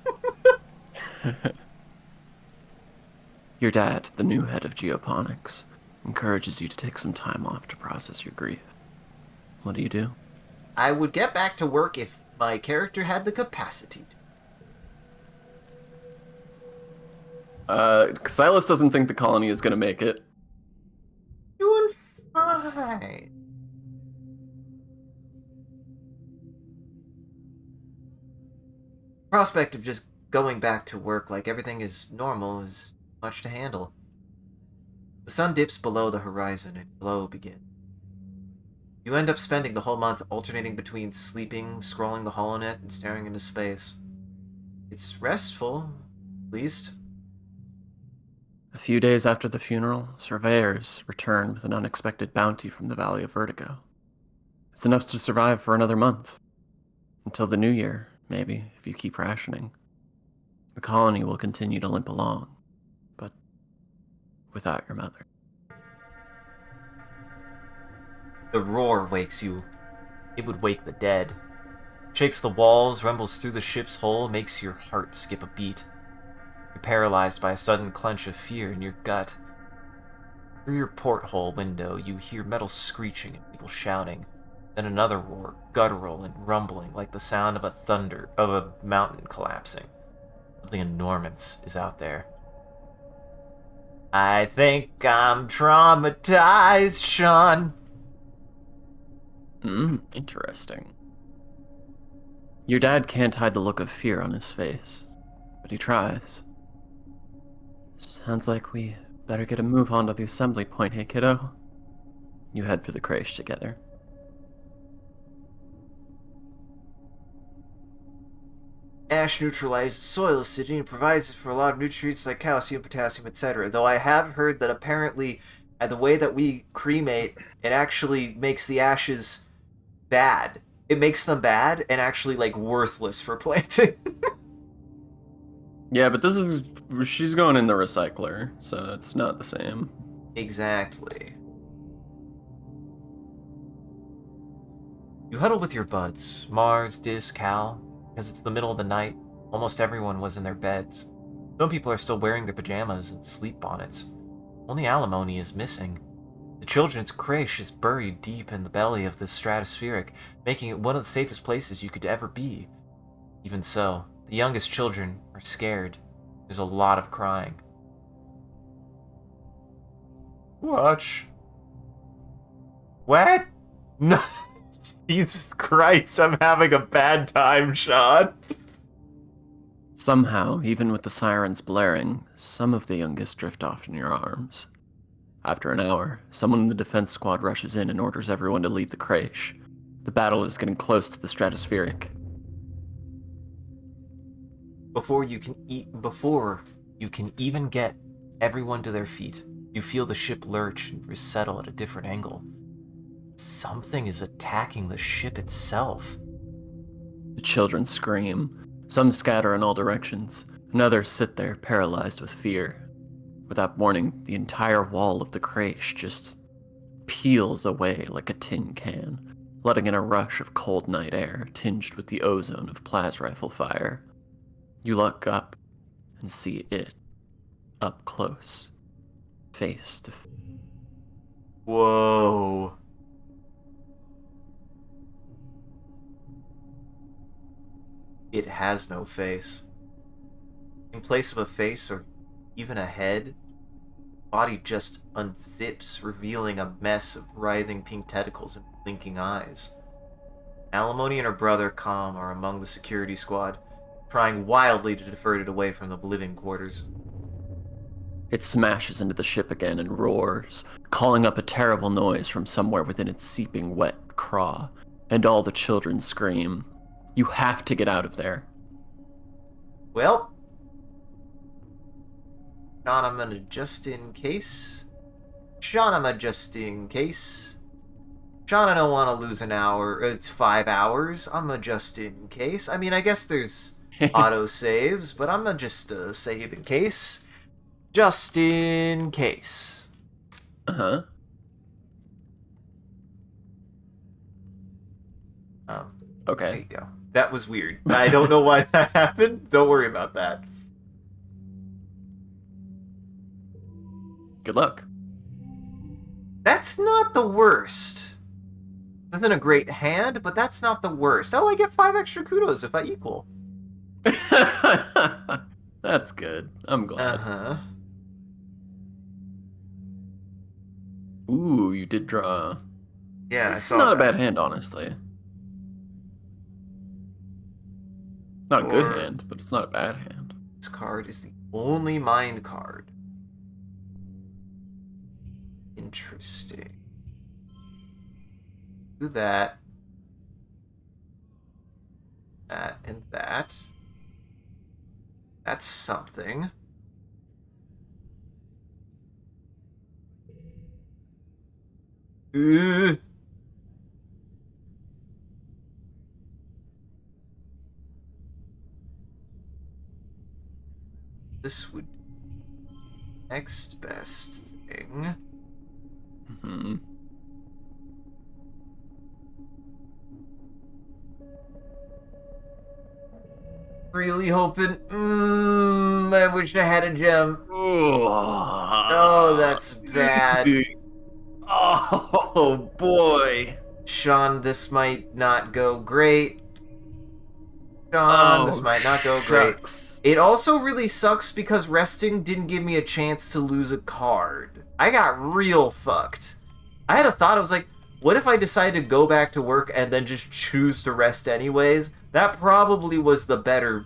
Your dad, the new head of geoponics, encourages you to take some time off to process your grief. What do? I would get back to work if my character had the capacity to. Silas doesn't think the colony is going to make it. Doing fine. Prospect of just going back to work like everything is normal is much to handle. The sun dips below the horizon and glow begins. You end up spending the whole month alternating between sleeping, scrolling the holonet, and staring into space. It's restful, at least. A few days after the funeral, surveyors return with an unexpected bounty from the Valley of Vertigo. It's enough to survive for another month. Until the new year, maybe, if you keep rationing. The colony will continue to limp along, but without your mother. The roar wakes you. It would wake the dead. Shakes the walls, rumbles through the ship's hull, makes your heart skip a beat. You're paralyzed by a sudden clench of fear in your gut. Through your porthole window, you hear metal screeching and people shouting. Then another roar, guttural and rumbling, like the sound of a mountain collapsing. Something enormous is out there. I think I'm traumatized, Sean. Interesting. Your dad can't hide the look of fear on his face, but he tries. Sounds like we better get a move on to the assembly point, hey kiddo? You head for the creche together. Ash neutralizes soil acidity and provides it for a lot of nutrients like calcium, potassium, etc. Though I have heard that apparently the way that we cremate, it actually makes the ashes bad. It makes them bad and actually like worthless for planting. Yeah, but she's going in the recycler, so it's not the same. Exactly. You huddle with your buds, Mars, Dis, Cal. Because it's the middle of the night, almost everyone was in their beds. Some people are still wearing their pajamas and sleep bonnets. Only Alimony is missing. The children's creche is buried deep in the belly of this stratospheric, making it one of the safest places you could ever be. Even so, the youngest children are scared. There's a lot of crying. Watch. What? No. Jesus Christ, I'm having a bad time, Sean. Somehow, even with the sirens blaring, some of the youngest drift off in your arms. After an hour, someone in the defense squad rushes in and orders everyone to leave the creche. The battle is getting close to the stratospheric. Before you can even get everyone to their feet, you feel the ship lurch and resettle at a different angle. Something is attacking the ship itself. The children scream. Some scatter in all directions, and others sit there paralyzed with fear. Without warning, the entire wall of the creche just peels away like a tin can, letting in a rush of cold night air tinged with the ozone of plas rifle fire. You look up and see it, up close, face to face. Whoa. It has no face. In place of a face or even a head, body just unzips, revealing a mess of writhing pink tentacles and blinking eyes. Alimony and her brother, Calm, are among the security squad, trying wildly to divert it away from the living quarters. It smashes into the ship again and roars, calling up a terrible noise from somewhere within its seeping wet craw, and all the children scream. You have to get out of there. Well, Sean, I'm gonna just in case. Sean, I don't want to lose an hour. It's 5 hours. I'm a just in case. I mean, I guess there's auto saves, but I'm gonna just save in case. Just in case. Uh-huh. Okay. There you go. That was weird. I don't know why that happened. Don't worry about that. Good luck. That's not the worst. Isn't a great hand, but that's not the worst. Oh, I get 5 extra kudos if I equal. That's good. I'm glad. Uh-huh. Ooh, you did draw. Yeah, It's not a bad hand, honestly. Not a good hand, but it's not a bad hand. This card is the only mind card. Interesting. Do that. That and that. That's something. This would be next best thing. Mm-hmm. Really hoping. I wish I had a gem. Oh, that's bad. Oh, boy. Sean, this might not go great. Sean, this might not go great. It also really sucks because resting didn't give me a chance to lose a card. I got real fucked. I had a thought, I was like, what if I decide to go back to work and then just choose to rest anyways? That probably was the better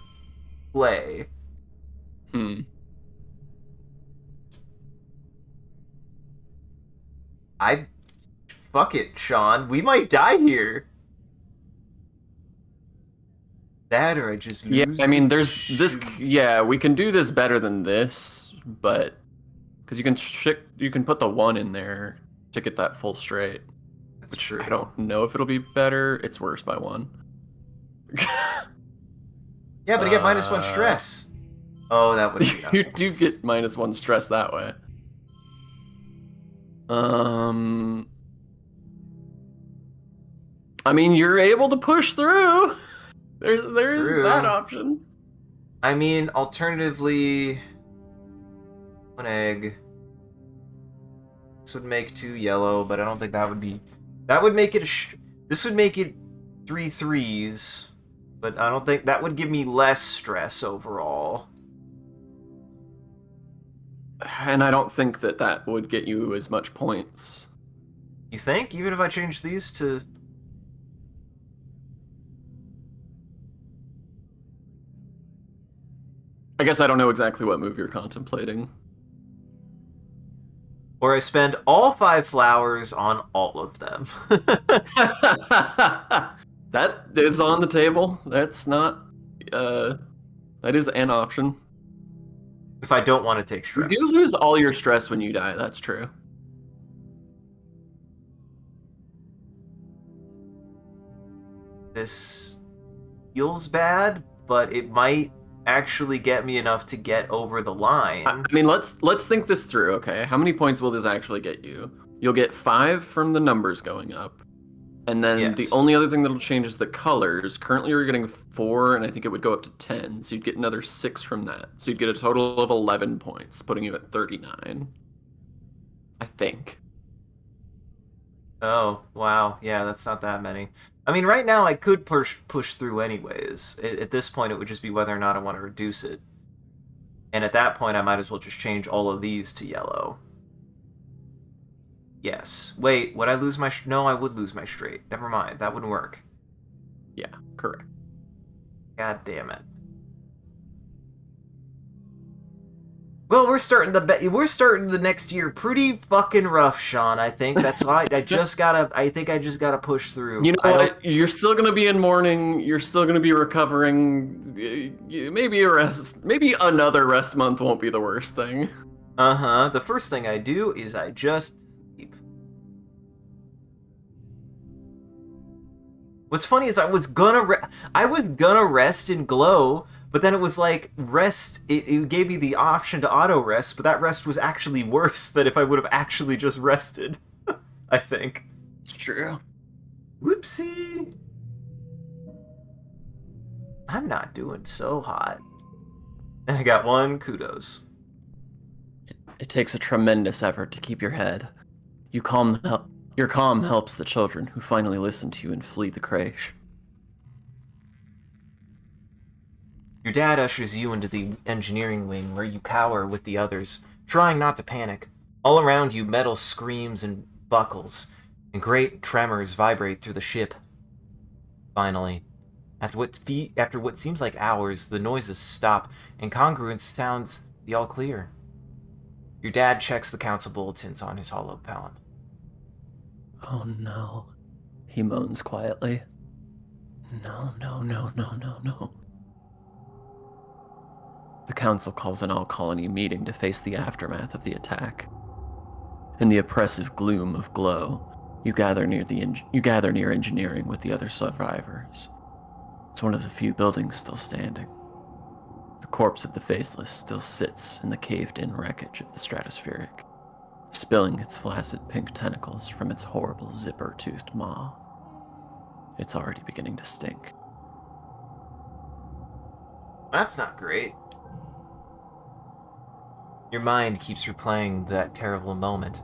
play. Fuck it, Sean. We might die here. That or I just lose. Yeah, I mean, there's this. Yeah, we can do this better than this, but because you can put the 1 in there to get that full straight. That's which true. I don't know if it'll be better. It's worse by 1. Yeah, but I get -1 stress. Oh, that would be You nice. do get -1 stress that way. I mean, you're able to push through. There is that option. I mean, alternatively, 1 egg. This would make 2 yellow, but I don't think that would be... That would make it this would make it 3 threes, but I don't think... That would give me less stress overall. And I don't think that would get you as much points. You think? Even if I change these to... I guess I don't know exactly what move you're contemplating. Or I spend all 5 flowers on all of them. That is on the table. That's not... that is an option. If I don't want to take stress. You do lose all your stress when you die, that's true. This feels bad, but it might actually get me enough to get over the line. I mean, let's think this through, okay? How many points will this actually get you? You'll get 5 from the numbers going up. And then the only other thing that'll change is the colors. Currently you're getting 4, and I think it would go up to 10. So you'd get another 6 from that. So you'd get a total of 11 points, putting you at 39. I think. Oh, wow. Yeah, that's not that many. I mean, right now I could push through anyways. At this point, it would just be whether or not I want to reduce it. And at that point, I might as well just change all of these to yellow. Yes. Wait, would I lose my... No, I would lose my straight. Never mind. That wouldn't work. Yeah, correct. God damn it. Well, we're starting the next year pretty fucking rough, Sean. I think that's why I think I just gotta push through. You know what? You're still gonna be in mourning. You're still gonna be recovering. Maybe another rest month won't be the worst thing. The first thing I do is I just sleep. What's funny is I was gonna rest in Glow. But then it was like, rest, it gave me the option to auto-rest, but that rest was actually worse than if I would have actually just rested, I think. It's true. Whoopsie. I'm not doing so hot. And I got 1 kudos. It takes a tremendous effort to keep your head. Your calm helps the children who finally listen to you and flee the creche. Your dad ushers you into the engineering wing, where you cower with the others, trying not to panic. All around you, metal screams and buckles, and great tremors vibrate through the ship. Finally, after what seems like hours, the noises stop, and congruence sounds the all clear. Your dad checks the council bulletins on his hollow palm. Oh no, he moans quietly. No. The council calls an all-colony meeting to face the aftermath of the attack. In the oppressive gloom of Glow, you gather near engineering with the other survivors. It's one of the few buildings still standing. The corpse of the Faceless still sits in the caved-in wreckage of the stratospheric, spilling its flaccid pink tentacles from its horrible zipper-toothed maw. It's already beginning to stink. That's not great. Your mind keeps replaying that terrible moment.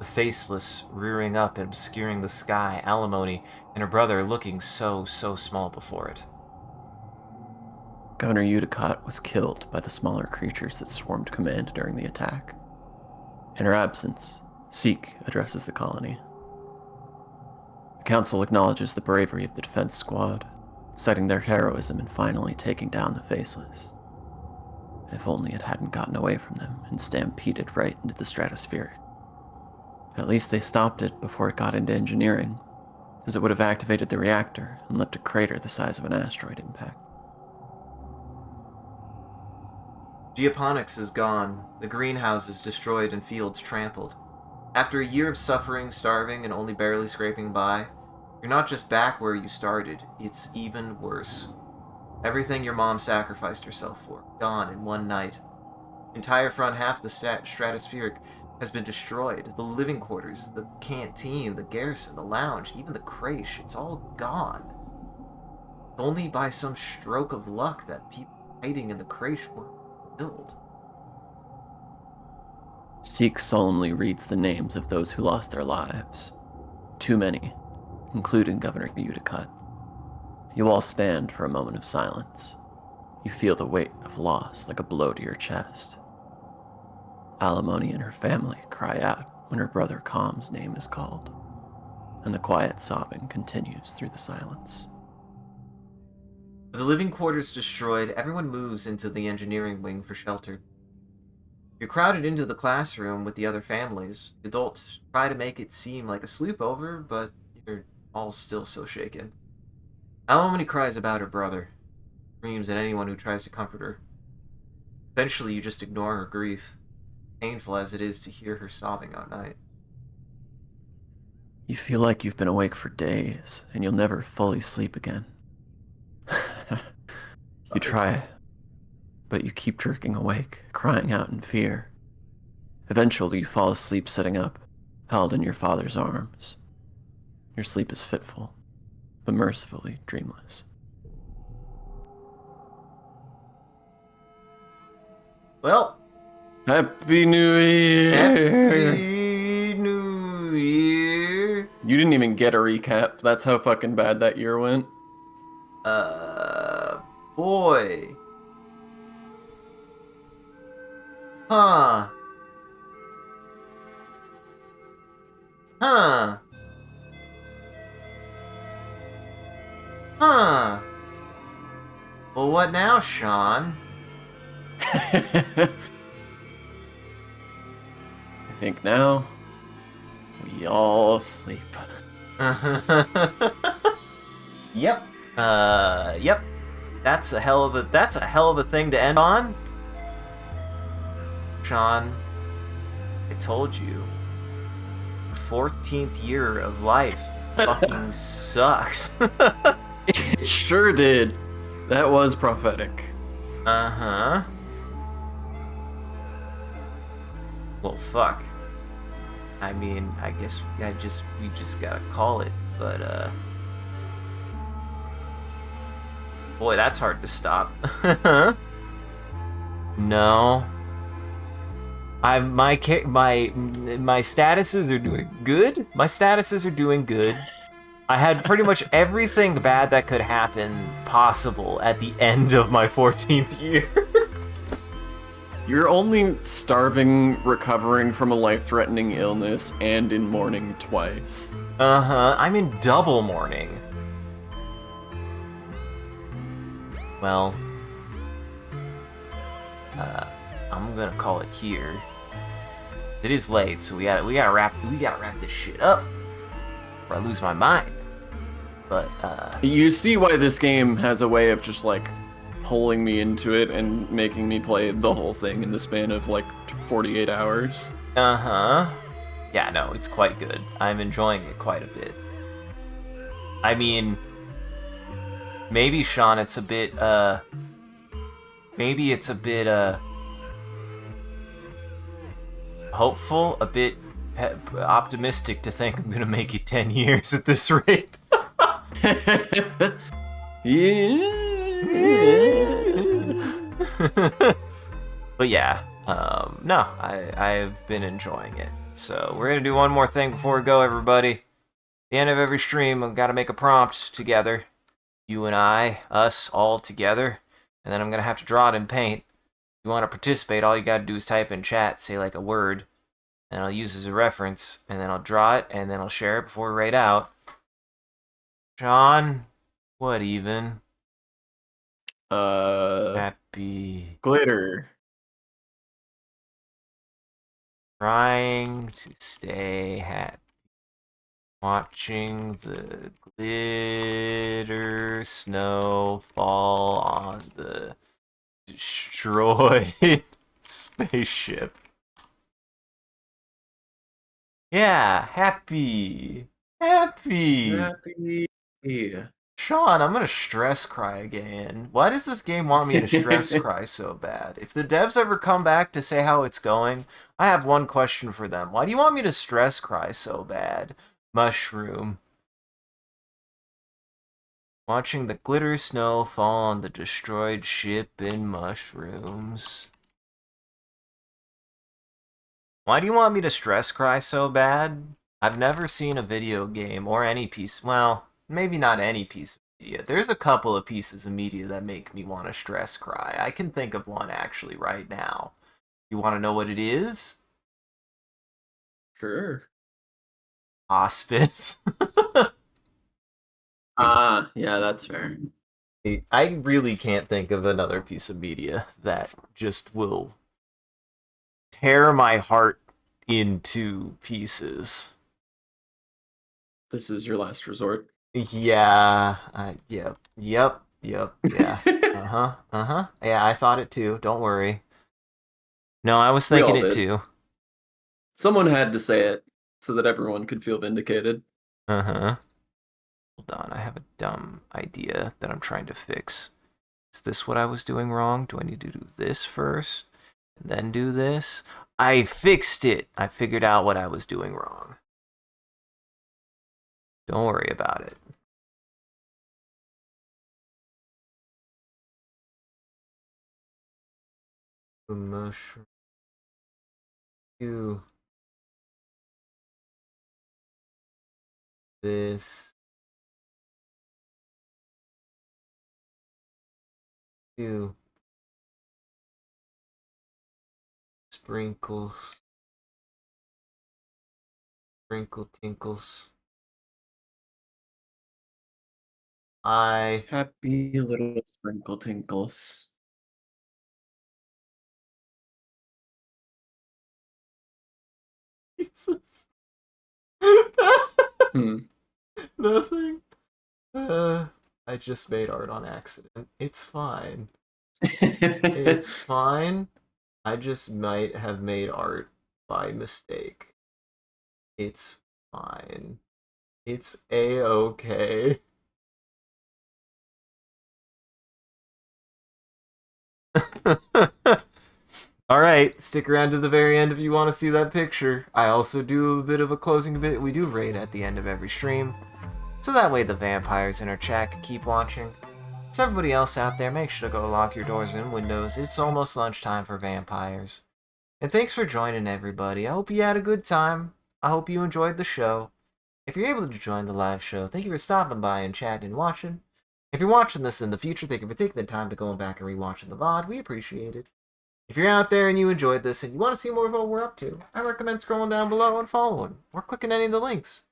The Faceless rearing up and obscuring the sky, alimony, and her brother looking so small before it. Governor Udicott was killed by the smaller creatures that swarmed command during the attack. In her absence, Seek addresses the colony. The council acknowledges the bravery of the defense squad, citing their heroism in finally taking down the Faceless. If only it hadn't gotten away from them and stampeded right into the stratospheric. At least they stopped it before it got into engineering, as it would have activated the reactor and left a crater the size of an asteroid impact. Geoponics is gone, the greenhouses destroyed and fields trampled. After a year of suffering, starving, and only barely scraping by, you're not just back where you started, it's even worse. Everything your mom sacrificed herself for, gone in one night. Entire front half of the stratospheric has been destroyed. The living quarters, the canteen, the garrison, the lounge, even the creche, it's all gone. Only by some stroke of luck that people hiding in the creche were killed. Seek solemnly reads the names of those who lost their lives. Too many, including Governor Uticott. You all stand for a moment of silence. You feel the weight of loss like a blow to your chest. Alimony and her family cry out when her brother Calm's name is called, and the quiet sobbing continues through the silence. With the living quarters destroyed, everyone moves into the engineering wing for shelter. You're crowded into the classroom with the other families. The adults try to make it seem like a sleepover, but you're all still so shaken. Alimony cries about her brother, screams at anyone who tries to comfort her. Eventually, you just ignore her grief, painful as it is to hear her sobbing all night. You feel like you've been awake for days, and you'll never fully sleep again. You try, but you keep jerking awake, crying out in fear. Eventually, you fall asleep sitting up, held in your father's arms. Your sleep is fitful, but mercifully dreamless. Well, Happy New Year! Happy New Year! You didn't even get a recap. That's how fucking bad that year went. Boy. Huh. Huh. Huh. Well, what now, Sean? I think now we all sleep. Yep. Yep. That's a hell of a thing to end on. Sean, I told you. 14th year of life fucking sucks. It sure did. That was prophetic. Uh-huh. Well, fuck. I mean, I guess we just gotta call it, but boy, that's hard to stop. No. My statuses are doing good. My statuses are doing good. I had pretty much everything bad that could happen possible at the end of my 14th year. You're only starving, recovering from a life-threatening illness, and in mourning twice. Uh-huh. I'm in double mourning. Well, I'm gonna call it here. It is late, so we gotta wrap this shit up, or I lose my mind. But you see why this game has a way of just like pulling me into it and making me play the whole thing in the span of like 48 hours. Uh-huh. Yeah, no, it's quite good. I'm enjoying it quite a bit. I mean, maybe, Sean, it's a bit, hopeful, a bit optimistic to think I'm gonna make it 10 years at this rate. Yeah. But yeah, no, I've been enjoying it. So we're gonna do one more thing before we go, everybody. At the end of every stream, I've got to make a prompt together. You and I, us, all together. And then I'm gonna have to draw it in paint. If you want to participate, all you gotta do is type in chat, say like a word, and I'll use it as a reference, and then I'll draw it, and then I'll share it before we raid out. Sean, what even? Happy. Glitter. Trying to stay happy. Watching the glitter snow fall on the destroyed spaceship. Yeah, happy. Happy. Sean, I'm gonna stress cry again. Why does this game want me to stress cry so bad? If the devs ever come back to say how it's going, I have one question for them. Why do you want me to stress cry so bad? Mushroom. Watching the glitter snow fall on the destroyed ship in mushrooms. Why do you want me to stress cry so bad? I've never seen a video game or any piece. Well, maybe not any piece of media. There's a couple of pieces of media that make me want to stress cry. I can think of one actually right now. You want to know what it is? Sure. Hospice. Yeah, that's fair. I really can't think of another piece of media that just will tear my heart into pieces. This is your last resort. Yeah, yep, yeah. Uh-huh. Yeah, I thought it too. Don't worry. No, I was We thinking all it did. too. Someone had to say it so that everyone could feel vindicated. Uh-huh. Hold on, I have a dumb idea that I'm trying to fix. Is this what I was doing wrong? Do I need to do this first and then do this? I fixed it. I figured out what I was doing wrong. Don't worry about it. The mushroom. Do this. Do sprinkles. Sprinkle tinkles. I Happy little sprinkle tinkles. Jesus. Hmm. Nothing. I just made art on accident. It's fine. It's fine. I just might have made art by mistake. It's fine. It's a-okay. All right, stick around to the very end if you want to see that picture. I also do a bit of a closing bit. We do raid at the end of every stream, so that way the vampires in our chat can keep watching. So everybody else out there, make sure to go lock your doors and windows. It's almost lunchtime for vampires. And thanks for joining, everybody. I hope you had a good time. I hope you enjoyed the show. If you're able to join the live show, thank you for stopping by and chatting and watching. If you're watching this in the future, thank you for taking the time to go back and rewatching the VOD. We appreciate it. If you're out there and you enjoyed this and you want to see more of what we're up to, I recommend scrolling down below and following, or clicking any of the links.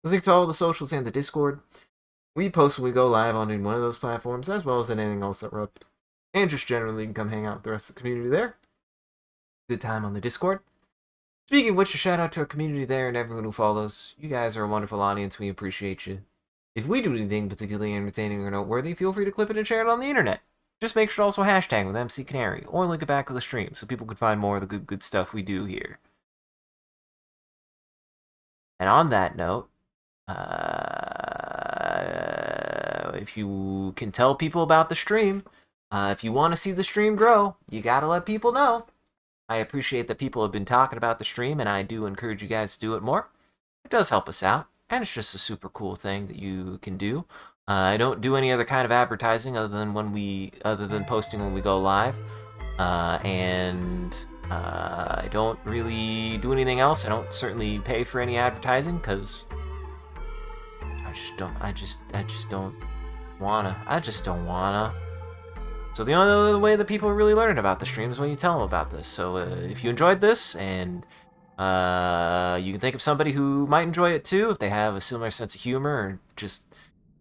There's links to all the socials and the Discord. We post when we go live on one of those platforms, as well as anything else that we're up to. And just generally, you can come hang out with the rest of the community there. Good time on the Discord. Speaking of which, a shout out to our community there and everyone who follows. You guys are a wonderful audience. We appreciate you. If we do anything particularly entertaining or noteworthy, feel free to clip it and share it on the internet. Just make sure to also hashtag with MCCanary or link it back to the stream so people can find more of the good stuff we do here. And on that note, if you can tell people about the stream, if you want to see the stream grow, you gotta let people know. I appreciate that people have been talking about the stream, and I do encourage you guys to do it more. It does help us out, and it's just a super cool thing that you can do. I don't do any other kind of advertising other than posting when we go live, and I don't really do anything else. I don't certainly pay for any advertising because I just don't wanna. So the only other way that people are really learning about the stream is when you tell them about this. So if you enjoyed this and you can think of somebody who might enjoy it too, if they have a similar sense of humor or just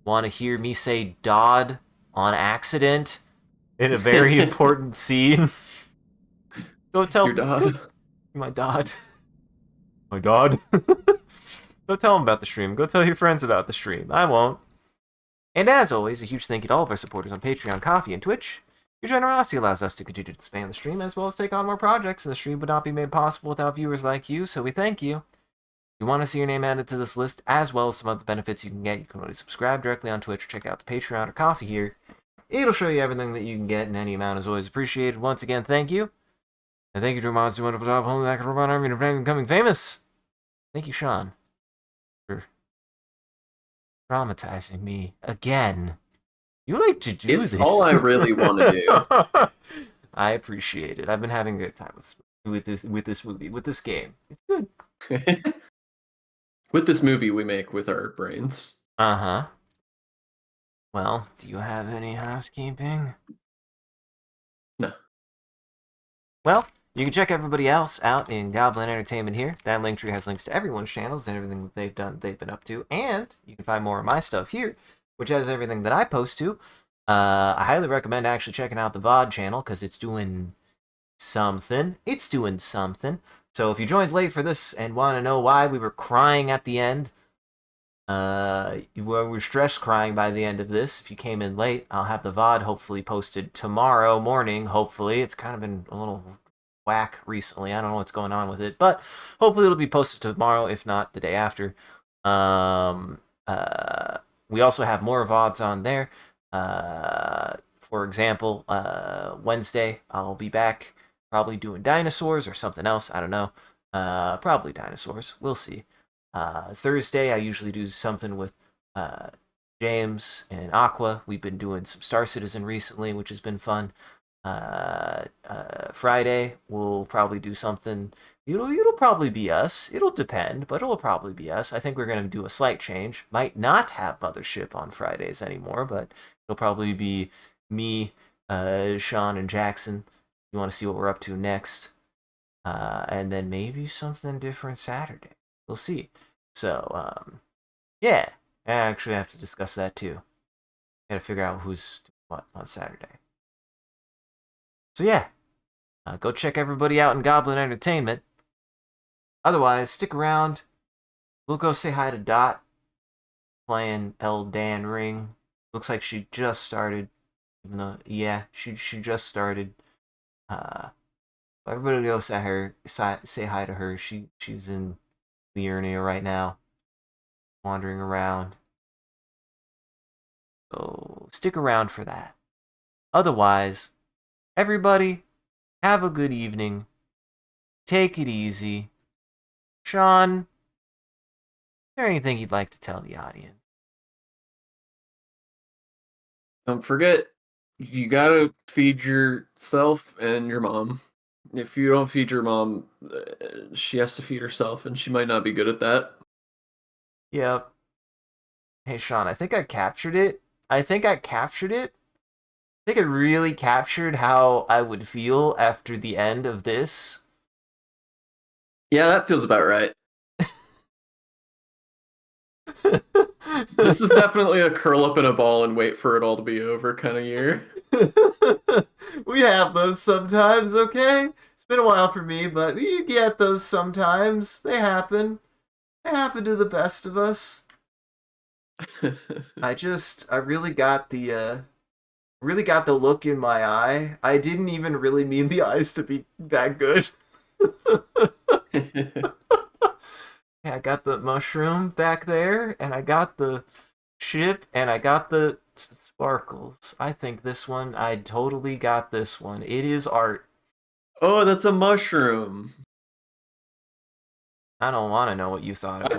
want to hear me say Dodd on accident in a very important scene, go tell Your dad. my Dodd. My Dodd. Go tell them about the stream. Go tell your friends about the stream. I won't. And as always, a huge thank you to all of our supporters on Patreon, Coffee, and Twitch. Your generosity allows us to continue to expand the stream as well as take on more projects, and the stream would not be made possible without viewers like you, so we thank you. If you want to see your name added to this list, as well as some other benefits you can get, you can always subscribe directly on Twitch or check out the Patreon or Coffee here. It'll show you everything that you can get, and any amount is always appreciated. Once again, thank you. And thank you to our monster wonderful job holding that robot army and becoming famous. Thank you, Sean, for traumatizing me again. You like to do It's this. all I really want to do. I appreciate it. I've been having a good time with with this movie, with this game. It's good. With this movie we make with our brains. Uh-huh. Well, do you have any housekeeping? No. Well, you can check everybody else out in Goblin Entertainment here. That link tree has links to everyone's channels and everything that they've been up to. And you can find more of my stuff here, which has everything that I post to. I highly recommend actually checking out the VOD channel because it's doing something. It's doing something. So if you joined late for this and want to know why we were crying at the end, we're stress crying by the end of this. If you came in late, I'll have the VOD hopefully posted tomorrow morning. Hopefully, it's kind of been a little whack recently. I don't know what's going on with it, but hopefully it'll be posted tomorrow, if not the day after. We also have more VODs on there. For example, Wednesday I'll be back, probably doing dinosaurs or something else. I don't know. Probably dinosaurs. We'll see. Thursday I usually do something with James and Aqua. We've been doing some Star Citizen recently, which has been fun. Friday we'll probably do something. It'll probably be us. It'll depend, but it'll probably be us. I think we're gonna do a slight change. Might not have Mothership on Fridays anymore, but it'll probably be me, Sean, and Jackson. You want to see what we're up to next, and then maybe something different Saturday. We'll see. So, yeah, I actually have to discuss that too. Gotta figure out who's doing what on Saturday. So yeah, go check everybody out in Goblin Entertainment. Otherwise, stick around. We'll go say hi to Dot, playing Elden Ring. Looks like she just started. Even though, yeah, she just started. Everybody go say hi to her. She's in Liurnia right now, wandering around. So stick around for that. Otherwise, everybody, have a good evening. Take it easy. Sean, is there anything you'd like to tell the audience? Don't forget, you gotta feed yourself and your mom. If you don't feed your mom, she has to feed herself, and she might not be good at that. Yep. Hey, Sean, I think I captured it. I think I really captured how I would feel after the end of this. Yeah, that feels about right. This is definitely a curl up in a ball and wait for it all to be over kind of year. We have those sometimes, okay? It's been a while for me, but you get those sometimes. They happen. They happen to the best of us. I really got the look in my eye. I didn't even really mean the eyes to be that good. Yeah, I got the mushroom back there, and I got the ship, and I got the sparkles. I think I totally got this one. It is art. Oh, that's a mushroom. I don't want to know what you thought it was.